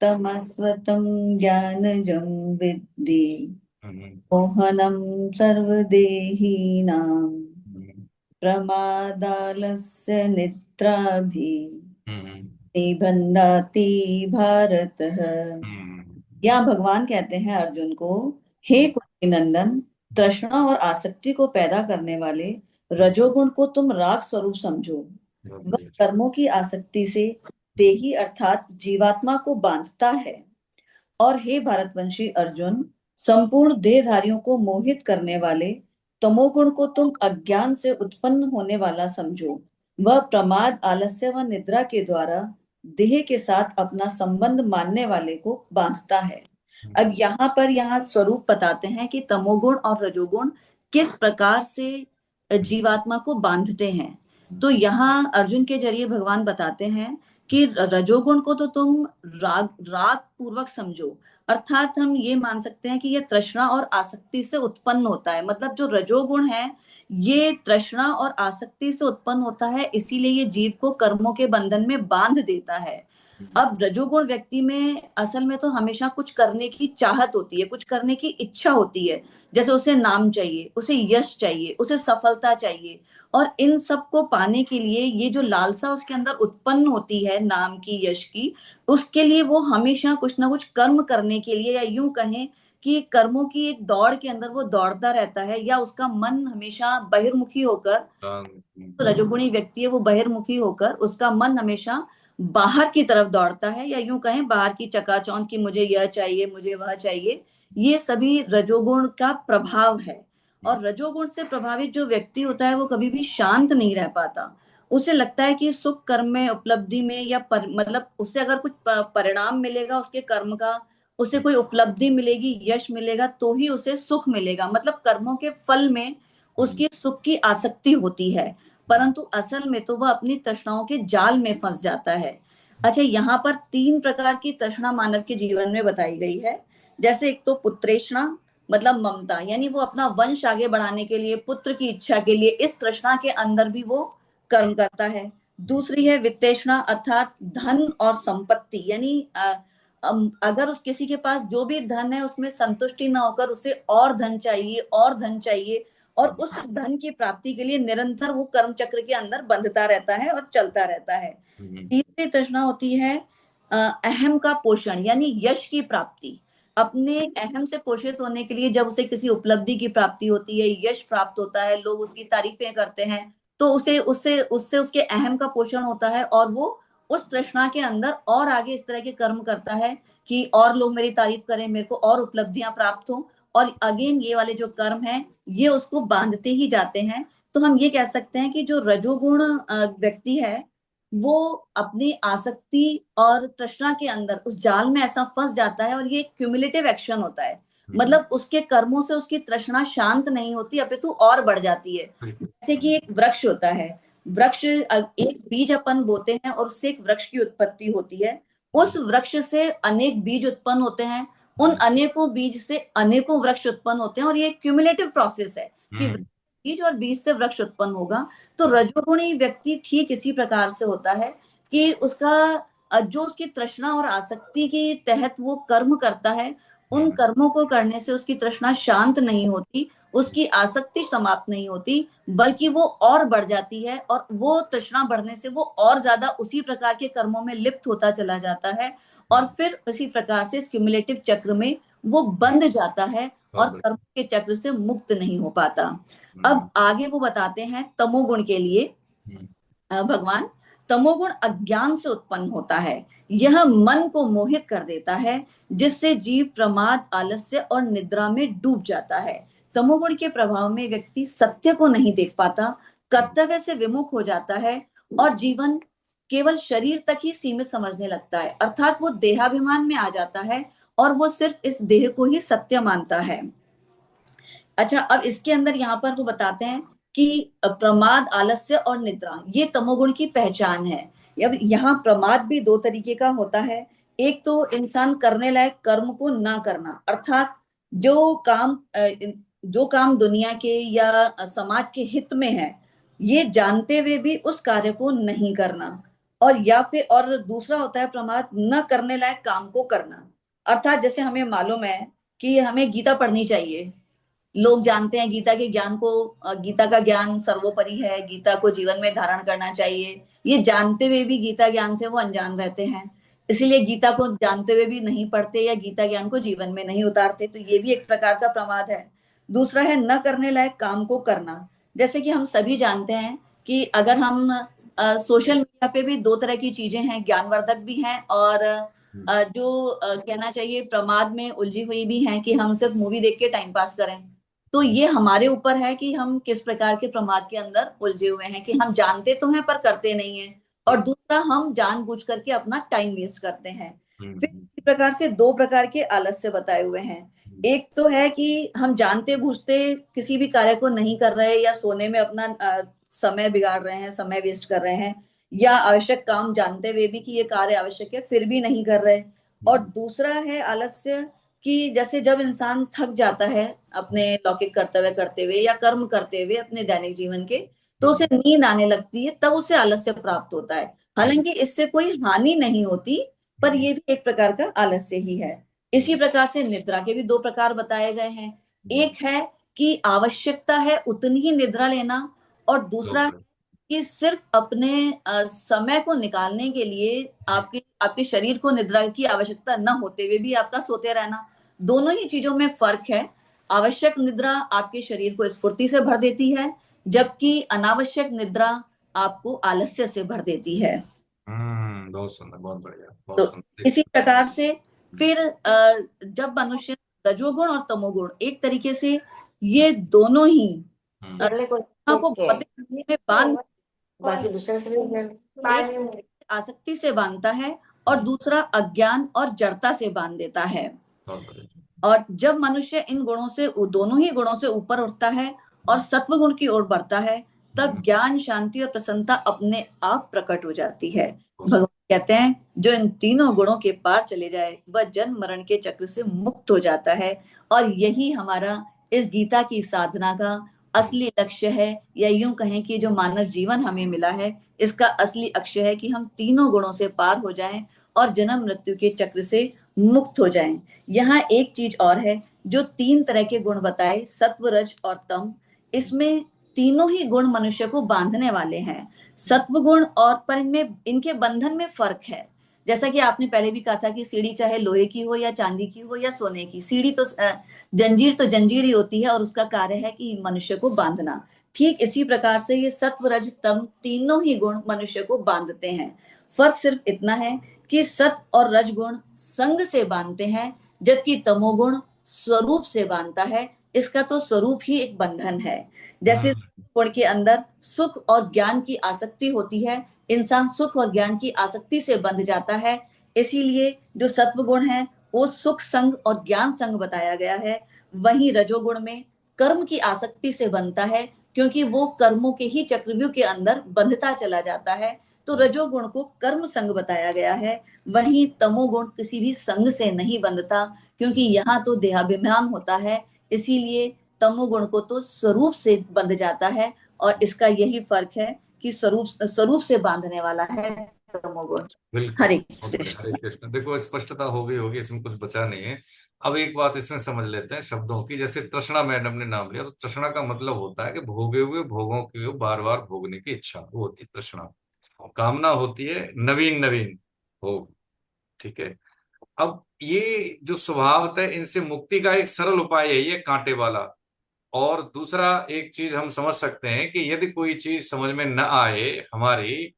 Speaker 6: तमस्वतं ज्ञानजं विद्धि
Speaker 1: हम्म
Speaker 6: मोहनं सर्वदेहिनां
Speaker 1: हम्म
Speaker 6: प्रमादालस्य निद्राभिः
Speaker 1: हम्म
Speaker 6: निबध्नाति भारत।
Speaker 1: हम्म
Speaker 6: यहाँ भगवान कहते हैं अर्जुन को, हे कुंती नंदन, तृष्णा और आसक्ति को पैदा करने वाले रजोगुण को तुम राग स्वरूप समझो। वह कर्मों की आसक्ति से देही अर्थात जीवात्मा को बांधता है। और हे भारतवंशी अर्जुन, संपूर्ण देहधारियों को मोहित करने वाले तमोगुण को तुम अज्ञान से उत्पन्न होने वाला समझो। वह प्रमाद, आलस्य व निद्रा के द्वारा देह के साथ अपना संबंध मानने वाले को बांधता है। अब यहाँ स्वरूप बताते हैं कि तमोगुण और रजोगुण किस प्रकार से जीवात्मा को बांधते हैं। तो यहाँ अर्जुन के जरिए भगवान बताते हैं कि रजोगुण को तो तुम राग राग पूर्वक समझो, अर्थात हम ये मान सकते हैं कि ये तृष्णा और आसक्ति से उत्पन्न होता है। मतलब जो रजोगुण है ये तृष्णा और आसक्ति से उत्पन्न होता है, इसीलिए ये जीव को कर्मों के बंधन में बांध देता है। अब रजोगुण व्यक्ति में असल में तो हमेशा कुछ करने की चाहत होती है, कुछ करने की इच्छा होती है। जैसे उसे नाम चाहिए, उसे यश चाहिए, उसे सफलता चाहिए, और इन सब को पाने के लिए ये जो लालसा उसके अंदर उत्पन्न होती है नाम की, यश की, उसके लिए वो हमेशा कुछ ना कुछ कर्म करने के लिए, या यूं कहें कि कर्मों की एक दौड़ के अंदर वो दौड़ता रहता है, या उसका मन हमेशा बहिर्मुखी होकर, तो रजोगुणी व्यक्ति है वो बहिर्मुखी होकर उसका मन हमेशा बाहर की तरफ दौड़ता है, या यूं कहें बाहर की चकाचौंध की, मुझे यह चाहिए, मुझे वह चाहिए। ये सभी रजोगुण का प्रभाव है। और रजोगुण से प्रभावित जो व्यक्ति होता है वो कभी भी शांत नहीं रह पाता। उसे लगता है कि सुख कर्म में, उपलब्धि में, या मतलब उससे अगर कुछ परिणाम मिलेगा उसके कर्म का, उसे कोई उपलब्धि मिलेगी, यश मिलेगा, तो ही उसे सुख मिलेगा। मतलब कर्मों के फल में उसकी सुख की आसक्ति होती है, परंतु असल में तो वह अपनी तृष्णाओं के जाल में फंस जाता है। अच्छा, यहाँ पर 3 प्रकार की तृष्णा मानव के जीवन में बताई गई है। जैसे एक तो पुत्रेष्णा, मतलब ममता, यानी वो अपना वंश आगे बढ़ाने के लिए, पुत्र की इच्छा के लिए, इस तृष्णा के अंदर भी वो कर्म करता है। दूसरी है वित्तेष्णा, अर्थात धन और संपत्ति, यानी अगर उस किसी के पास जो भी धन है उसमें संतुष्टि ना होकर उसे और धन चाहिए, और धन चाहिए, और उस धन की प्राप्ति के लिए निरंतर वो कर्म चक्र के अंदर बंधता रहता है और चलता रहता है। तीसरी तृष्णा होती है अहम का पोषण, यानी यश की प्राप्ति। अपने अहम से पोषित होने के लिए जब उसे किसी उपलब्धि की प्राप्ति होती है, यश प्राप्त होता है, लोग उसकी तारीफें करते हैं, तो उसे उससे उससे उसके अहम का पोषण होता है, और वो उस तृष्णा के अंदर और आगे इस तरह के कर्म करता है कि और लोग मेरी तारीफ करें, मेरे को और उपलब्धियां प्राप्त हो। और अगेन ये वाले जो कर्म हैं ये उसको बांधते ही जाते हैं। तो हम ये कह सकते हैं कि जो रजोगुण व्यक्ति है वो अपनी आसक्ति और तृष्णा के अंदर उस जाल में ऐसा फंस जाता है, और ये एक क्यूमुलेटिव एक्शन होता है। मतलब उसके कर्मों से उसकी तृष्णा शांत नहीं होती, अपितु और बढ़ जाती है। जैसे कि एक वृक्ष होता है, वृक्ष एक बीज अपन बोते हैं और उससे एक वृक्ष की उत्पत्ति होती है। उस वृक्ष से अनेक बीज उत्पन्न होते हैं, उन अनेकों बीज से अनेकों वृक्ष उत्पन्न होते हैं, और ये क्यूमुलेटिव प्रोसेस है कि बीज और बीज से वृक्ष उत्पन्न होगा। तो रजोगुणी व्यक्ति ठीक इसी प्रकार से होता है कि उसका जो उसकी तृष्णा और आसक्ति के तहत वो कर्म करता है, उन कर्मों को करने से उसकी तृष्णा शांत नहीं होती, उसकी आसक्ति समाप्त नहीं होती, बल्कि वो और बढ़ जाती है, और वो तृष्णा बढ़ने से वो और ज्यादा उसी प्रकार के कर्मों में लिप्त होता चला जाता है, और फिर इसी प्रकार से इस क्यूमुलेटिव चक्र में वो बंध जाता है और कर्म के चक्र से मुक्त नहीं हो पाता। अब आगे वो बताते हैं तमोगुण के लिए भगवान, तमोगुण अज्ञान से उत्पन्न होता है। यह मन को मोहित कर देता है, जिससे जीव प्रमाद, आलस्य और निद्रा में डूब जाता है। तमोगुण के प्रभाव में व्यक्ति सत्य को नहीं देख पाता, कर्तव्य से विमुख हो जाता है, और जीवन केवल शरीर तक ही सीमित समझने लगता है। अर्थात वो देहाभिमान में आ जाता है और वो सिर्फ इस देह को ही सत्य मानता है। अच्छा, अब इसके अंदर यहाँ पर वो बताते हैं कि प्रमाद, आलस्य और निद्रा ये तमोगुण की पहचान है। अब यहाँ प्रमाद भी दो तरीके का होता है। एक तो इंसान करने लायक कर्म को ना करना, अर्थात जो काम दुनिया के या समाज के हित में है, ये जानते हुए भी उस कार्य को नहीं करना। और दूसरा होता है प्रमाद, न करने लायक काम को करना। अर्थात जैसे हमें मालूम है कि हमें गीता पढ़नी चाहिए, लोग जानते हैं गीता के ज्ञान को, गीता का ज्ञान सर्वोपरि है, गीता को जीवन में धारण करना चाहिए, ये जानते हुए भी गीता ज्ञान से वो अनजान रहते हैं, इसलिए गीता को जानते हुए भी नहीं पढ़ते या गीता ज्ञान को जीवन में नहीं उतारते, तो ये भी एक प्रकार का प्रमाद है। दूसरा है न करने लायक काम को करना। जैसे कि हम सभी जानते हैं कि अगर हम सोशल मीडिया पे भी दो तरह की चीजें हैं, ज्ञानवर्धक भी हैं और कहना चाहिए प्रमाद में उलझी हुई भी हैं, कि हम सिर्फ मूवी देख के टाइम पास करें। तो ये हमारे ऊपर है कि हम किस प्रकार के प्रमाद के अंदर उलझे हुए हैं, कि हम जानते तो हैं पर करते नहीं हैं, और दूसरा हम जानबूझ करके अपना टाइम वेस्ट करते हैं। फिर इसी प्रकार से दो प्रकार के आलस्य बताए हुए हैं। एक तो है कि हम जानते बूझते किसी भी कार्य को नहीं कर रहे, या सोने में अपना समय बिगाड़ रहे हैं, समय वेस्ट कर रहे हैं, या आवश्यक काम जानते हुए भी कि ये कार्य आवश्यक है फिर भी नहीं कर रहे। और दूसरा है आलस्य, कि जैसे जब इंसान थक जाता है अपने लौकिक कर्तव्य करते हुए या कर्म करते हुए अपने दैनिक जीवन के, तो उसे नींद आने लगती है, तब उसे आलस्य प्राप्त होता है। हालांकि इससे कोई हानि नहीं होती, पर ये भी एक प्रकार का आलस्य ही है। इसी प्रकार से निद्रा के भी दो प्रकार बताए गए हैं। एक है कि आवश्यकता है उतनी ही निद्रा लेना, और दूसरा है कि सिर्फ अपने समय को निकालने के लिए आपके शरीर को निद्रा की आवश्यकता न होते हुए भी आपका सोते रहना। दोनों ही चीजों में फर्क है। आवश्यक निद्रा आपके शरीर को स्फूर्ति से भर देती है, जबकि अनावश्यक निद्रा आपको आलस्य से भर देती है।
Speaker 1: बहुत सुंदर, बहुत बढ़िया,
Speaker 6: तो
Speaker 1: बहुत सुंदर।
Speaker 6: इसी प्रकार से फिर जब मनुष्य रजोगुण और तमोगुण एक तरीके से ये दोनों ही को भौतिक दुनिया में बांध,
Speaker 5: बाकी दूसरा
Speaker 6: एक आसक्ति से बांधता है और दूसरा अज्ञान और जड़ता से बांध देता है। और जब मनुष्य इन गुणों से, दोनों ही गुणों से ऊपर उठता है और सत्व गुण की ओर बढ़ता है, तब ज्ञान, शांति और प्रसन्नता अपने आप प्रकट हो जाती है। भगवान कहते हैं जो इन तीनों गुणों के पार चले जाए वह जन्म मरण के चक्र से मुक्त हो जाता है। और यही हमारा इस गीता की साधना का असली लक्ष्य है, या यूं कहें कि जो मानव जीवन हमें मिला है इसका असली लक्ष्य है कि हम तीनों गुणों से पार हो जाएं और जन्म मृत्यु के चक्र से मुक्त हो जाएं। यहाँ एक चीज और है, जो तीन तरह के गुण बताए, सत्व, रज और तम, इसमें तीनों ही गुण मनुष्य को बांधने वाले हैं। सत्व गुण और पर इनके बंधन में फर्क है। जैसा कि आपने पहले भी कहा था कि सीढ़ी चाहे लोहे की हो या चांदी की हो या सोने की, सीढ़ी तो जंजीर ही होती है और उसका कार्य है कि मनुष्य को बांधना। ठीक इसी प्रकार से ये सत्व, रज, तम तीनों ही गुण मनुष्य को बांधते हैं। फर्क सिर्फ इतना है कि सत्व और रज गुण संग से बांधते हैं, जबकि तमोगुण स्वरूप से बांधता है। इसका तो स्वरूप ही एक बंधन है। जैसे गुण के अंदर सुख और ज्ञान की आसक्ति होती है, इंसान सुख और ज्ञान की आसक्ति से बंध जाता है। इसीलिए जो सत्व गुण है वो सुख संग और ज्ञान संग बताया गया है। वहीं रजोगुण में कर्म की आसक्ति से बनता है, क्योंकि वो कर्मों के ही चक्रव्यूह के अंदर बंधता चला जाता है, तो रजोगुण को कर्म संग बताया गया है। वहीं तमोगुण किसी भी संग से नहीं बंधता, क्योंकि यहाँ तो देहाभिमान होता है, इसीलिए तमोगुण को तो स्वरूप से बंध जाता है। और इसका यही फर्क है कि स्वरूप से बांधने वाला है तमोगुण। हरे
Speaker 1: कृष्ण। देखो स्पष्टता हो गई होगी, इसमें कुछ बचा नहीं है। अब एक बात इसमें समझ लेते हैं शब्दों की। जैसे तृष्णा मैडम ने नाम लिया, तो तृष्णा का मतलब होता है कि भोगे हुए भोगों की बार बार भोगने की इच्छा, वो होती है तृष्णा। कामना होती है नवीन नवीन भोग, ठीक है। अब ये जो स्वभावत है, इनसे मुक्ति का एक सरल उपाय है ये कांटे वाला। और दूसरा एक चीज हम समझ सकते हैं कि यदि कोई चीज समझ में न आए हमारी,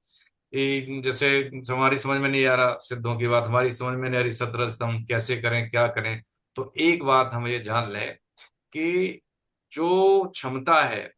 Speaker 1: जैसे हमारी समझ में नहीं आ रहा सिद्धों की बात, हमारी समझ में नहीं आ रही सतरज, हम कैसे करें, क्या करें, तो एक बात हम ये जान लें कि जो क्षमता है,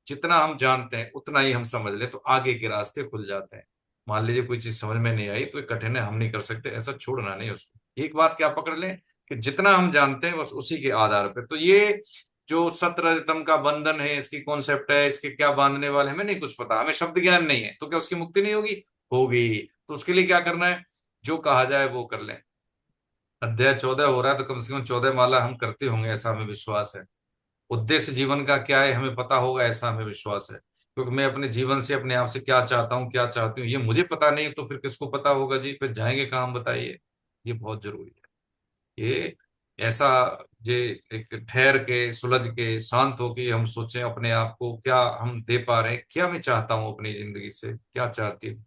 Speaker 1: जितना हम जानते हैं उतना ही हम समझ ले तो आगे के रास्ते खुल जाते हैं। मान लीजिए कोई चीज समझ में नहीं आई तो कठिन है, हम नहीं कर सकते, ऐसा छोड़ना नहीं उसको। एक बात क्या पकड़ लें कि जितना हम जानते हैं बस उसी के आधार पे। तो ये जो सतरजतम का बंधन है, इसकी कॉन्सेप्ट है, इसके क्या बांधने वाले, हमें नहीं कुछ पता, हमें शब्द ज्ञान नहीं है, तो क्या उसकी मुक्ति नहीं होगी? होगी। तो उसके लिए क्या करना है, जो कहा जाए वो कर लें। अध्याय 14 हो रहा है तो कम से कम 14 माला हम करते होंगे, ऐसा हमें विश्वास है। उद्देश्य जीवन का क्या है हमें पता होगा, ऐसा हमें विश्वास है। क्योंकि मैं अपने जीवन से, अपने आप से क्या चाहता हूँ, क्या चाहती हूँ, ये मुझे पता नहीं तो फिर किसको पता होगा जी, फिर जाएंगे कहाँ, हम बताइए। ये बहुत जरूरी है। ये ऐसा, ये एक ठहर के, सुलझ के, शांत होके हम सोचें अपने आप को, क्या हम दे पा रहे हैं, क्या मैं चाहता हूँ अपनी जिंदगी से, क्या चाहती हूँ,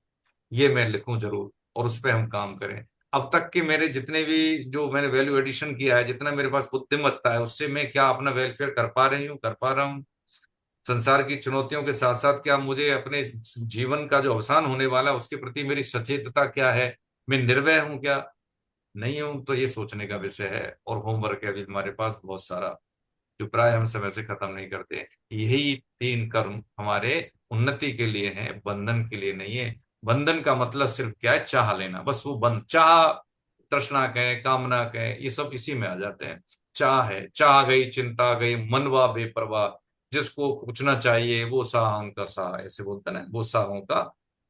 Speaker 1: ये मैं लिखूं जरूर, और उस पर हम काम करें। अब तक के मेरे जितने भी, जो मैंने वैल्यू एडिशन किया है, जितना मेरे पास बुद्धिमत्ता है, उससे मैं क्या अपना वेलफेयर कर पा रही हूँ, कर पा रहा हूँ। संसार की चुनौतियों के साथ साथ क्या मुझे अपने इस जीवन का जो अवसान होने वाला है उसके प्रति मेरी सचेतता क्या है, मैं निर्भय हूं क्या, नहीं हूं। तो ये सोचने का विषय है, और होमवर्क है अभी हमारे पास बहुत सारा, जो प्राय हम समय से खत्म नहीं करते। यही 3 कर्म हमारे उन्नति के लिए हैं, बंधन के लिए नहीं है। बंधन का मतलब सिर्फ क्या है, चाह लेना, बस वो बंद, चाह, तृष्णा कहें, कामना कहें, ये सब इसी में आ जाते हैं। चाह है, चाह गई, चिंता गई, मनवा बेपरवाह, जिसको पूछना चाहिए वो साहं का सा, ऐसे बोलते ना, वो साहों का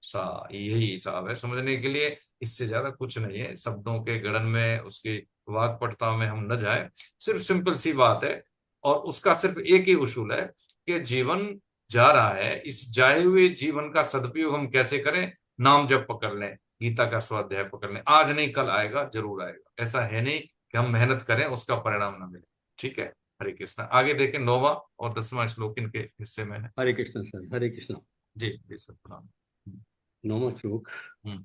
Speaker 1: सा, यही हिसाब है समझने के लिए। इससे ज्यादा कुछ नहीं है, शब्दों के गणन में, उसकी वाक्पटुता में हम न जाए। सिर्फ सिंपल सी बात है, और उसका सिर्फ एक ही उसूल है कि जीवन जा रहा है, इस जाए हुए जीवन का सदुपयोग हम कैसे करें। नाम जब पकड़ लें, गीता का स्वाध्याय पकड़ लें, आज नहीं कल आएगा, जरूर आएगा। ऐसा है नहीं कि हम मेहनत करें उसका परिणाम ना मिले। ठीक है। हरे कृष्णा। आगे देखें, 9वां और 10वां श्लोक इनके हिस्से में है।
Speaker 4: हरे कृष्ण सर, हरे कृष्ण।
Speaker 1: जी जी सर, प्रणाम।
Speaker 4: 9वां श्लोक।
Speaker 1: हम्म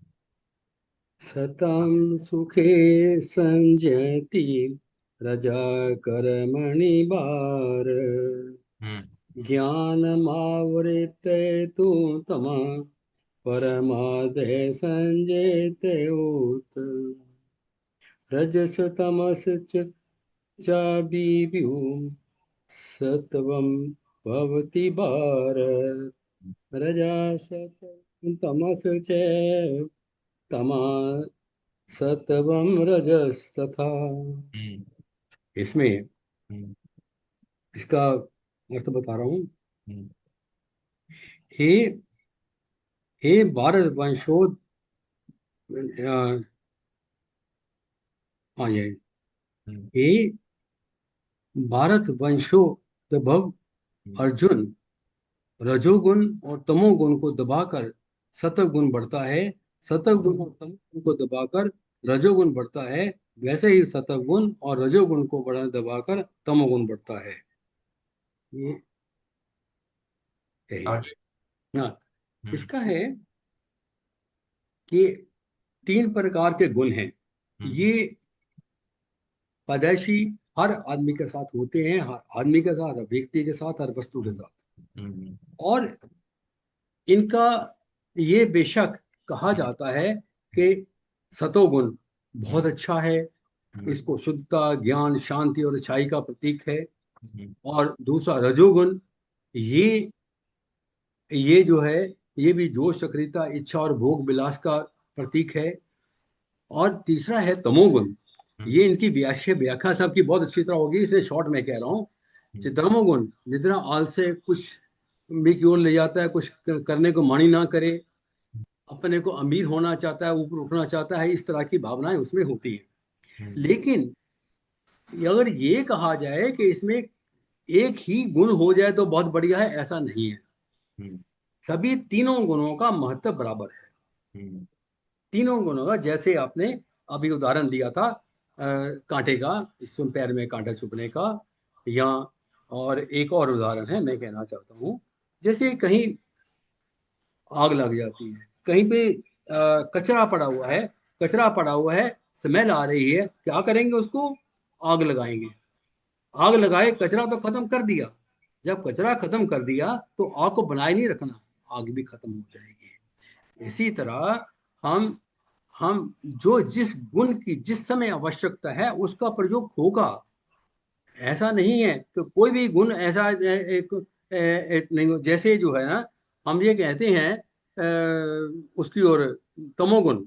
Speaker 4: सतां सुखे संजयति रजा कर्मणि भार,
Speaker 1: हम्म
Speaker 4: ज्ञानमावृत्य तु तमः परमादे संजयते उत। रजस तमस चाभिभ्यु सत्वं भवति भारत, रजा सत्वं तमस च तमा सत्वं रजस्तथा।
Speaker 1: हम्म
Speaker 4: इसमें
Speaker 1: हम्म
Speaker 4: इसका अर्थ बता रहा हूँ।
Speaker 1: हम्म
Speaker 4: हे हे भारत वंशो, हाँ ये,
Speaker 1: हम्म
Speaker 4: हे भारत वंशोद्भव
Speaker 1: हम्म
Speaker 4: अर्जुन, रजोगुण और तमोगुण को दबाकर सत्वगुण बढ़ता है, सत्वगुण और तमोगुण को दबाकर रजोगुण बढ़ता है, वैसे ही सत्वगुण और रजोगुण को बढ़ा दबाकर तमोगुण बढ़ता है। ये यही।
Speaker 1: आगे।
Speaker 4: हाँ,
Speaker 1: हम्म
Speaker 4: इसका है कि 3 प्रकार के गुण हैं।
Speaker 1: हम्म
Speaker 4: ये पैदाइशी हर आदमी के साथ होते हैं, हर आदमी के साथ, हर व्यक्ति के साथ, हर वस्तु के
Speaker 1: हम्म
Speaker 4: साथ।
Speaker 1: हम्म
Speaker 4: और इनका ये बेशक कहा जाता है कि सतोगुण बहुत अच्छा है,
Speaker 1: हम्म
Speaker 4: इसको शुद्धता, ज्ञान, शांति और अच्छाई का प्रतीक है।
Speaker 1: हम्म
Speaker 4: और दूसरा रजोगुण, ये ये जो है, ये भी जोश, सक्रियता, इच्छा और भोग विलास का प्रतीक है। और तीसरा है तमोगुण,
Speaker 1: हम्म
Speaker 4: ये इनकी व्याख्या व्याख्या सबकी बहुत अच्छी तरह होगी, इसलिए शॉर्ट में कह रहा हूँ। तमोगुण जितना आलस्य, कुछ भी की ओर ले जाता है, कुछ करने को मानी ना करे, अपने को अमीर होना चाहता है, ऊपर उठना चाहता है, इस तरह की भावनाएं उसमें होती हैं।
Speaker 1: हम्म
Speaker 4: लेकिन अगर ये कहा जाए कि इसमें एक ही गुण हो जाए तो बहुत बढ़िया है, ऐसा नहीं है।
Speaker 1: हम्म
Speaker 4: सभी तीनों गुणों का महत्व बराबर है।
Speaker 1: हम्म
Speaker 4: तीनों गुणों का, जैसे आपने अभी उदाहरण दिया था कांटे का, इसमें पैर में कांटा चुभने का, या और एक और उदाहरण है मैं कहना चाहता हूँ, जैसे कहीं आग लग जाती है, कहीं पे कचरा पड़ा हुआ है, कचरा पड़ा हुआ है, स्मेल आ रही है, क्या करेंगे, उसको आग लगाएंगे। आग लगाए, कचरा तो खत्म कर दिया। जब कचरा खत्म कर दिया तो आग को बनाए नहीं रखना, आग भी खत्म हो जाएगी। इसी तरह हम हम जो जिस गुण की जिस समय आवश्यकता है उसका प्रयोग होगा। ऐसा नहीं है कि कोई भी गुण ऐसा एक नहीं, जैसे जो है ना, हम ये कहते हैं उसकी ओर, तमोगुण,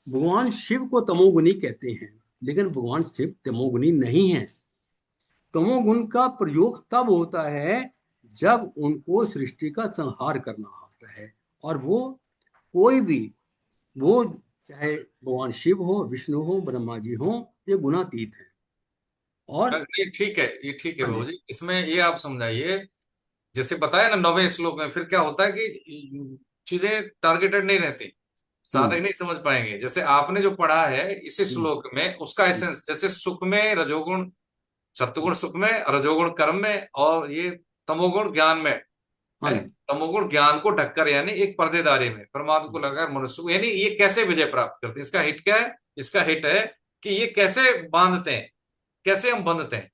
Speaker 4: भगवान शिव को तमोगुणी कहते हैं, लेकिन भगवान शिव तमोगुणी नहीं है। तमोगुण का प्रयोग तब होता है जब उनको सृष्टि का संहार करना होता है, और वो कोई भी वो चाहे भगवान शिव हो, विष्णु हो, ब्रह्मा जी हो, ये गुणातीत है। और
Speaker 1: ये ठीक है, ये ठीक है
Speaker 4: हाँ
Speaker 1: बाबू
Speaker 4: जी।
Speaker 1: जी। इसमें ये आप समझाइए, जैसे बताया ना 9वें श्लोक में, फिर क्या होता है कि चीजें टारगेटेड नहीं रहती, साधक
Speaker 4: हम्म
Speaker 1: नहीं समझ पाएंगे। जैसे आपने जो पढ़ा है इसी
Speaker 4: हम्म
Speaker 1: श्लोक में, उसका
Speaker 4: हम्म
Speaker 1: एसेंस, जैसे सुख में रजोगुण, सत्वगुण सुख में, रजोगुण कर्म में, और ये तमोगुण ज्ञान में
Speaker 4: हाँ
Speaker 1: है।
Speaker 4: जी।
Speaker 1: तमोगुण ज्ञान को ढककर, यानी एक पर्देदारी में परमात्मा को
Speaker 4: हम्म
Speaker 1: लगाकर मनुष्य को, यानी ये कैसे विजय प्राप्त करते हैं, इसका हिट क्या है? इसका हिट है कि ये कैसे बांधते हैं, कैसे हम बंधते हैं,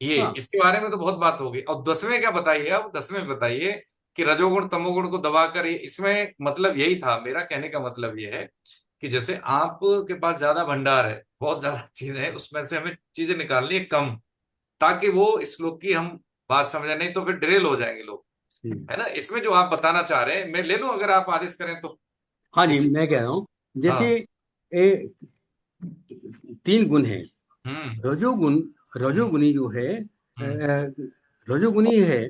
Speaker 1: ये
Speaker 4: हाँ
Speaker 1: इसके बारे में तो बहुत बात होगी। और 10वें क्या बताइए, अब 10वें बताइए कि रजोगुण तमोगुण को दबाकर, ये इसमें मतलब यही था, मेरा कहने का मतलब ये है कि जैसे आपके पास ज्यादा भंडार है, बहुत ज्यादा चीजें हैं, उसमें से हमें चीजें निकालनी है कम, ताकि वो श्लोक की हम बात समझे, नहीं तो फिर ड्रिल हो जाएंगे लोग,
Speaker 4: हम्म,
Speaker 1: है ना। इसमें जो आप बताना चाह रहे हैं मैं ले लूं, अगर आप आदेश करें तो।
Speaker 4: हाँ जी,
Speaker 1: इसी,
Speaker 4: मैं कह रहा हूँ जैसे
Speaker 1: हाँ,
Speaker 4: ए, 3 गुण हैं।
Speaker 1: हम्म
Speaker 4: रजोगुण,
Speaker 1: हम्म
Speaker 4: रजोगुनी जो है,
Speaker 1: हम्म
Speaker 4: रजोगुनी है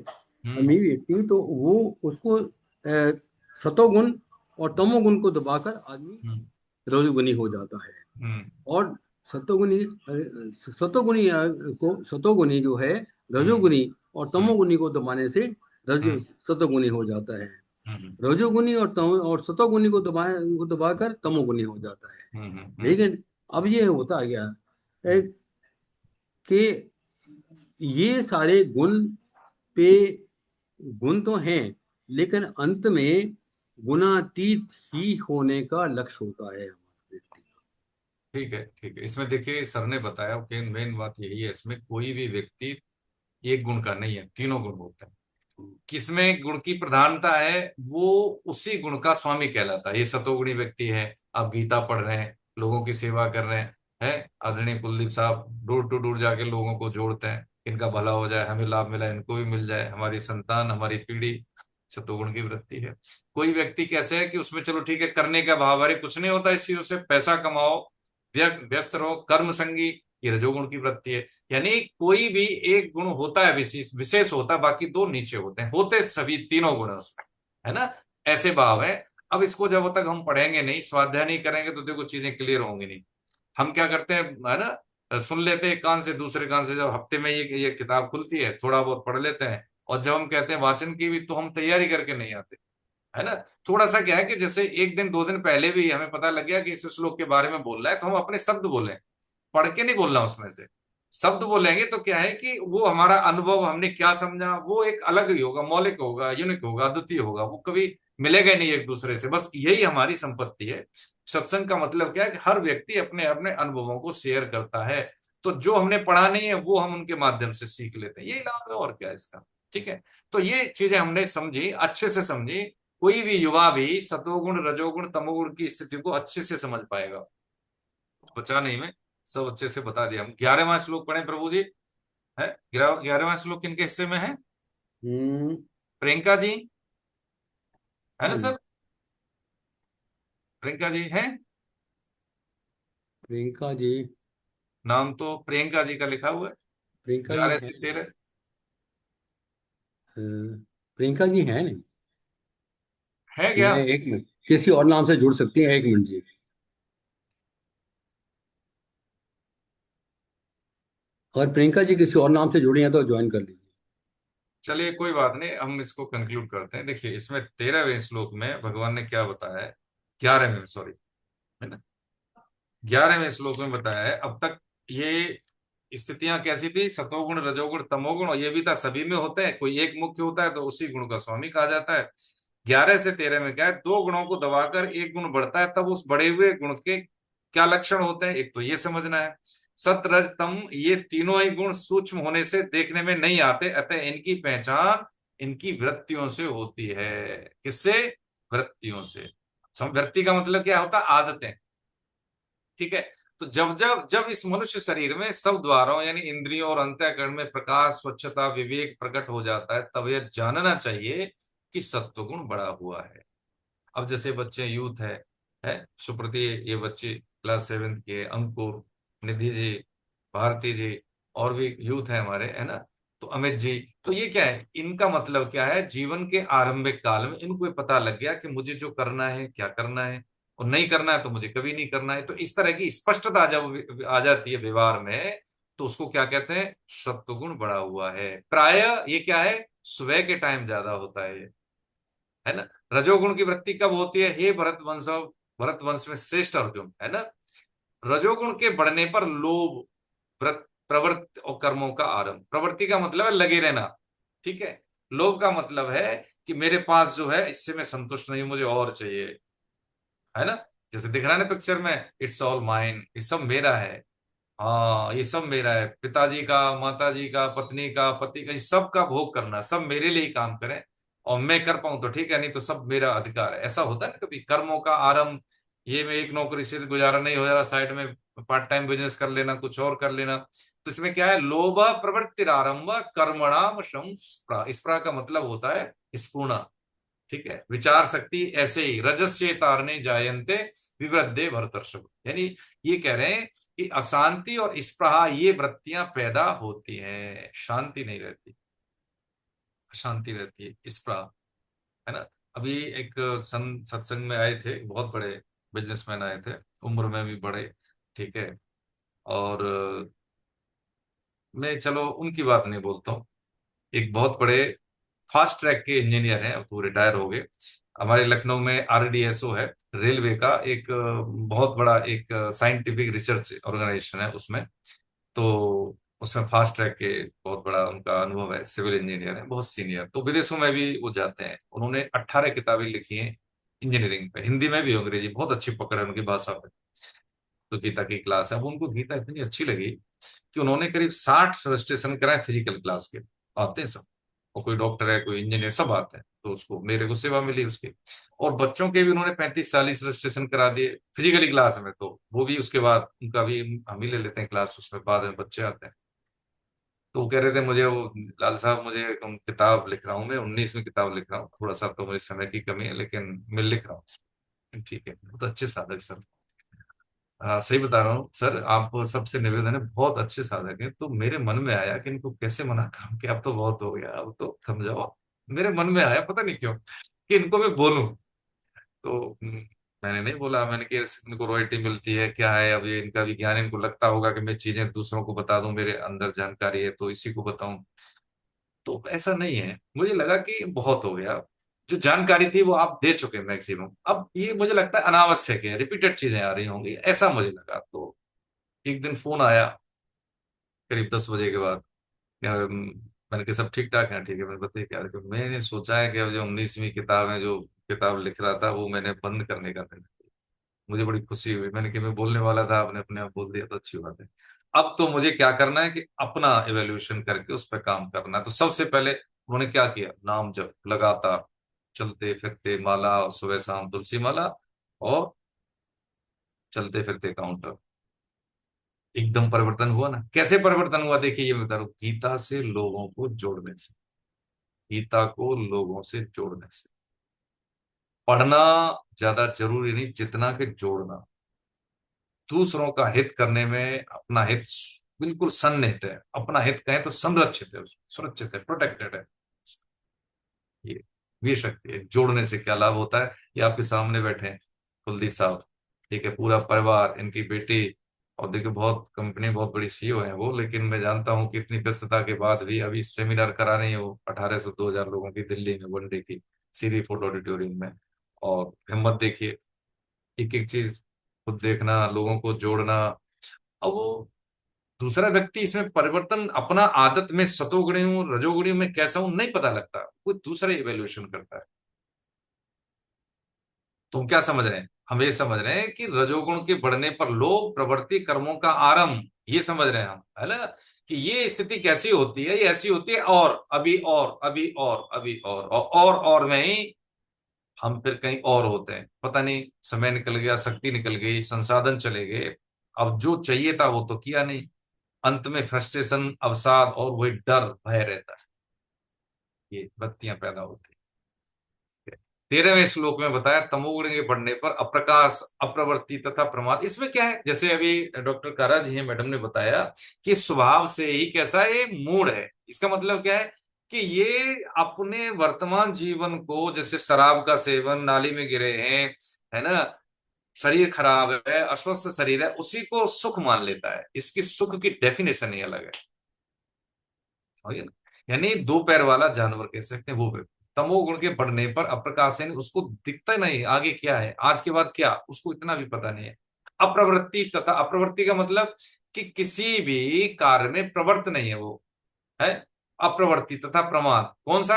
Speaker 1: हम्म
Speaker 4: अमीर व्यक्ति, तो वो उसको सतोगुण और तमोगुण को दबाकर आदमी
Speaker 1: हम्म
Speaker 4: रजोगुनी हो जाता है।
Speaker 1: हम्म
Speaker 4: और सतोगुनी सतोगुनी सतोगुनी जो है
Speaker 1: हम्म
Speaker 4: रजोगुनी और
Speaker 1: हम्म
Speaker 4: तमोगुनी को दबाने से रज
Speaker 1: हम्म
Speaker 4: सतोगुनी हो जाता है।
Speaker 1: हम्म
Speaker 4: रजोगुनी और सतोगुनी को दबाकर तमोगुनी हो जाता है।
Speaker 1: हम्म
Speaker 4: लेकिन अब ये होता गया है कि ये सारे गुण पे गुण तो हैं, लेकिन अंत में गुणातीत ही होने का लक्ष्य होता है हमारे व्यक्ति का।
Speaker 1: ठीक है, ठीक है। इसमें देखिए सर ने बताया कि मेन बात यही है, इसमें कोई भी व्यक्ति एक गुण का नहीं है, तीनों गुण होते हैं। किसमें गुण की प्रधानता है, वो उसी गुण का स्वामी कहलाता है। ये सतोगुणी व्यक्ति है, आप गीता पढ़ रहे हैं, लोगों की सेवा कर रहे हैं, है आदरणीय कुलदीप साहब डोर टू डोर जाके लोगों को जोड़ते हैं, इनका भला हो जाए, हमें लाभ मिला, इनको भी मिल जाए, हमारी संतान, हमारी पीढ़ी, सतोगुण की वृत्ति है। कोई व्यक्ति कैसे है कि उसमें चलो ठीक है, करने का भाव, अरे कुछ नहीं होता इस चीजों से, पैसा कमाओ, व्यस्त रहो, कर्म संगी, ये रजोगुण की वृत्ति है। यानी कोई भी एक गुण होता है, विशेष विशेष होता है, बाकी दो नीचे होते हैं, होते सभी तीनों गुण हैं उसमें, है ना। ऐसे भाव है। अब इसको जब तक हम पढ़ेंगे नहीं, स्वाध्याय नहीं करेंगे, तो देखो चीजें क्लियर होंगी नहीं। हम क्या करते हैं, है ना, सुन लेते हैं एक कान से, दूसरे कान से, जब हफ्ते में ये किताब खुलती है थोड़ा बहुत पढ़ लेते हैं, और जब हम कहते हैं वाचन की भी, तो हम तैयारी करके नहीं आते, है ना। थोड़ा सा क्या है कि जैसे एक दिन दो दिन पहले भी हमें पता लग गया कि इस श्लोक के बारे में बोल रहा है, तो हम अपने शब्द बोले, पढ़ के नहीं बोलना, उसमें से शब्द बोलेंगे तो क्या है कि वो हमारा अनुभव, हमने क्या समझा, वो एक अलग ही होगा, मौलिक होगा, यूनिक होगा, अद्वितीय होगा, वो कभी मिलेगा ही नहीं एक दूसरे से। बस यही हमारी संपत्ति है। सत्संग का मतलब क्या है कि हर व्यक्ति अपने अपने अनुभवों को शेयर करता है, तो जो हमने पढ़ा नहीं है वो हम उनके माध्यम से सीख लेते हैं, यही लाभ है, और क्या है इसका। ठीक है, तो ये चीजें हमने समझी, अच्छे से समझी। कोई भी युवा भी सतोगुण रजोगुण तमोगुण की स्थिति को अच्छे से समझ पाएगा, बचा नहीं मैं, सब अच्छे से बता दिया। हम 11वां श्लोक पढ़े प्रभु जी, है 11वां श्लोक किनके हिस्से में है?
Speaker 4: हम्म
Speaker 1: प्रियंका जी, है ना
Speaker 4: हाँ जी।
Speaker 1: सर? प्रियंका जी है,
Speaker 4: प्रियंका जी,
Speaker 1: नाम तो प्रियंका जी का लिखा हुआ है,
Speaker 4: प्रियंका जी
Speaker 1: 11 से 13।
Speaker 4: अ, प्रियंका जी हैं नहीं।
Speaker 1: है क्या?
Speaker 4: मैं एक मिनट, किसी और नाम से जुड़ सकती हैं, 1 मिनट जी। अगर प्रियंका जी किसी और नाम से जुड़ी हैं तो ज्वाइन कर लीजिए।
Speaker 1: चलिए कोई बात नहीं, हम इसको कंक्लूड करते हैं। देखिए इसमें 13वें श्लोक में भगवान ने क्या बताया है, 11वें, सॉरी, है ना, 11वें श्लोक में बताया है। अब तक ये स्थितियां कैसी थी, सतोगुण रजोगुण तमोगुण, और ये भी था सभी में होते हैं, कोई एक मुख्य होता है तो उसी गुण का स्वामी कहा जाता है। 11 से 13 में क्या है, दो गुणों को दबाकर एक गुण बढ़ता है, तब उस बढ़े हुए गुण के क्या लक्षण होते हैं, एक तो ये समझना है। सत रज तम, ये तीनों ही गुण सूक्ष्म होने से देखने में नहीं आते, अतः इनकी पहचान इनकी वृत्तियों से होती है। किससे? वृत्तियों से। वृत्ति का मतलब क्या होता है? आदतें। ठीक है, तो जब जब जब इस मनुष्य शरीर में सब द्वारों यानी इंद्रियों और अंतःकरण में प्रकाश स्वच्छता विवेक प्रकट हो जाता है, तब यह जानना चाहिए कि सत्वगुण बढ़ा हुआ है। अब जैसे बच्चे यूथ है सुप्रति, ये बच्चे क्लास 7 के, अंकुर, निधि जी, भारती जी, और भी यूथ है हमारे, है ना, तो अमित जी, तो ये क्या है, इनका मतलब क्या है, जीवन के आरंभिक काल में इनको ये पता लग गया कि मुझे जो करना है क्या करना है, और नहीं करना है तो मुझे कभी नहीं करना है। तो इस तरह की स्पष्टता जब आ जाती है व्यवहार में, तो उसको क्या कहते हैं, सत्वगुण बढ़ा हुआ है। प्राय ये क्या है, सुबह के टाइम ज्यादा होता है ना। रजोगुण की वृत्ति कब होती है, हे भरत वंश में श्रेष्ठ अर्जुन, है ना। रजोगुण के बढ़ने पर लोभ, प्रवृत्ति और कर्मों का आरंभ। प्रवृत्ति का मतलब है लगे रहना, ठीक है। लोभ का मतलब है कि मेरे पास जो है इससे मैं संतुष्ट नहीं, मुझे और चाहिए, है ना। जैसे दिख रहा है ना पिक्चर में, इट्स ऑल माइन, ये सब मेरा है। हाँ, ये सब मेरा है, पिताजी का, माताजी का, पत्नी का, पति का, ये सब का भोग करना, सब मेरे लिए ही काम करें और मैं कर पाऊं तो ठीक है, नहीं तो सब मेरा अधिकार है। ऐसा होता है ना कभी, कर्मों का आरंभ, ये मैं एक नौकरी से गुजारा नहीं हो जा रहा, साइड में पार्ट टाइम बिजनेस कर लेना, कुछ और कर लेना। तो इसमें क्या है, लोभ प्रवृत्तिरारंभ कर्मणाम शम स्पृहा। स्पृहा का मतलब होता है स्पूर्णा, ठीक है। विचार शक्ति ऐसे ही रजस्य तारणे जायन्ते विवृद्धे भरतर्षभ, यानी ये कह रहे हैं कि अशांति और स्पृहा ये वृत्तियां पैदा होती हैं, शांति नहीं रहती, अशांति रहती है, स्पृहा, है ना। अभी एक सत्संग में आए थे, बहुत बड़े बिजनेसमैन आए थे, उम्र में भी बड़े, ठीक है। और मैं चलो उनकी बात नहीं बोलता हूँ। एक बहुत बड़े फास्ट ट्रैक के इंजीनियर हैं, अब तो रिटायर हो गए। हमारे लखनऊ में आरडीएसओ है, रेलवे का एक बहुत बड़ा एक साइंटिफिक रिसर्च ऑर्गेनाइजेशन है उसमें। तो उसमें फास्ट ट्रैक के बहुत बड़ा उनका अनुभव है, सिविल इंजीनियर है, बहुत सीनियर। तो विदेशों में भी वो जाते हैं। उन्होंने 18 किताबें लिखी हैं इंजीनियरिंग पे, हिंदी में भी, अंग्रेजी, बहुत अच्छी पकड़ है उनकी भाषा पे। तो गीता की क्लास है, अब उनको गीता इतनी अच्छी लगी कि उन्होंने करीब 60 रजिस्ट्रेशन कराए फिजिकल क्लास के, आते हैं सब। और कोई डॉक्टर है, कोई इंजीनियर, सब आते हैं। तो उसको, मेरे को सेवा मिली उसकी। और बच्चों के भी उन्होंने 35-40 रजिस्ट्रेशन करा दिए फिजिकली क्लास में। तो वो भी उसके बाद उनका भी हम ही ले लेते हैं क्लास, उसमें बाद में बच्चे आते हैं। तो वो कह रहे थे मुझे, वो लाल साहब, मुझे किताब लिख रहा हूँ मैं, 19वीं किताब लिख रहा हूँ, थोड़ा सा तो मुझे समय की कमी है लेकिन मैं लिख रहा हूँ। ठीक है, बहुत अच्छे साधक सर। हाँ, सही बता रहा हूँ सर, आप सबसे निवेदन है, बहुत अच्छे साधक हैं। तो मेरे मन में आया कि इनको कैसे मना करूं, कि अब तो बहुत हो गया, अब तो थम जाओ। मेरे मन में आया, पता नहीं क्यों, कि इनको मैं बोलूं। तो मैंने नहीं बोला। मैंने कि इनको रॉयल्टी मिलती है क्या है, अब ये इनका भी ज्ञान, इनको लगता होगा कि मैं चीजें दूसरों को बता दूं, मेरे अंदर जानकारी है तो इसी को बताऊं। तो ऐसा नहीं है, मुझे लगा कि बहुत हो गया, जो जानकारी थी वो आप दे चुके मैक्सिमम। अब ये मुझे लगता है अनावश्यक है, रिपीटेड चीजें आ रही होंगी, ऐसा मुझे लगा। तो एक दिन फोन आया करीब 10 बजे के बाद। मैंने कहा सब ठीक ठाक है, ठीक है। मैंने बताया क्या, मैंने सोचा है कि अब जो 19वीं किताब है, जो किताब लिख रहा था, वो मैंने बंद करने का निर्णय लिया। मुझे बड़ी खुशी हुई, मैंने कि मैं बोलने वाला था, आपने अपने आप बोल दिया, तो अच्छी बात है। अब तो मुझे क्या करना है कि अपना एवेल्युएशन करके उस पर काम करना है। तो सबसे पहले उन्होंने क्या किया, नाम जप लगातार, चलते फिरते माला, और सुबह शाम तुलसी माला, और चलते फिरते काउंटर। एकदम परिवर्तन हुआ ना। कैसे परिवर्तन हुआ, देखिए ये मैं बता रहा हूं, गीता से लोगों को जोड़ने से, गीता को लोगों से जोड़ने से। पढ़ना ज्यादा जरूरी नहीं जितना कि जोड़ना। दूसरों का हित करने में अपना हित बिल्कुल सन्निहित है, अपना हित कहें तो संरक्षित है, सुरक्षित है, प्रोटेक्टेड है। ये शक्ति है। जोड़ने से क्या लाभ होता है, ये आपके सामने बैठे हैं कुलदीप साहब, ठीक है, पूरा परिवार, इनकी बेटी। और देखिए, बहुत कंपनी, बहुत बड़ी सीईओ है वो, लेकिन मैं जानता हूँ कि इतनी व्यस्तता के बाद भी अभी सेमिनार करा रही है वो 1800-2000 लोगों की, दिल्ली में, वनडे की, सीरी फोर्ट ऑडिटोरियम में। और हिम्मत देखिए, एक एक चीज खुद देखना, लोगों को जोड़ना। अब वो दूसरा व्यक्ति इसमें परिवर्तन अपना आदत में, सतोगुणी हूँ रजोगुणी में कैसा हूं नहीं पता लगता, कोई दूसरा इवेल्युएशन करता है। तुम क्या समझ रहे हैं, हम ये समझ रहे हैं कि रजोगुण के बढ़ने पर लोभ, प्रवृत्ति, कर्मों का आरंभ, ये समझ रहे हैं हम, है ना। कि ये स्थिति कैसी होती है, ये ऐसी होती है, और अभी और अभी और अभी और में ही हम फिर कहीं और होते हैं, पता नहीं, समय निकल गया, शक्ति निकल गई, संसाधन चले गए, अब जो चाहिए था वो तो किया नहीं। अंत में फ्रस्ट्रेशन, अवसाद और वही डर, भय रहता है, ये बत्तियां पैदा होती है। 13वें श्लोक में बताया, तमोगुण के बढ़ने पर अप्रकाश, अप्रवृत्ति तथा प्रमाद। इसमें क्या है, जैसे अभी डॉक्टर कारा जी हैं, मैडम ने बताया कि स्वभाव से ही कैसा है, मूड है। इसका मतलब क्या है कि ये अपने वर्तमान जीवन को, जैसे शराब का सेवन, नाली में गिरे हैं, है ना, शरीर खराब है, अस्वस्थ शरीर है, उसी को सुख मान लेता है। इसकी सुख की डेफिनेशन ही अलग है, समझिए ना। यानी दो पैर वाला जानवर कह सकते हैं वो व्यक्ति, तमोगुण के बढ़ने पर अप्रकाश यानी उसको दिखता नहीं आगे क्या है, आज के बाद क्या, उसको इतना भी पता नहीं है। अप्रवृत्ति तथा, अप्रवृत्ति का मतलब कि किसी भी कार्य में प्रवृत्त नहीं है वो, है। अप्रवृत्ति तथा प्रमाद कौन सा,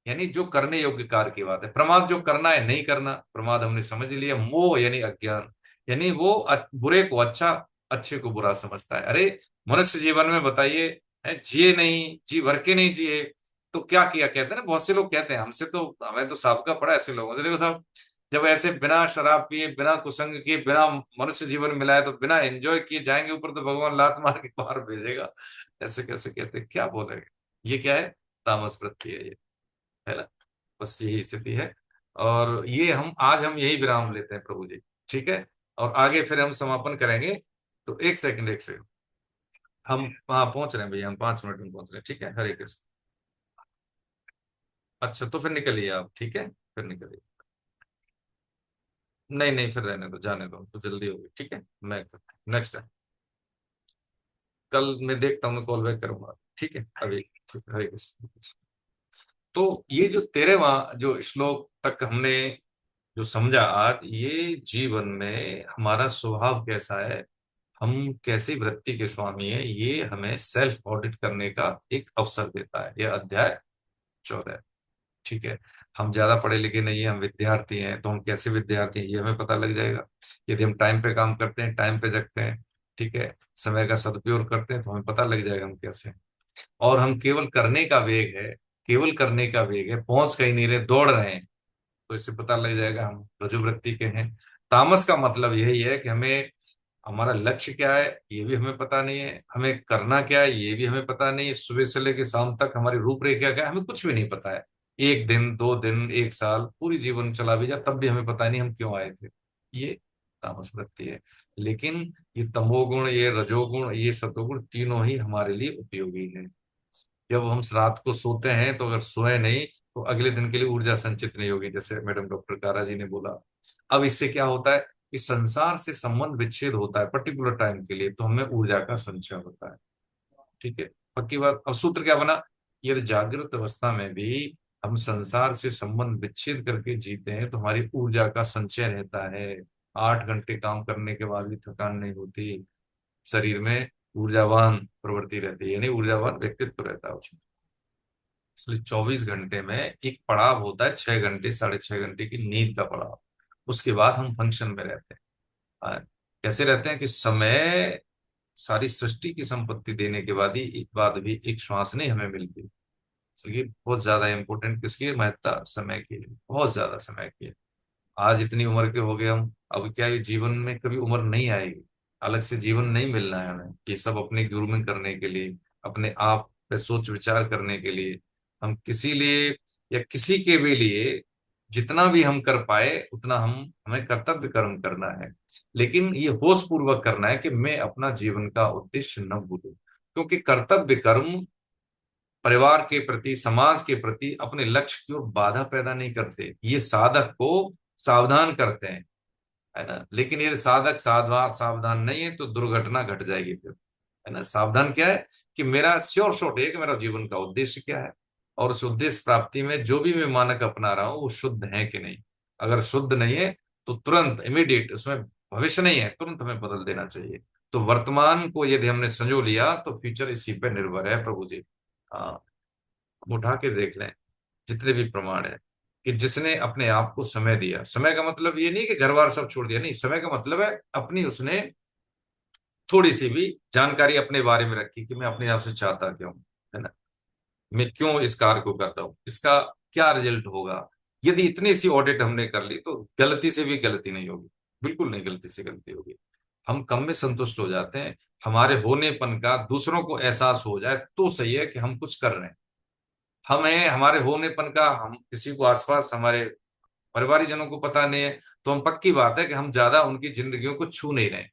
Speaker 1: यानी जो करने योग्य कार्य की बात है। प्रमाद जो करना है नहीं करना, प्रमाद हमने समझ लिया। मोह यानी अज्ञान, यानी वो बुरे को अच्छा, अच्छे को बुरा समझता है। अरे मनुष्य जीवन में बताइए, जिए नहीं, जी भर के नहीं जिए तो क्या किया, कहते हैं ना, बहुत से लोग कहते हैं, हमसे तो, हमें तो साबका पड़ा ऐसे लोगों से। देखो साहब, जब ऐसे बिना शराब पिए, बिना कुसंग किए, बिना मनुष्य जीवन मिलाए, तो बिना एंजॉय किए जाएंगे ऊपर, तो भगवान लात मार के बाहर भेजेगा। ऐसे कैसे कहते हैं, क्या बोलेंगे। ये क्या है, तामस वृत्ति है ये, है ना। बस यही स्थिति है। और ये हम यही विराम लेते हैं प्रभु जी, ठीक है। और आगे फिर हम समापन करेंगे। तो एक सेकंड, एक सेकंड, हम वहां पहुंच रहे हैं भैया, हम 5 मिनट में पहुंच रहे हैं, ठीक है। हरे कृष्ण। अच्छा, तो फिर निकलिए आप, ठीक है, फिर निकलिए। नहीं नहीं, फिर रहने दो, जाने दो, तो जल्दी होगी, ठीक है। मैं नेक्स्ट टाइम, कल मैं देखता हूँ, मैं कॉल बैक करूंगा, ठीक है। अभी ठीक है, हरे कृष्ण। तो ये जो 13वां जो श्लोक तक हमने जो समझा आज, ये जीवन में हमारा स्वभाव कैसा है, हम कैसी वृत्ति के स्वामी हैं, ये हमें सेल्फ ऑडिट करने का एक अवसर देता है, यह अध्याय 14, ठीक है। हम ज्यादा पढ़े लिखे नहीं है, हम विद्यार्थी हैं, तो हम कैसे विद्यार्थी हैं ये हमें पता लग जाएगा। यदि हम टाइम पे काम करते हैं, टाइम पे जगते हैं, ठीक है, समय का सदुपयोग करते हैं, तो हमें पता लग जाएगा हम कैसे हैं। और हम केवल करने का वेग है, केवल करने का वेग है, पहुंच कहीं नहीं रहे, दौड़ रहे हैं, तो इससे पता लग जाएगा हम रजोवृत्ति के हैं। तामस का मतलब यही है कि हमें, हमारा लक्ष्य क्या है ये भी हमें पता नहीं है, हमें करना क्या है ये भी हमें पता नहीं है, सुबह से लेकर शाम तक हमारी रूपरेखा क्या है हमें कुछ भी नहीं पता है। एक दिन, 2 दिन, एक साल, पूरी जीवन चला भी जाए तब भी हमें पता नहीं हम क्यों आए थे। ये तामस वृत्ति है। लेकिन ये तमोगुण, ये रजोगुण, ये सतोगुण, तीनों ही हमारे लिए उपयोगी है। जब हम रात को सोते हैं, तो अगर सोए नहीं तो अगले दिन के लिए ऊर्जा संचित नहीं होगी, जैसे मैडम डॉक्टर कारा जी ने बोला। अब इससे क्या होता है कि संसार से संबंध विच्छेद होता है पर्टिकुलर टाइम के लिए, तो हमें ऊर्जा का संचय होता है, ठीक है। पक्की बात। अब सूत्र क्या बना, यदि जागृत अवस्था में भी हम संसार से संबंध विच्छेद करके जीते हैं, तो हमारी ऊर्जा का संचय रहता है। 8 घंटे काम करने के बाद भी थकान नहीं होती, शरीर में ऊर्जावान प्रवृत्ति रहती है, यानी ऊर्जावान व्यक्तित्व रहता है उसमें। इसलिए 24 घंटे में एक पड़ाव होता है, 6 घंटे, 6.5 घंटे की नींद का पड़ाव। उसके बाद हम फंक्शन में रहते हैं। हाँ, कैसे रहते हैं कि समय, सारी सृष्टि की संपत्ति देने के बाद ही एक बाद भी एक श्वास नहीं हमें मिलती। तो ये बहुत ज्यादा इंपॉर्टेंट, किसकी है? महत्ता समय की है, बहुत ज्यादा समय की है। आज इतनी उम्र के हो गए हम, अब क्या ये जीवन में कभी उम्र नहीं आएगी, अलग से जीवन नहीं मिलना है हमें, ये सब अपने ग्रूमिंग करने के लिए, अपने आप पे सोच विचार करने के लिए, हम किसी लिए या किसी के भी लिए जितना भी हम कर पाए उतना हम, हमें कर्तव्य कर्म करना है। लेकिन ये होश पूर्वक करना है कि मैं अपना जीवन का उद्देश्य न भूलूं, क्योंकि कर्तव्य कर्म परिवार के प्रति, समाज के प्रति, अपने लक्ष्य की ओर बाधा पैदा नहीं करते, ये साधक को सावधान करते हैं, है ना। लेकिन ये साधक सावधान सावधान नहीं है तो दुर्घटना घट जाएगी फिर, है ना। सावधान क्या है कि मेरा श्योर शॉट है कि मेरा जीवन का उद्देश्य क्या है, और उस उद्देश्य प्राप्ति में जो भी मैं मानक अपना रहा हूँ वो शुद्ध है कि नहीं। अगर शुद्ध नहीं है तो तुरंत इमीडिएट, उसमें भविष्य नहीं है, तुरंत हमें बदल देना चाहिए। तो वर्तमान को यदि हमने संजो लिया तो फ्यूचर इसी पे निर्भर है प्रभु जी। हाँ, हम उठा के देख लें जितने भी प्रमाण है कि जिसने अपने आप को समय दिया। समय का मतलब ये नहीं कि घर बार सब छोड़ दिया, नहीं, समय का मतलब है अपनी उसने थोड़ी सी भी जानकारी अपने बारे में रखी कि मैं अपने आप से चाहता क्यों हूं, है ना। मैं क्यों इस कार्य को करता हूँ, इसका क्या रिजल्ट होगा। यदि इतनी सी ऑडिट हमने कर ली तो गलती से भी गलती नहीं होगी, बिल्कुल नहीं गलती से गलती होगी। हम कम में संतुष्ट हो जाते हैं, हमारे होनेपन का दूसरों को एहसास हो जाए तो सही है कि हम कुछ कर रहे हैं। हमें हमारे होनेपन का, हम किसी को आसपास हमारे परिवार जनों को पता नहीं है, तो हम, पक्की बात है कि हम ज्यादा उनकी जिंदगियों को छू नहीं रहे,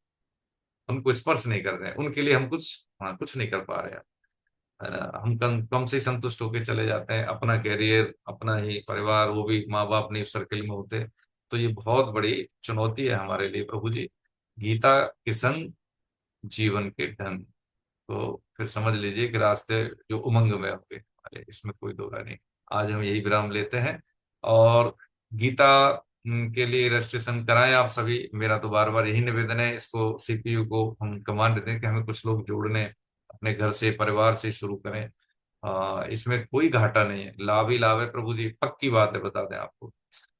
Speaker 1: उनको स्पर्श नहीं कर रहे हैं, उनके लिए हम कुछ, हाँ, कुछ नहीं कर पा रहे हैं, है ना। हम कम कम से ही संतुष्ट होकर चले जाते हैं, अपना कैरियर, अपना ही परिवार, वो भी माँ बाप नहीं उस सर्कल में होते, तो ये बहुत बड़ी चुनौती है हमारे लिए प्रभु जी। गीता के संग जीवन के ढंग, तो फिर समझ लीजिए कि रास्ते जो उमंग में होंगे हमारे, इसमें कोई दो राय नहीं। आज हम यही विराम लेते हैं, और गीता के लिए रजिस्ट्रेशन कराएं आप सभी। मेरा तो बार बार यही निवेदन है, इसको सीपीयू को हम कमांड दें कि हमें कुछ लोग जोड़ने, अपने घर से परिवार से शुरू करें। इसमें कोई घाटा नहीं है, लाभ ही लाभ है प्रभु जी, पक्की बात है, बता दें आपको।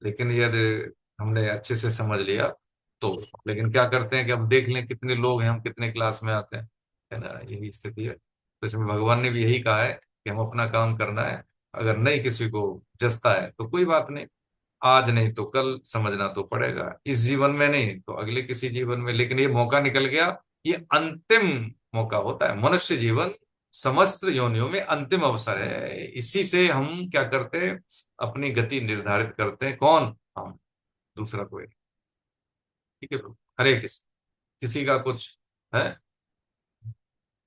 Speaker 1: लेकिन यदि हमने अच्छे से समझ लिया तो, लेकिन क्या करते हैं कि अब देख लें कितने लोग हैं, हम कितने क्लास में आते हैं, है ना, यही स्थिति है। तो इसमें भगवान ने भी यही कहा है कि हम अपना काम करना है, अगर नहीं किसी को जसता है तो कोई बात नहीं, आज नहीं तो कल समझना तो पड़ेगा, इस जीवन में नहीं तो अगले किसी जीवन में। लेकिन ये मौका निकल गया, ये अंतिम मौका होता है। मनुष्य जीवन समस्त योनियों में अंतिम अवसर है, इसी से हम क्या करते हैं, अपनी गति निर्धारित करते हैं। कौन? हम, दूसरा कोई। ठीक है प्रभु, हरे कृष्ण। किसी का कुछ है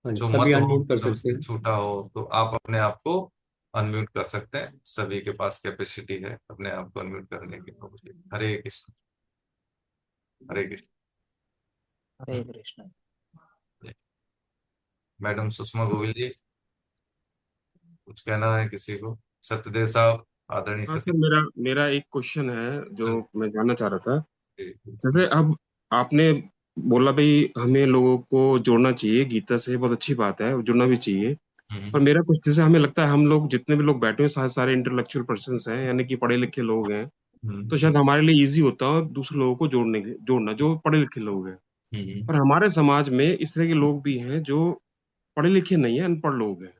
Speaker 4: हाँ जी,
Speaker 1: जो
Speaker 4: सभी
Speaker 1: मत हो,
Speaker 4: अनम्यूट कर सकते
Speaker 1: सबसे
Speaker 4: हैं।
Speaker 1: छूटा हो, तो आप अपने आप को अनम्यूट कर सकते हैं, सभी के पास कैपेसिटी है अपने आप को अनम्यूट करने की। हरे कृष्ण, हरे कृष्ण।
Speaker 3: हरे कृष्ण।
Speaker 1: मैडम सुषमा गोविल जी, कुछ कहना है किसी को? सत्यदेव साहब, आदरणीय
Speaker 7: हाँ सर,
Speaker 1: सत्य।
Speaker 7: मेरा मेरा एक क्वेश्चन है जो मैं जानना चाह रहा था। जैसे अब आपने बोला भाई हमें लोगों को जोड़ना चाहिए गीता से, बहुत अच्छी बात है, जुड़ना भी चाहिए। पर
Speaker 1: हम्म,
Speaker 7: मेरा कुछ, जैसे हमें लगता है हम लोग जितने भी लोग बैठे हुए सारे सारे इंटेलेक्चुअल पर्सन हैं, यानी कि पढ़े लिखे लोग हैं,
Speaker 1: हम्म,
Speaker 7: तो शायद हमारे लिए इजी होता है दूसरे लोगों को जोड़ना जो पढ़े लिखे लोग हैं।
Speaker 1: हम्म।
Speaker 7: पर हमारे समाज में इस तरह के लोग भी हैं जो पढ़े लिखे नहीं है, अनपढ़ लोग हैं।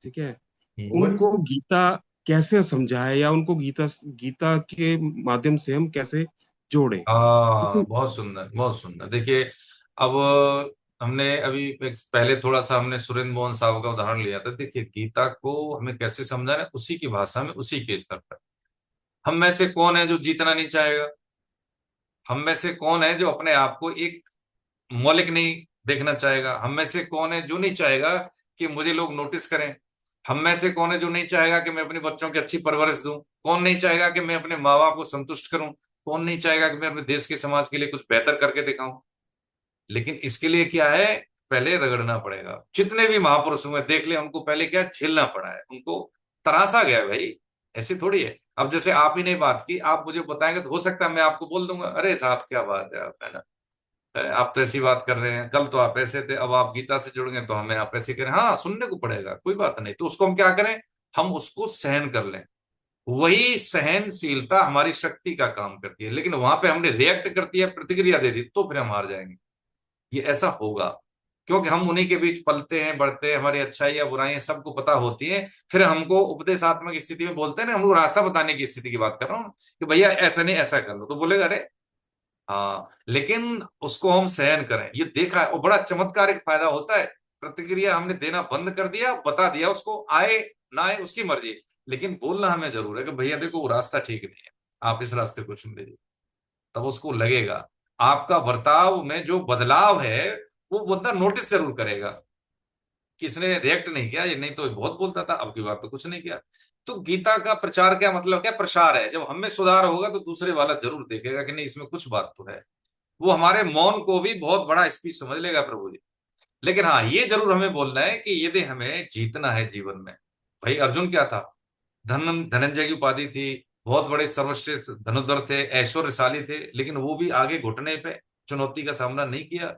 Speaker 7: ठीक है, उनको गीता कैसे समझाए, या उनको गीता गीता के माध्यम से हम कैसे जोड़ें?
Speaker 1: हाँ, बहुत सुंदर, बहुत सुंदर। देखिए, अब हमने अभी पहले थोड़ा सा हमने सुरेंद्र मोहन साहब का उदाहरण लिया था। देखिए, गीता को हमें कैसे समझना है, उसी की भाषा में, उसी के स्तर पर। हम में से कौन है जो जीतना नहीं चाहेगा? हम में से कौन है जो अपने आप को एक मौलिक नहीं देखना चाहेगा? हम में से कौन है जो नहीं चाहेगा कि मुझे लोग नोटिस करें? हम में से कौन है जो नहीं चाहेगा कि मैं अपने बच्चों की अच्छी परवरिश दूं? कौन नहीं चाहेगा कि मैं अपने माँ बाप को संतुष्ट करूं? कौन नहीं चाहेगा कि मैं अपने देश के समाज के लिए कुछ बेहतर करके दिखाऊं? लेकिन इसके लिए क्या है, पहले रगड़ना पड़ेगा। जितने भी महापुरुष हुए देख ले, उनको पहले क्या झेलना पड़ा है, उनको तरासा गया है भाई। ऐसी थोड़ी है, अब जैसे आप ही ने बात की, आप मुझे बताएंगे तो हो सकता है मैं आपको बोल दूंगा, अरे साहब क्या बात है आप, है ना, आप तो ऐसी बात कर रहे हैं, कल तो आप ऐसे थे, अब आप गीता से जुड़ गए तो हमें आप ऐसे करें। हाँ, सुनने को पड़ेगा, कोई बात नहीं, तो उसको हम क्या करें, हम उसको सहन कर लें। वही सहनशीलता हमारी शक्ति का काम करती है। लेकिन वहां पे हमने रिएक्ट करती है, प्रतिक्रिया दे दी, तो फिर हम हार जाएंगे। ये ऐसा होगा, क्योंकि हम उन्हीं के बीच पलते हैं, बढ़ते हैं, हमारी अच्छाइयाँ बुराइयां सबको पता होती हैं। फिर हमको उपदेशात्मक स्थिति में बोलते हैं ना, हमको रास्ता बताने की स्थिति की बात कर रहा हूँ कि भैया ऐसा नहीं ऐसा कर लो, तो बोलेगा अरे हाँ। लेकिन उसको हम सहन करें, ये देखा है, और बड़ा चमत्कारिक फायदा होता है। प्रतिक्रिया हमने देना बंद कर दिया, बता दिया उसको, आए ना आए उसकी मर्जी, लेकिन बोलना हमें जरूर है कि भैया देखो वो रास्ता ठीक नहीं है, आप इस रास्ते को चुन लीजिए। तब उसको लगेगा, आपका बर्ताव में जो बदलाव है वो बंदा नोटिस जरूर करेगा कि इसने रिएक्ट नहीं किया, ये नहीं तो बहुत बोलता था, अब की बार तो कुछ नहीं किया। तो गीता का प्रचार क्या मतलब, क्या प्रसार है? जब हमें सुधार होगा तो दूसरे वाला जरूर देखेगा कि नहीं इसमें कुछ बात तो है। वो हमारे मौन को भी बहुत बड़ा स्पीच समझ लेगा प्रभु जी। लेकिन हाँ, ये जरूर हमें बोलना है कि यदि हमें जीतना है जीवन में, भाई अर्जुन क्या था, धनंजय की उपाधि थी, बहुत बड़े सर्वश्रेष्ठ धनुर्धर थे, ऐश्वर्यशाली थे, लेकिन वो भी आगे घुटने पे चुनौती का सामना नहीं किया।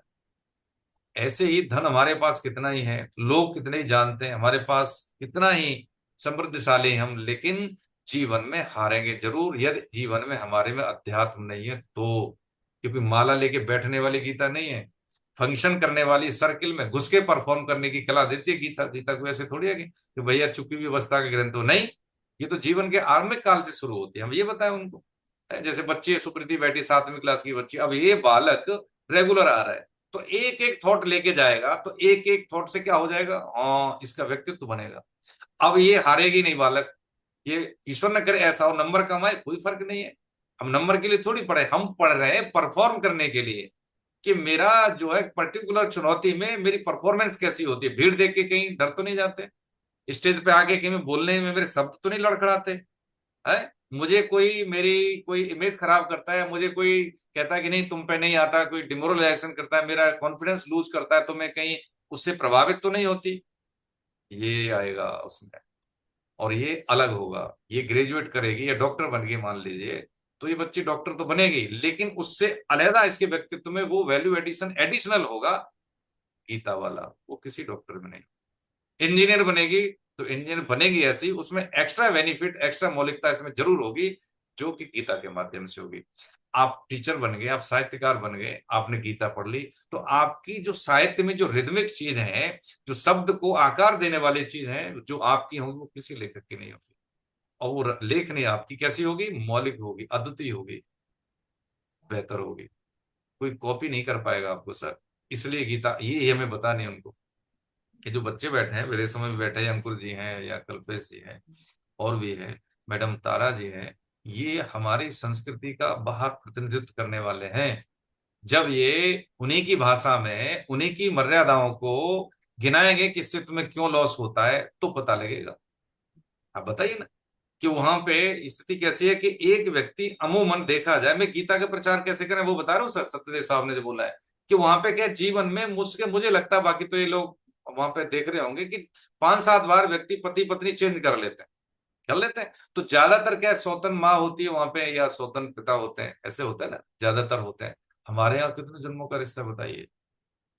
Speaker 1: ऐसे ही धन हमारे पास कितना ही है, लोग कितने ही जानते हैं हमारे पास, कितना ही समृद्धशाली हैं हम, लेकिन जीवन में हारेंगे जरूर यदि जीवन में हमारे में अध्यात्म नहीं है तो। क्योंकि माला लेके बैठने वाली गीता नहीं है, फंक्शन करने वाली, सर्किल में घुस के परफॉर्म करने की कला देती है गीता। गीता को ऐसे थोड़ी है कि भैया चुप्पी भी अवस्था का ग्रंथ हो, नहीं। ये तो जीवन के आरंभिक काल से शुरू होती है, हम ये बताएं उनको। जैसे बच्ची है, सुप्रीति बैठी 7वीं क्लास की बच्ची, अब ये बालक रेगुलर आ रहा है, तो एक एक थॉट लेके जाएगा, तो एक एक थॉट से क्या हो जाएगा, हाँ इसका व्यक्तित्व बनेगा। अब ये हारेगी नहीं बालक, ये ईश्वर न करे ऐसा हो, नंबर कम आए कोई फर्क नहीं है। हम नंबर के लिए थोड़ी पढ़े, हम पढ़ रहे हैं परफॉर्म करने के लिए, कि मेरा जो है पर्टिकुलर चुनौती में मेरी परफॉर्मेंस कैसी होती है। भीड़ देख के कहीं डर तो नहीं जाते, स्टेज पे आके कहीं बोलने में मेरे शब्द तो नहीं लड़खड़ाते, है। मुझे कोई मेरी कोई इमेज खराब करता है, मुझे कोई कहता है कि नहीं तुम पे नहीं आता, कोई डिमोरलाइजेशन करता है, मेरा कॉन्फिडेंस लूज करता है, तो मैं कहीं उससे प्रभावित तो नहीं होती, ये आएगा उसमें। और ये अलग होगा, ये ग्रेजुएट करेगी या डॉक्टर बन गई मान लीजिए, तो ये बच्ची डॉक्टर तो बनेगी, लेकिन उससे अलहदा इसके व्यक्तित्व में वो वैल्यू एडिशन एडिशनल होगा गीता वाला, वो किसी डॉक्टर में नहीं। इंजीनियर बनेगी तो इंजीनियर बनेगी ऐसी, उसमें एक्स्ट्रा बेनिफिट एक्स्ट्रा मौलिकता इसमें जरूर होगी, जो कि गीता के माध्यम से होगी। आप टीचर बन गए, आप साहित्यकार बन गए, आपने गीता पढ़ ली, तो आपकी जो साहित्य में जो रिदमिक चीज है, जो शब्द को आकार देने वाली चीज है, जो आपकी होगी वो किसी लेखक की नहीं होगी। और वो लेखनी आपकी कैसी होगी? मौलिक होगी, अद्वितीय होगी, बेहतर होगी, कोई कॉपी नहीं कर पाएगा आपको सर। इसलिए गीता ये हमें बतानी है उनको, कि जो बच्चे बैठे हैं, मेरे समय में बैठे हैं, अंकुर जी हैं या कल्पेश जी हैं और भी हैं, मैडम तारा जी हैं, ये हमारी संस्कृति का बाहर प्रतिनिधित्व करने वाले हैं। जब ये उन्हीं की भाषा में उन्हीं की मर्यादाओं को गिनाएंगे कि इससे तुम्हें क्यों लॉस होता है, तो पता लगेगा। आप बताइए ना कि वहां पे स्थिति कैसी है, कि एक व्यक्ति अमूमन देखा जाए, मैं गीता का प्रचार कैसे करें वो बता रहा हूँ सर, सत्यदेव साहब ने जो बोला है कि वहां पे क्या जीवन में मुझे लगता है, बाकी तो ये लोग वहां पे देख रहे होंगे कि 5-7 बार व्यक्ति पति पत्नी चेंज कर लेते हैं। तो ज्यादातर क्या स्वतंत्र माँ होती है वहां पे, या स्वतंत्र पिता होते हैं, ऐसे होता है ना, ज्यादातर होते हैं। हमारे यहाँ कितने जन्मों का रिश्ता बताइए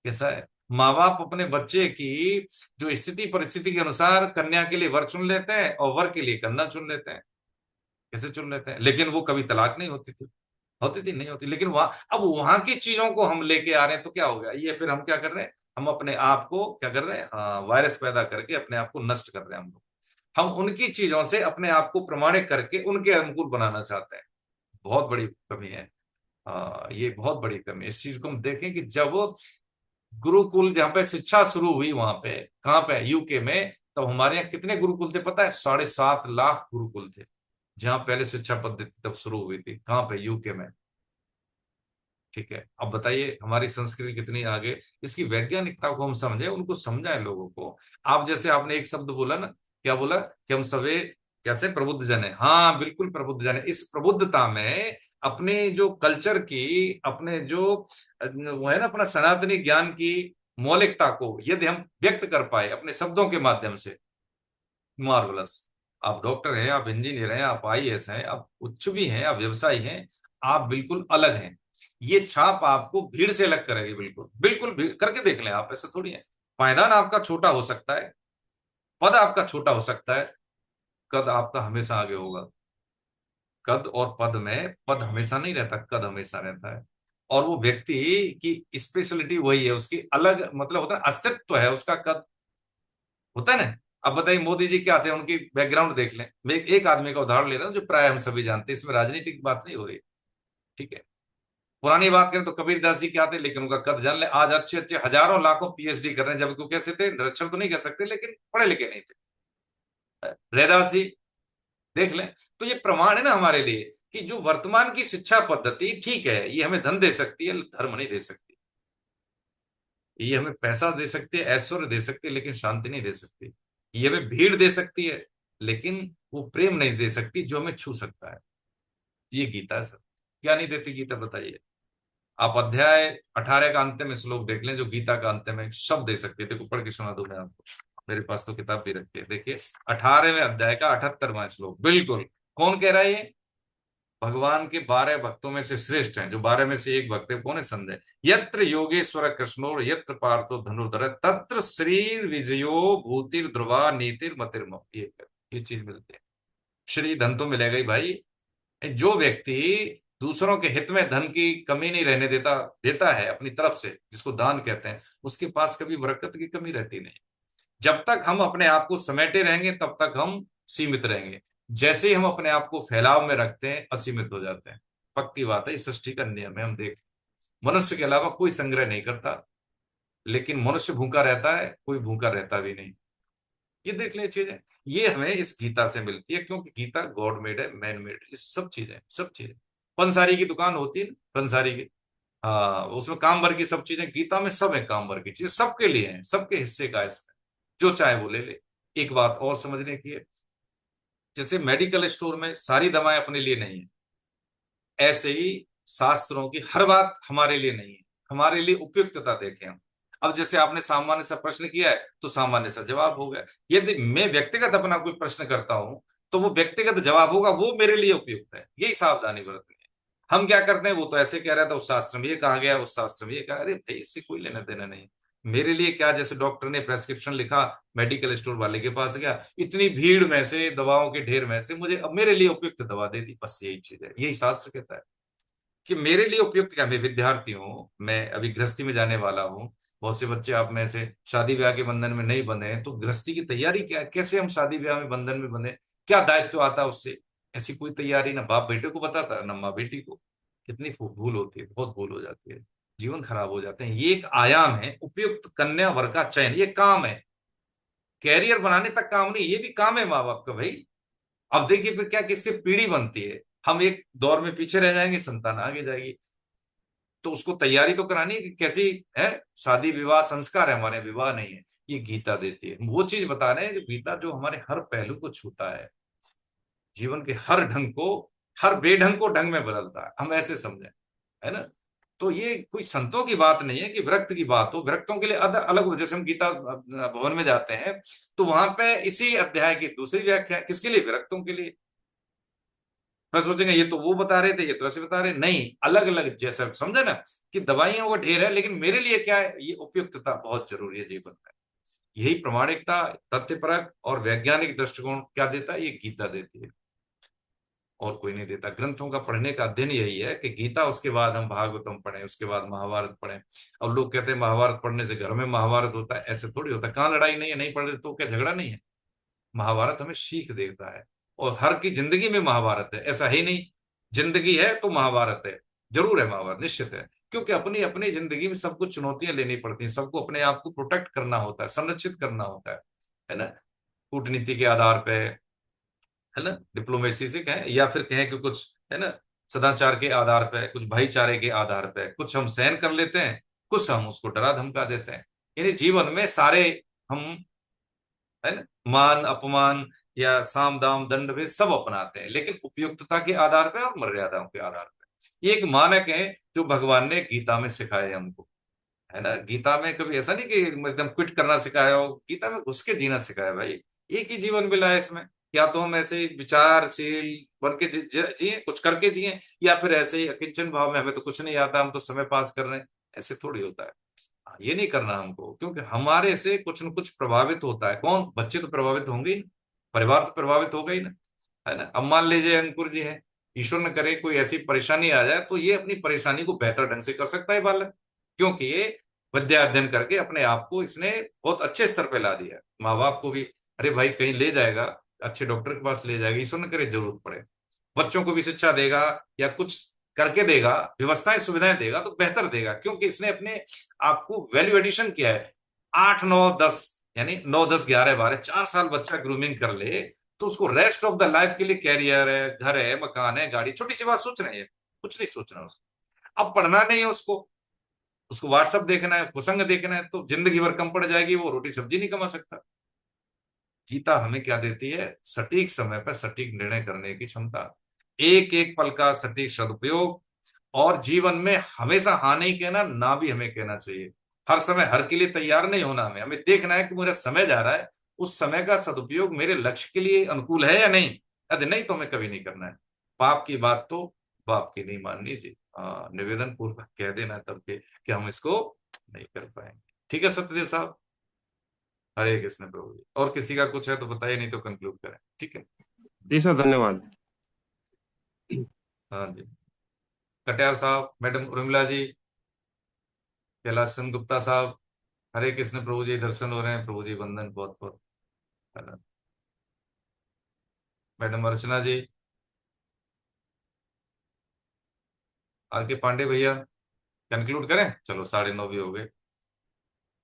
Speaker 1: कैसा है। माँ बाप अपने बच्चे की जो स्थिति परिस्थिति के अनुसार कन्या के लिए वर चुन लेते हैं और वर के लिए कन्या चुन लेते हैं, कैसे चुन लेते हैं। लेकिन वो कभी तलाक नहीं होती थी, होती थी नहीं होती, लेकिन वहां अब वहां की चीजों को हम लेके आ रहे हैं, तो क्या हो गया ये, फिर हम क्या कर रहे हैं, हम अपने आप को क्या कर रहे हैं, वायरस पैदा करके अपने आप को नष्ट कर रहे हैं। हम उनकी चीजों से अपने आप को प्रमाणित करके उनके अनुकूल बनाना चाहते हैं। बहुत बड़ी कमी है, ये बहुत बड़ी कमी है। इस चीज को हम देखें कि जब गुरुकुल जहाँ पे शिक्षा शुरू हुई, वहां पे कहाँ पे, यूके में, तब हमारे यहाँ कितने गुरुकुल थे पता है? 7.5 लाख गुरुकुल थे, जहां पहले शिक्षा पद्धति तब शुरू हुई थी। कहाँ पे? यूके में। ठीक है, अब बताइए हमारी संस्कृति कितनी आगे। इसकी वैज्ञानिकता को हम समझे, उनको समझाएं लोगों को। आप जैसे आपने एक शब्द बोला ना, क्या बोला कि हम सवे कैसे प्रबुद्ध जन है। हाँ बिल्कुल प्रबुद्ध जन है। इस प्रबुद्धता में अपने जो कल्चर की, अपने जो वो है ना, अपना सनातनी ज्ञान की मौलिकता को यदि हम व्यक्त कर पाए अपने शब्दों के माध्यम से, मार्वलस। आप डॉक्टर हैं, आप इंजीनियर हैं, आप आईएएस हैं, आप उच्च भी हैं, आप व्यवसायी हैं, आप बिल्कुल अलग हैं। ये छाप आपको भीड़ से अलग करेगी, बिल्कुल बिल्कुल भीड़ करके देख लें आप, ऐसा थोड़ी है। पायदान आपका छोटा हो सकता है, पद आपका छोटा हो सकता है, कद आपका हमेशा आगे होगा। कद और पद में, पद हमेशा नहीं रहता, कद हमेशा रहता है। और वो व्यक्ति की स्पेशलिटी वही है, उसकी अलग मतलब होता है, अस्तित्व है उसका, कद होता है ना। अब बताइए मोदी जी क्या थे, उनकी बैकग्राउंड देख लें। मैं एक आदमी का उदाहरण ले रहा हूँ जो प्राय हम सभी जानते हैं, इसमें राजनीतिक बात नहीं हो रही। ठीक है, पुरानी बात करें तो कबीर दास जी क्या थे, लेकिन उनका कद जान ले। आज अच्छे अच्छे हजारों लाखों पीएचडी कर रहे हैं, जबकि वो कैसे थे, निरक्षर तो नहीं कह सकते, लेकिन पढ़े लिखे नहीं थे। रैदास जी देख लें। तो ये प्रमाण है ना हमारे लिए कि जो वर्तमान की शिक्षा पद्धति ठीक है, ये हमें धन दे सकती है, धर्म नहीं दे सकती। ये हमें पैसा दे सकती है, ऐश्वर्य दे सकती है, लेकिन शांति नहीं दे सकती। ये हमें भीड़ दे सकती है, लेकिन वो प्रेम नहीं दे सकती जो हमें छू सकता है। ये गीता है सर। क्या नहीं देती गीता बताइए। आप अध्याय 18 का अंत में श्लोक देख लें, जो गीता का अंत में शब्द दे सकती है। देखो पढ़ के सुना दूं मैं आपको, मेरे पास तो किताब भी रखी है। देखिए 18वें अध्याय का 78वां श्लोक, बिल्कुल कौन कह रहा है ये? भगवान के 12 भक्तों में से श्रेष्ठ हैं, जो 12 में से एक भक्त है, कौन है? संजय। यत्र योगेश्वर कृष्णो यत्र पार्थो धनुर्धर तत्र श्री विजयो भूतिर ध्रुवा नीतिर मतिर्म। ये चीज मिलती है। श्री धन तो मिलेगा ही भाई। जो व्यक्ति दूसरों के हित में धन की कमी नहीं रहने देता, देता है अपनी तरफ से, जिसको दान कहते हैं, उसके पास कभी बरकत की कमी रहती नहीं। जब तक हम अपने आप को समेटे रहेंगे तब तक हम सीमित रहेंगे। जैसे ही हम अपने आप को फैलाव में रखते हैं, असीमित हो जाते हैं। पक्की बात है, इस सृष्टि का नियम है। हम देख, मनुष्य के अलावा कोई संग्रह नहीं करता, लेकिन मनुष्य भूखा रहता है, कोई भूखा रहता भी नहीं। ये देख ले चीजें, ये हमें इस गीता से मिलती है, क्योंकि गीता गॉड मेड है, मैन मेड। इस सब चीजें पंसारी की दुकान होती है ना, पंसारी की, हाँ, उसमें काम भर की सब चीजें, गीता में सब है काम भर की चीजें, सबके लिए हैं, सबके हिस्से का है इसमें, जो चाहे वो ले ले। एक बात और समझने की है, जैसे मेडिकल स्टोर में सारी दवाएं अपने लिए नहीं है, ऐसे ही शास्त्रों की हर बात हमारे लिए नहीं है। हमारे लिए उपयुक्तता देखें हम। अब जैसे आपने सामान्य सा प्रश्न किया है तो सामान्य सा जवाब हो गया। यदि मैं व्यक्तिगत अपना कोई प्रश्न करता हूं तो वो व्यक्तिगत जवाब होगा, वो मेरे लिए उपयुक्त है। यही सावधानी बरतनी है। हम क्या करते हैं, वो तो ऐसे कह रहा था, उस शास्त्र में ये कहा गया, उस शास्त्र में ये कहा। अरे भाई, इससे कोई लेना देना नहीं। मेरे लिए क्या, जैसे डॉक्टर ने प्रेस्क्रिप्शन लिखा, मेडिकल स्टोर वाले के पास गया, इतनी भीड़ में से, दवाओं के ढेर में से मुझे अब मेरे लिए उपयुक्त दवा दे दी, बस यही चीज है। यही शास्त्र कहता है कि मेरे लिए उपयुक्त क्या। मैं विद्यार्थी हूँ, मैं अभी गृहस्थी में जाने वाला हूँ। बहुत से बच्चे आप में से शादी ब्याह के बंधन में नहीं बंधे हैं, तो गृहस्थी की तैयारी क्या है, कैसे हम शादी ब्याह में बंधन में बंधे, क्या दायित्व आता है उससे। ऐसी कोई तैयारी ना बाप बेटे को बताता ना माँ बेटी को। कितनी भूल होती है, बहुत भूल हो जाती है, जीवन खराब हो जाते हैं। ये एक आयाम है, उपयुक्त कन्या वर का चयन, ये काम है। कैरियर बनाने तक काम नहीं, ये भी काम है माँ बाप का भाई। अब देखिए फिर क्या, किससे पीढ़ी बनती है। हम एक दौर में पीछे रह जाएंगे, संतान आगे जाएगी। तो उसको तैयारी तो करानी है कि कैसी है शादी विवाह, संस्कार है हमारे, विवाह नहीं है। ये गीता देती है, वो चीज बता रहे हैं जो गीता, जो हमारे हर पहलू को छूता है, जीवन के हर ढंग को, हर बेढंग को ढंग में बदलता है, हम ऐसे समझें, है ना। तो ये कोई संतों की बात नहीं है कि विरक्त की बात हो। विरक्तों के लिए अलग हो। जैसे हम गीता भवन में जाते हैं तो वहां पे इसी अध्याय की दूसरी व्याख्या है, किसके लिए, विरक्तों के लिए। मैं सोचेंगे ये तो वो बता रहे थे, ये तो ऐसे बता रहे, नहीं, अलग अलग। जैसा समझे ना कि दवाइयों का ढेर है, लेकिन मेरे लिए क्या है, ये उपयुक्तता बहुत जरूरी है जीवन में। यही प्रामाणिकता, तथ्यपरक और वैज्ञानिक दृष्टिकोण क्या देता है, ये गीता देती है, और कोई नहीं देता। ग्रंथों का पढ़ने का अध्ययन यही है कि गीता, उसके बाद हम भागवतम पढ़ें, उसके बाद महाभारत पढ़ें। अब लोग कहते हैं महाभारत पढ़ने से घर में महाभारत होता है, ऐसे थोड़ी होता है। कहाँ लड़ाई नहीं है, नहीं पढ़ रहे तो क्या झगड़ा नहीं है। महाभारत हमें सीख देता है, और हर की जिंदगी में महाभारत है, ऐसा ही नहीं। जिंदगी है तो महाभारत है, जरूर है महाभारत, निश्चित है। क्योंकि अपनी अपनी जिंदगी में सबको चुनौतियां लेनी पड़ती हैं, सबको अपने आप को प्रोटेक्ट करना होता है, संरक्षित करना होता है ना। कूटनीति के आधार पे, है ना, डिप्लोमेसी से कहें, या फिर कहें कि कुछ, है ना, सदाचार के आधार पे, कुछ भाईचारे के आधार पे, कुछ हम सहन कर लेते हैं, कुछ हम उसको डरा धमका देते हैं। यानी जीवन में सारे हम, है ना, मान अपमान या साम दाम दंड भेद सब अपनाते हैं, लेकिन उपयुक्तता के आधार पर और मर्यादाओं के आधार पर। ये एक मानक है जो भगवान ने गीता में सिखाए हमको, है ना। गीता में कभी ऐसा नहीं कि एकदम क्विट करना सिखाया हो, गीता में घुस के जीना सिखाया भाई। एक ही जीवन मिला है इसमें, या तो हम ऐसे ही विचारशील बन के जिए, कुछ करके जिए, या फिर ऐसे ही अकिंचन भाव में हमें तो कुछ नहीं आता, हम तो समय पास कर रहे हैं, ऐसे थोड़ी होता है। ये नहीं करना हमको, क्योंकि हमारे से कुछ न कुछ प्रभावित होता है। कौन, बच्चे तो प्रभावित होंगे ही ना, परिवार तो प्रभावित होगा ही ना, है ना। अब मान लीजिए अंकुर जी हैं, ईश्वर न करे कोई ऐसी परेशानी आ जाए, तो ये अपनी परेशानी को बेहतर ढंग से कर सकता है बालक, क्योंकि ये विद्या अध्ययन करके अपने आप को इसने बहुत अच्छे स्तर पे ला दिया है। माँ बाप को भी, अरे भाई कहीं ले जाएगा, अच्छे डॉक्टर के पास ले जाएगा, ईश्वर न करे जरूरत पड़े, बच्चों को भी शिक्षा देगा या कुछ करके देगा, व्यवस्थाएं सुविधाएं देगा, तो बेहतर देगा, क्योंकि इसने अपने आपको वैल्यू एडिशन किया है। 8 9 10, यानी 9 10 11 12 4 साल बच्चा ग्रूमिंग कर ले, तो उसको रेस्ट ऑफ द लाइफ के लिए कैरियर है, घर है, मकान है, गाड़ी, छोटी सी बात सोच रहे हैं, कुछ नहीं सोच रहा उसको। अब पढ़ना नहीं है उसको, उसको व्हाट्सएप देखना है, प्रसंग देखना है, तो जिंदगी भर कम पड़ जाएगी, वो रोटी सब्जी नहीं कमा सकता। गीता हमें क्या देती है, सटीक समय पर सटीक निर्णय करने की क्षमता, एक एक पल का सटीक सदुपयोग, और जीवन में हमेशा हाँ नहीं कहना, ना भी हमें कहना चाहिए। हर समय हर के लिए तैयार नहीं होना, हमें हमें देखना है कि मेरा समय जा रहा है, उस समय का सदुपयोग मेरे लक्ष्य के लिए अनुकूल है या नहीं। यदि नहीं तो हमें कभी नहीं करना है। पाप की बात तो बाप की नहीं माननी जी, निवेदन पूर्वक कह देना तब के कि हम इसको नहीं कर पाएंगे। ठीक है सत्यदेव साहब, हरे कृष्ण प्रभु जी। और किसी का कुछ है तो बताइए, नहीं तो कंक्लूड करें, ठीक है।
Speaker 7: जी सर, धन्यवाद।
Speaker 1: हाँ जी, कटियार साहब, मैडम उर्मिला जी, कैलाश चंद्र गुप्ता साहब, हरे कृष्ण प्रभु जी, दर्शन हो रहे हैं प्रभु जी, वंदन बहुत बहुत, है ना। मैडम अर्चना जी, आर के पांडे भैया, कंक्लूड करें, चलो 9:30 भी हो गए।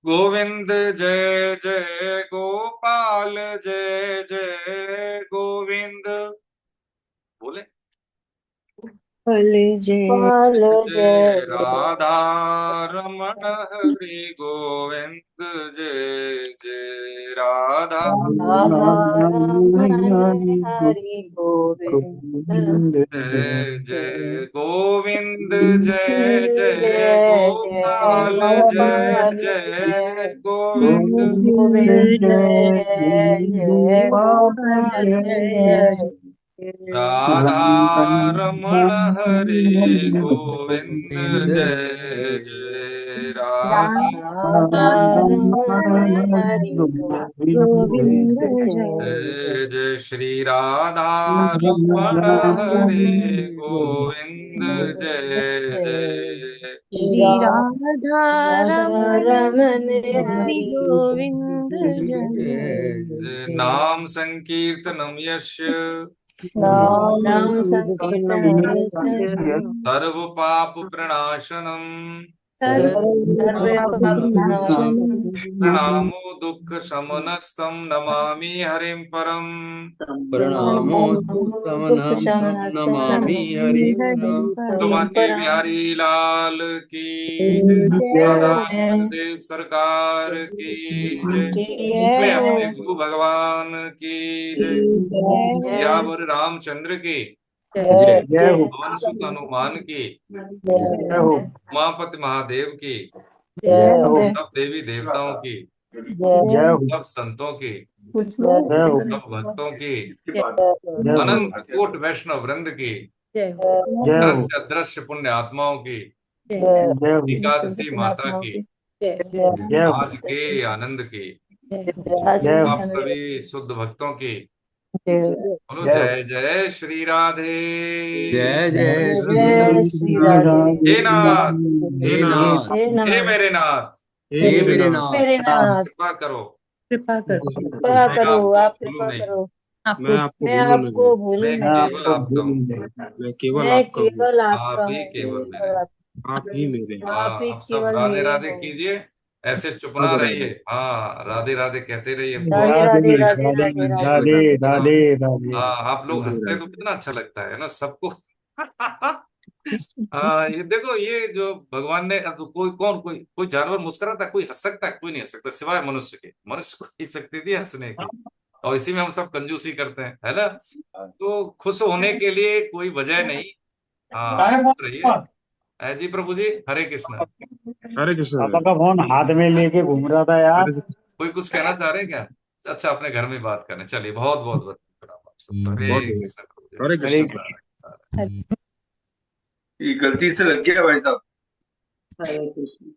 Speaker 1: गोविंद जय जय गोपाल, जय जय गोविंद, बोले
Speaker 6: फल जय
Speaker 5: पाल
Speaker 1: जय
Speaker 5: जय
Speaker 1: राधा रमण हरि गोविंद, जय जय राधा राधा
Speaker 8: हरि गोविंद
Speaker 1: जय जय गोविंद, जय
Speaker 8: जय
Speaker 1: जय
Speaker 8: जय
Speaker 1: गोपाल, जय
Speaker 8: गोपाल
Speaker 1: जय
Speaker 8: जय
Speaker 1: गोविंद।
Speaker 8: गोविंद जय जय गोपाल जय
Speaker 1: राधा रमण हरे गोविंद,
Speaker 4: गोविंद
Speaker 1: जय जय राधा
Speaker 8: राधा रमण हरि गोविंद जय
Speaker 1: जय जय श्री राधा रमण हरे गोविंद, जय जय।
Speaker 8: श्री राधा रमण
Speaker 5: रमन
Speaker 8: हरि
Speaker 5: हरि
Speaker 8: गोविंद
Speaker 1: जय
Speaker 8: जय
Speaker 1: नाम संकीर्तनम यस्य
Speaker 5: नाम
Speaker 8: संकीर्तन
Speaker 5: संकीर्तन
Speaker 1: सर्व पाप प्रणाशनम
Speaker 8: सर्वपापनाशनम्
Speaker 1: प्रणामो दुख शमनस्तम नमामि हरिं परम।
Speaker 4: प्रणामो दुःखशमनं तं नमामि हरिं
Speaker 1: कुलमती बिहारी लाल की जय। राधा रमन देव सरकार की जय। मैं अपने गुरु भगवान की जय। सियावर रामचंद्र की,
Speaker 4: जय
Speaker 1: पवन सुत हनुमान की,
Speaker 5: जय
Speaker 1: उमापति महादेव की,
Speaker 5: जय
Speaker 1: सब देवी देवताओं की,
Speaker 5: जय
Speaker 1: सब संतों की,
Speaker 5: जय
Speaker 1: सब भक्तों की,
Speaker 5: जय
Speaker 1: अनंत कोट वैष्णव वृंद की, दृश्य अदृश्य पुण्य आत्माओं की, एकादशी माता की, आज के आनंद की, आप सभी शुद्ध भक्तों की, बोलो जय जय श्री राधे।
Speaker 4: जय जय श्री
Speaker 5: जय श्री राधे
Speaker 1: हे नाथ,
Speaker 4: हे नाथ
Speaker 5: हे
Speaker 1: हे
Speaker 5: नाथ
Speaker 1: मेरे नाथ,
Speaker 4: हे मेरे नाथ
Speaker 5: मेरे नाथ
Speaker 1: कृपा करो,
Speaker 5: कृपा
Speaker 1: मैं
Speaker 5: करो,
Speaker 1: आपको
Speaker 5: आप
Speaker 1: भूलूं
Speaker 5: कृपा
Speaker 1: नहीं।
Speaker 5: करो,
Speaker 7: मैं आपको
Speaker 5: मैं
Speaker 7: भूलूं नहीं,
Speaker 5: आपको भूलूं
Speaker 1: मैं
Speaker 5: नहीं,
Speaker 1: केवल आपका हूँ,
Speaker 7: मैं केवल
Speaker 5: मैं
Speaker 7: आपका हूँ,
Speaker 5: केवल आपका
Speaker 1: आप ही
Speaker 5: हूँ,
Speaker 1: केवल मेरे हैं।
Speaker 7: आप ही मेरे हैं।
Speaker 5: आप ही
Speaker 1: आप सब
Speaker 5: केवल
Speaker 1: राधे
Speaker 5: मेरे
Speaker 1: राधे
Speaker 5: हो।
Speaker 1: कीजिए, ऐसे चुप ना रहिए। हाँ, राधे राधे कहते रहिए, बहुत
Speaker 5: राधे राधे राधे
Speaker 1: जीवन
Speaker 5: राधे
Speaker 1: में जीवन
Speaker 5: राधे
Speaker 1: है ना।
Speaker 3: राधे
Speaker 1: हाँ, आप लोग
Speaker 7: राधे
Speaker 1: हंसते तो
Speaker 7: राधे।
Speaker 1: कितना अच्छा लगता है ना सबको। हाँ, ये देखो, ये जो भगवान ने, अब कोई कौन, कोई जानवर मुस्कुराता है, कोई हंस सकता है? कोई नहीं हंस सकता सिवाय मनुष्य के। मनुष्य को ही शक्ति दी हंसने की, और इसी में हम सब कंजूसी करते हैं, है ना। तो खुश होने के लिए कोई वजह नहीं। हाँ, खुश रहिए। जी प्रभु जी, हरे कृष्णा।
Speaker 7: हरे कृष्ण।
Speaker 3: पापा का फोन हाथ में लेके घूम रहा था यार।
Speaker 7: हरे
Speaker 1: कोई कुछ कहना चाह रहे हैं क्या? अच्छा, अपने घर में बात करने चलिए। बहुत बहुत बहुत प्रणाम आप सबको।
Speaker 7: बहुत
Speaker 1: हरे
Speaker 7: बहुत
Speaker 1: कृष्ण प्रभु जी,
Speaker 7: हरे
Speaker 3: हरे
Speaker 7: कृष्ण।
Speaker 9: ये गलती से लग गया भाई साहब।
Speaker 3: हरे कृष्ण।